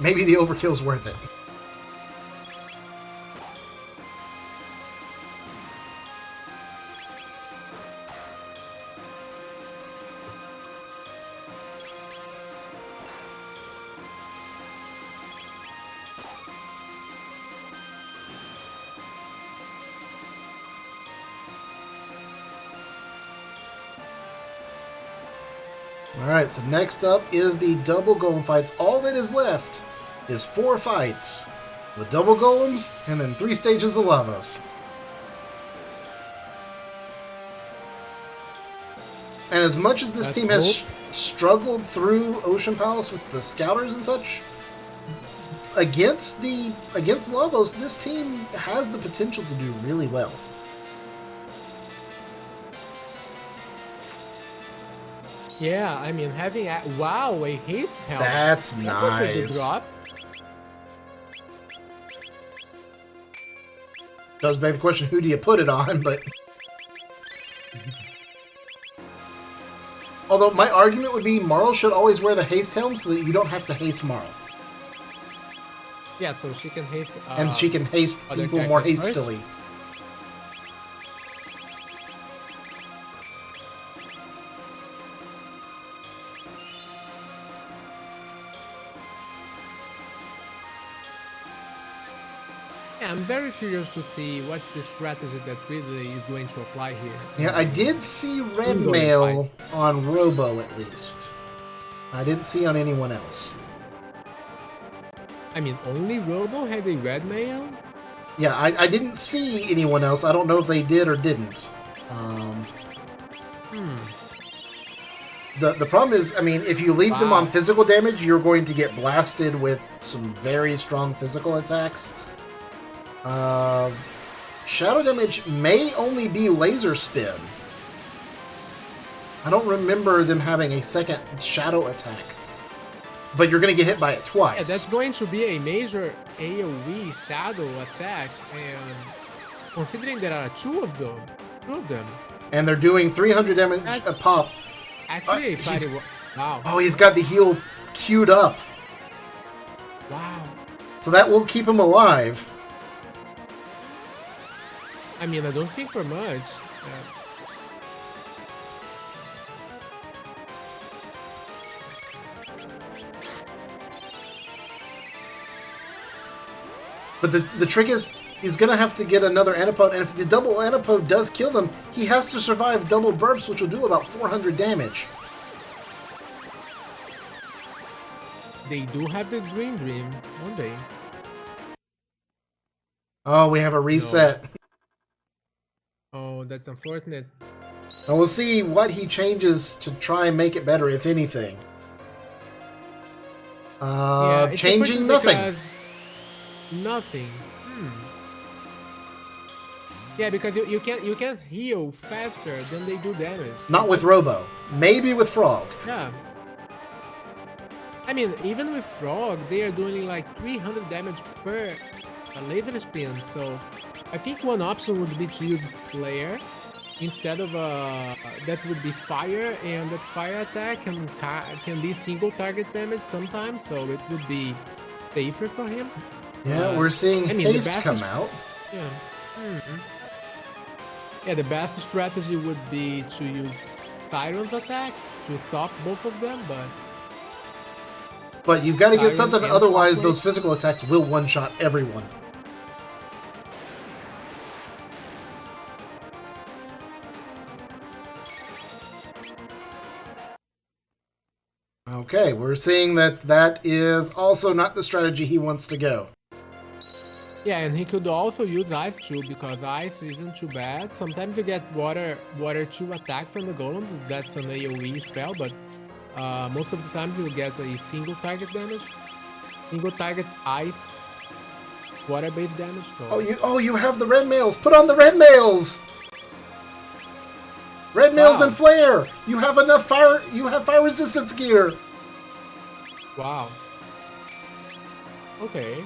A: maybe the overkill's worth it. Alright, so next up is the double golem fights. All that is left is 4 fights. The double golems, and then 3 stages of Lavos. And as much as this team has struggled through Ocean Palace with the scouters and such, against Lavos, this team has the potential to do really well.
B: Yeah, I mean, having a haste helmet.
A: That's nice.
B: Drop.
A: Does beg the question, who do you put it on? But although my argument would be Marl should always wear the haste helm so that you don't have to haste Marl.
B: Yeah, so she can haste.
A: And she can haste people more hastily.
B: Yeah, I'm very curious to see what's the strategy that Ridley is going to apply here.
A: Yeah, I did see red mail on Robo at least. I didn't see on anyone else.
B: I mean, only Robo had a red mail?
A: Yeah, I didn't see anyone else. I don't know if they did or didn't. The problem is, I mean, if you leave them on physical damage, you're going to get blasted with some very strong physical attacks. Shadow damage may only be laser spin. I don't remember them having a second shadow attack. But you're going to get hit by it twice.
B: Yeah, that's going to be a major AoE shadow attack, and considering there are two of them.
A: And they're doing 300 damage a pop.
B: Actually, wow.
A: Oh, he's got the heal queued up.
B: Wow.
A: So that will keep him alive.
B: I mean, I don't think for much.
A: But the trick is, he's going to have to get another antipode, and if the double antipode does kill them, he has to survive double burps, which will do about 400 damage.
B: They do have the Green Dream, don't they?
A: Oh, we have a reset.
B: No. Oh, that's unfortunate.
A: And we'll see what he changes to try and make it better, if anything. Changing nothing.
B: Nothing. Yeah, because you can't heal faster than they do damage.
A: Not with Robo. Maybe with Frog.
B: Yeah. I mean, even with Frog, they are doing like 300 damage per laser spin. So I think one option would be to use Flare instead of that would be Fire, and that Fire attack can be single target damage sometimes. So it would be safer for him.
A: Yeah, we're seeing haste come out.
B: Yeah. Yeah, the best strategy would be to use Tyron's attack to stop both of them,
A: but you've got to get something, otherwise those physical attacks will one-shot everyone. Okay, we're seeing that is also not the strategy he wants to go.
B: yeah, and he could also use Ice too, because Ice isn't too bad. Sometimes you get Water 2 attack from the golems, that's an AoE spell, but most of the times you get a single target damage. Single target Ice, Water-based damage. So.
A: You have the red mails! Put on the red mails! Red mails and flare! You have enough fire, you have fire resistance gear!
B: Wow. Okay.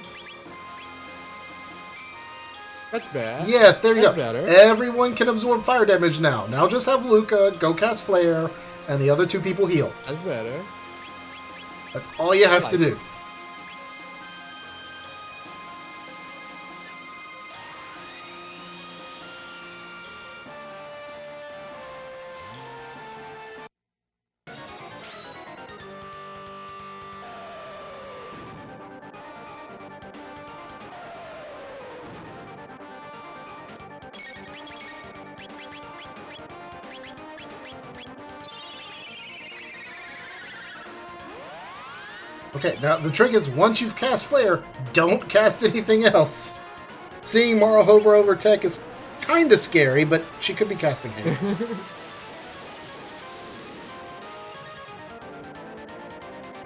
B: That's bad.
A: Yes, there you go.
B: Better.
A: Everyone can absorb fire damage now. Now just have Luca go cast Flare, and the other 2 people heal.
B: That's better.
A: That's all you have to do. Okay, now the trick is once you've cast Flare, don't cast anything else. Seeing Marl hover over tech is kind of scary, but she could be casting haste.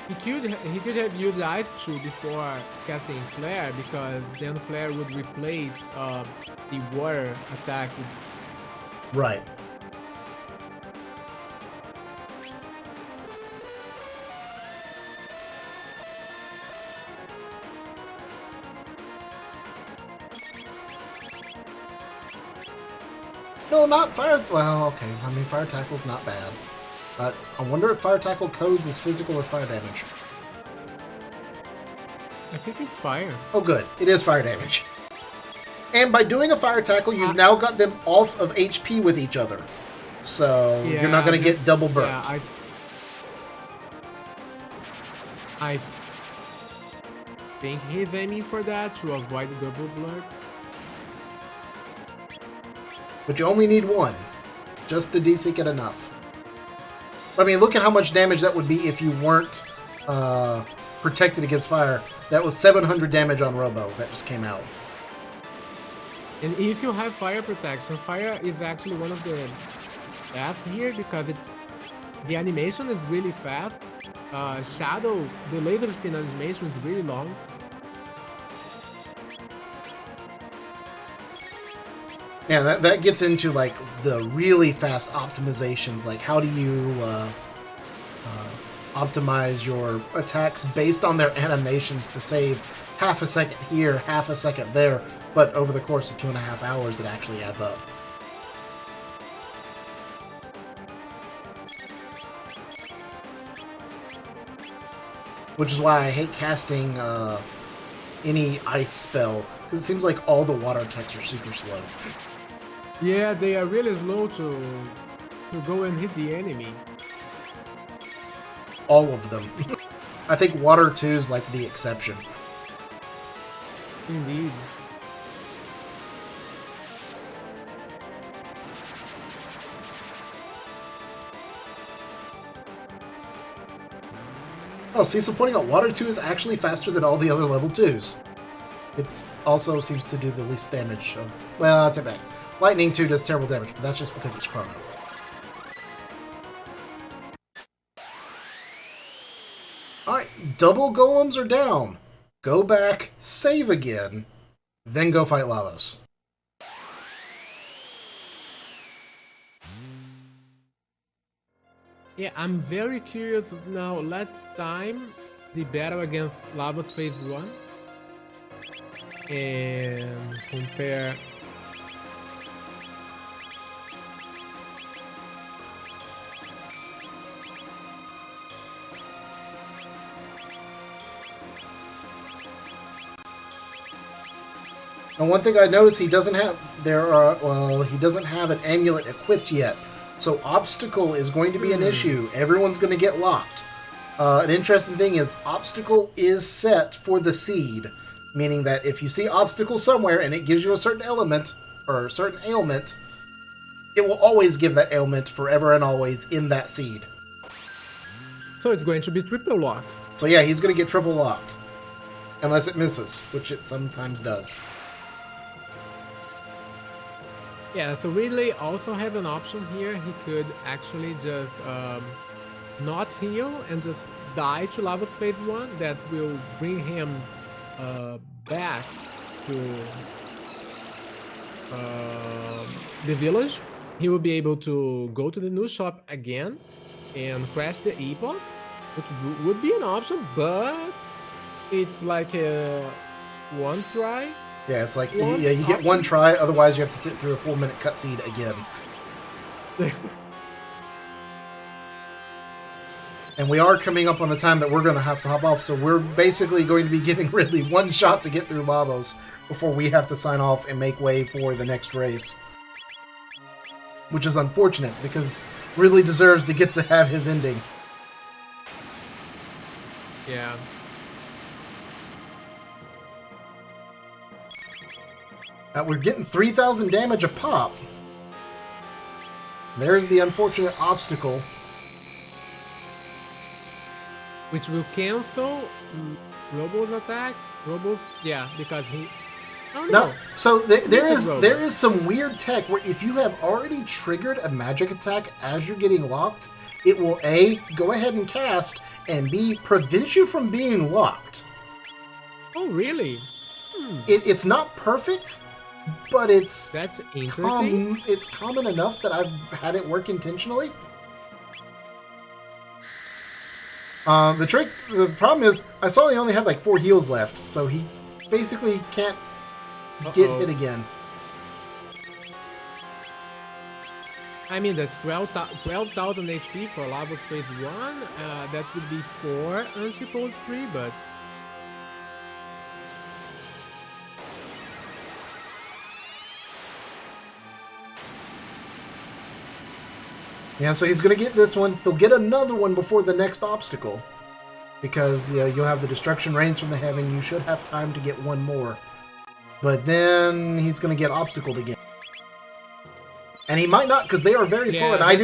B: He could have used Ice Chew before casting Flare, because then Flare would replace the water attack.
A: Right. No, not fire. Well, okay. I mean, fire tackle's not bad. But I wonder if fire tackle codes as physical or fire damage.
B: I think it's fire.
A: Oh, good. It is fire damage. And by doing a fire tackle, you've now got them off of HP with each other. So you're not going to get double burns.
B: Yeah, I think he's aiming for that to avoid double blood.
A: But you only need one. Just to desync it enough. I mean, look at how much damage that would be if you weren't protected against fire. That was 700 damage on Robo that just came out.
B: And if you have fire protection, fire is actually one of the best here because the animation is really fast. Shadow, the laser spin animation is really long.
A: Yeah, that gets into like the really fast optimizations. Like, how do you optimize your attacks based on their animations to save half a second here, half a second there, but over the course of 2.5 hours, it actually adds up. Which is why I hate casting any ice spell, because it seems like all the water attacks are super slow.
B: Yeah, they are really slow to go and hit the enemy.
A: All of them. I think Water 2 is like the exception.
B: Indeed.
A: Oh, see, so pointing out Water 2 is actually faster than all the other level 2s. It also seems to do the least damage of... Well, I'll take it back. Lightning 2 does terrible damage, but that's just because it's Chrono. Alright, double golems are down. Go back, save again, then go fight Lavos.
B: Yeah, I'm very curious now. Let's time the battle against Lavos Phase 1 and compare.
A: And one thing I noticed, he doesn't have he doesn't have an amulet equipped yet. So obstacle is going to be an issue. Everyone's going to get locked. An interesting thing is obstacle is set for the seed, meaning that if you see obstacle somewhere and it gives you a certain element or a certain ailment, it will always give that ailment forever and always in that seed.
B: So it's going to be triple lock.
A: So yeah, he's going to get triple locked. Unless it misses, which it sometimes does.
B: Yeah, so Ridley also has an option here. He could actually just not heal and just die to Lavos Phase 1. That will bring him back to the village. He will be able to go to the new shop again and crash the epoch, which would be an option, but it's like a one try.
A: Yeah, it's like, yeah, you get one try, otherwise you have to sit through a 4-minute cutscene again. And we are coming up on the time that we're going to have to hop off, so we're basically going to be giving Ridley one shot to get through Lavos before we have to sign off and make way for the next race. Which is unfortunate, because Ridley deserves to get to have his ending.
B: Yeah.
A: We're getting 3,000 damage a pop. There's the unfortunate obstacle.
B: which will cancel Robo's attack. Robo's, yeah, because he. Oh no.
A: No, so there
B: It's a
A: is some weird tech where if you have already triggered a magic attack as you're getting locked, it will A, go ahead and cast, and B, prevent you from being locked.
B: Oh really?
A: It's not perfect, but it's
B: That's interesting.
A: it's common enough that I've had it work intentionally. The problem is, I saw he only had like 4 heals left, so he basically can't get hit again.
B: I mean, that's 12,000 HP for Lava Phase 1. That would be 4 Unsupposed 3, but...
A: Yeah, so he's going to get this one. He'll get another one before the next obstacle. Because you'll have the Destruction Rains from the Heaven. You should have time to get one more. But then he's going to get obstacled again. And he might not, because they are very slow, and I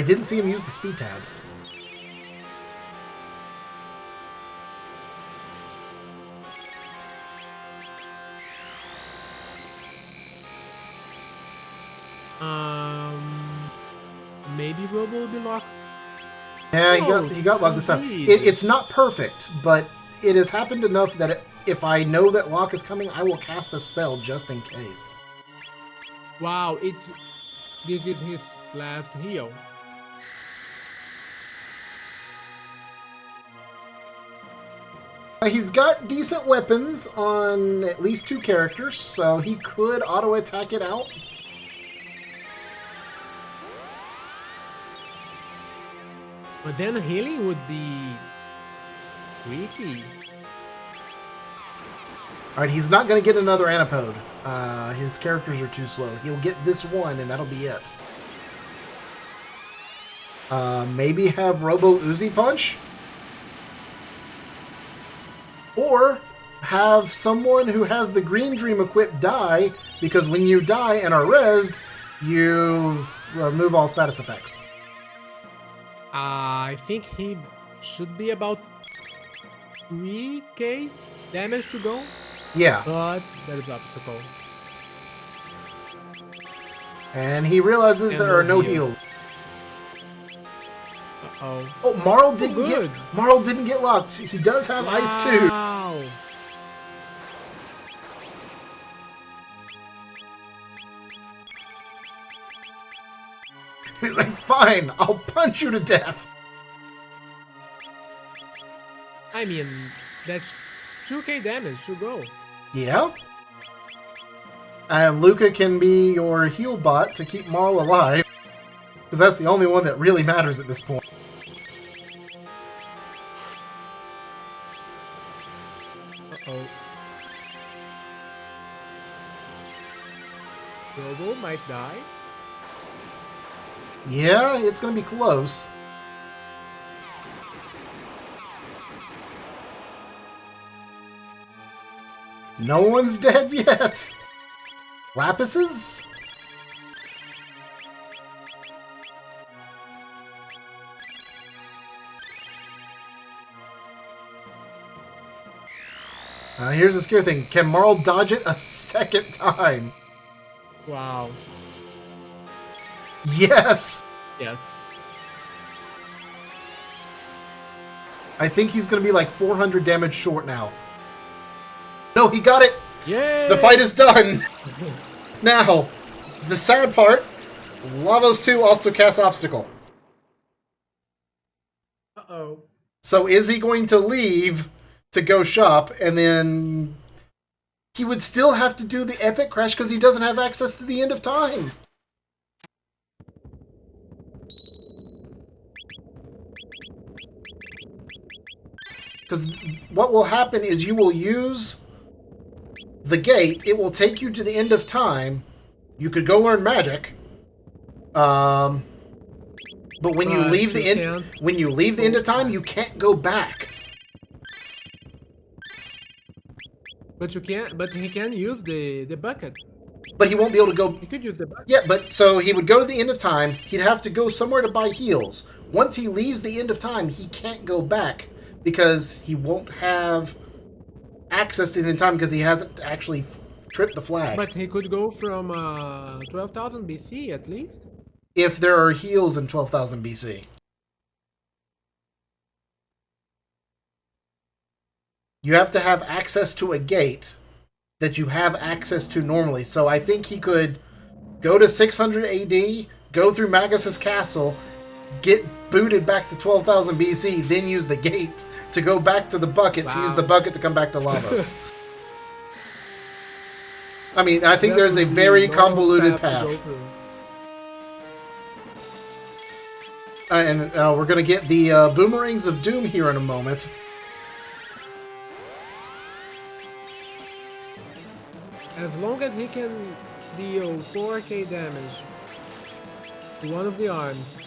A: didn't see him use the speed tabs.
B: Maybe Robo will be locked.
A: Yeah, he got locked this time. It's not perfect, but it has happened enough that if I know that lock is coming, I will cast a spell just in case.
B: Wow, this is his last heal.
A: He's got decent weapons on at least 2 characters, so he could auto-attack it out.
B: But then healing would be tricky.
A: Alright, he's not going to get another Antipode. His characters are too slow. He'll get this one, and that'll be it. Maybe have Robo Uzi Punch? Or have someone who has the Green Dream equipped die, because when you die and are rezzed, you remove all status effects.
B: I think he should be about 3k damage to go.
A: Yeah.
B: But there is obstacle.
A: And he realizes there are no heals.
B: Uh-oh.
A: Oh, Marl didn't get locked. He does have ice too.
B: Wow.
A: He's like, fine, I'll punch you to death.
B: I mean, that's 2k damage to go.
A: Yeah. And Luca can be your heal bot to keep Marl alive. Because that's the only one that really matters at this point.
B: Uh-oh. Robo might die.
A: Yeah, it's going to be close. No one's dead yet. Lapises? Here's the scary thing. Can Marl dodge it a second time?
B: Wow.
A: Yes!
B: Yeah.
A: I think he's going to be like 400 damage short now. No, he got it!
B: Yay!
A: The fight is done! Now, the sad part, Lavos 2 also casts Obstacle.
B: Uh-oh.
A: So is he going to leave to go shop, and then he would still have to do the Epic Crash because he doesn't have access to the End of Time? Because what will happen is you will use the gate, it will take you to the End of Time, you could go learn magic, but when you leave the End of Time, you can't go back.
B: But you can't. But he can use the bucket.
A: But he won't be able to go.
B: He could use the bucket.
A: Yeah, but so he would go to the End of Time. He'd have to go somewhere to buy heals. Once he leaves the End of Time, he can't go back because he won't have access to it in time because he hasn't actually tripped the flag.
B: But he could go from 12,000 BC at least.
A: If there are heals in 12,000 BC. You have to have access to a gate that you have access to normally. So I think he could go to 600 AD, go through Magus's castle, get booted back to 12,000 BC, then use the gate to go back to the bucket, to use the bucket to come back to Lavos. I mean, I think there's a very convoluted path. And we're going to get the Boomerangs of Doom here in a moment.
B: As long as he can deal 4k damage to one of the arms.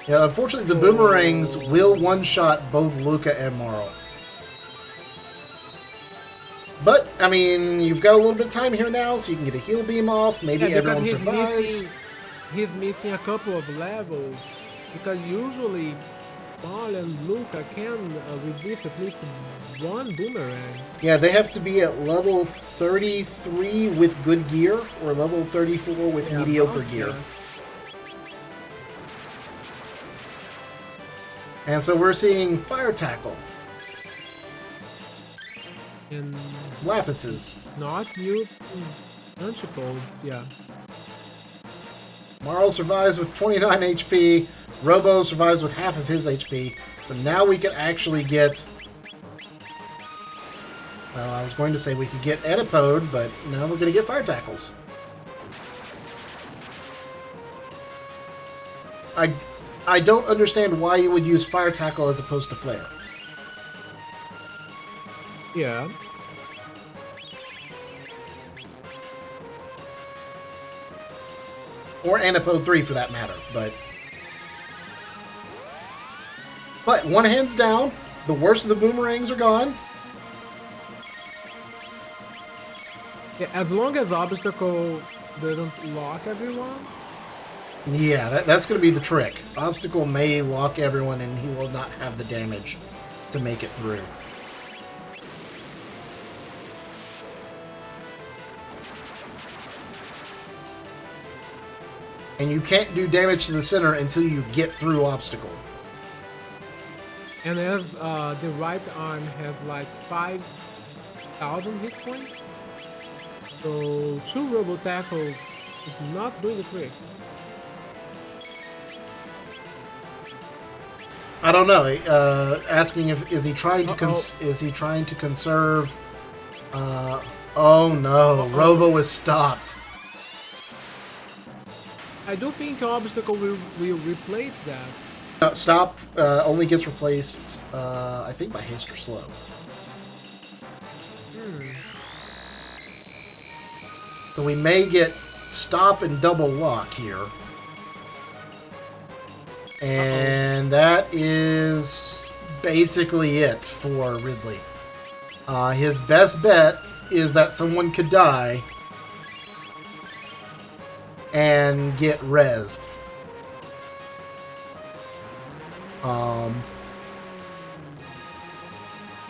A: Yeah, unfortunately, the Boomerangs will one-shot both Luca and Marl. But, I mean, you've got a little bit of time here now, so you can get a heal beam off. Maybe everyone survives.
B: He's missing a couple of levels, because usually Marl and Luca can resist at least one boomerang.
A: Yeah, they have to be at level 33 with good gear, or level 34 with mediocre gear.
B: Yeah.
A: And so we're seeing Fire Tackle.
B: And
A: Lapises.
B: not you Untitled, yeah.
A: Marl survives with 29 HP. Robo survives with half of his HP. So now we can actually get... Well, I was going to say we could get Edipode, but now we're going to get Fire Tackles. I don't understand why you would use Fire Tackle as opposed to Flare.
B: Yeah.
A: Or Antipode 3 for that matter, but one hand's down. The worst of the Boomerangs are gone.
B: Yeah, as long as Obstacle doesn't lock everyone.
A: Yeah, that's going to be the trick. Obstacle may lock everyone and he will not have the damage to make it through. And you can't do damage to the center until you get through Obstacle.
B: And as the right arm has like 5,000 hit points, so 2 Robo Tackles is not doing the trick.
A: I don't know. Asking if is he trying to conserve? Oh no, Robo is stopped.
B: I do think Obstacle will replace that.
A: Stop only gets replaced, I think, by haste or slow. So we may get stop and double lock here. And that is basically it for Ridley. His best bet is that someone could die and get rezzed.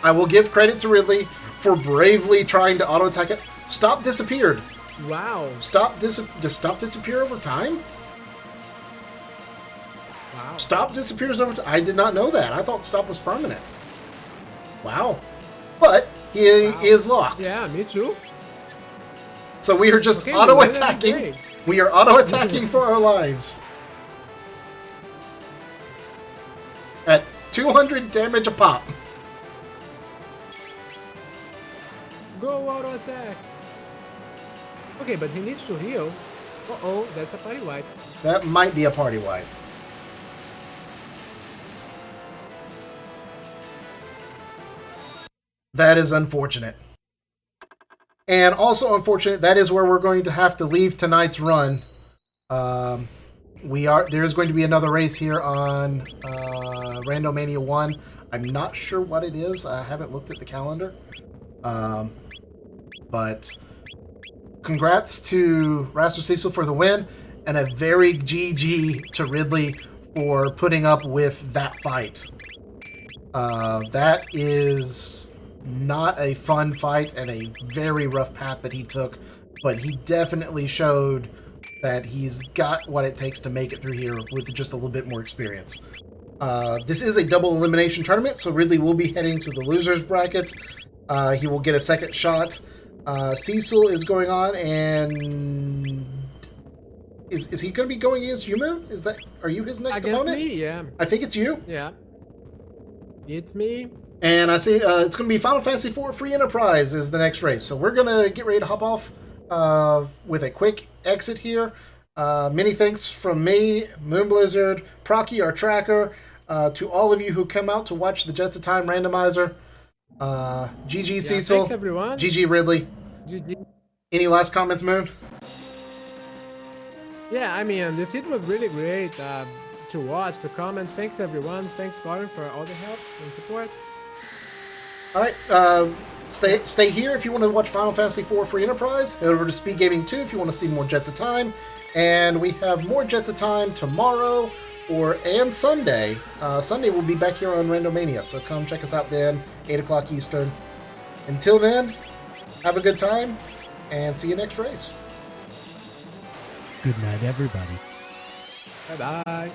A: I will give credit to Ridley for bravely trying to auto-attack it. Stop disappeared.
B: Wow.
A: Does stop disappear over time?
B: Wow.
A: Stop disappears over time. I did not know that. I thought stop was permanent. Wow. But he is locked.
B: Yeah, me too.
A: So we are just auto-attacking. We are auto-attacking for our lives. At 200 damage a pop.
B: Go auto attack. Okay, but he needs to heal. Uh-oh, that's a party wipe.
A: That might be a party wipe. That is unfortunate. And also unfortunate, that is where we're going to have to leave tonight's run. There is going to be another race here on Randomania 1. I'm not sure what it is. I haven't looked at the calendar. But congrats to Raster Cecil for the win, and a very GG to Ridley for putting up with that fight. That is not a fun fight and a very rough path that he took, but he definitely showed that he's got what it takes to make it through here with just a little bit more experience. This is a double elimination tournament, so Ridley will be heading to the losers bracket. He will get a second shot. Cecil is going on, and is he going to be going against Yumu? Are you his next opponent?
B: Me, yeah.
A: I think it's you.
B: Yeah. It's me.
A: And I see it's going to be Final Fantasy IV Free Enterprise is the next race. So we're going to get ready to hop off with a quick exit here. Many thanks from me, Moon Blizzard, Procky, our tracker, to all of you who come out to watch the Jets of Time randomizer. GG Cecil.
B: Thanks, everyone.
A: GG Ridley.
B: GG.
A: Any last comments, Moon?
B: Yeah, I mean, this hit was really great to watch, to comment. Thanks, everyone. Thanks, Gordon, for all the help and support.
A: All right, stay here if you want to watch Final Fantasy IV Free Enterprise. Head over to Speed Gaming 2 if you want to see more Jets of Time. And we have more Jets of Time tomorrow and Sunday. Sunday we'll be back here on Randomania, so come check us out then, 8 o'clock Eastern. Until then, have a good time, and see you next race.
C: Good night, everybody.
B: Bye-bye.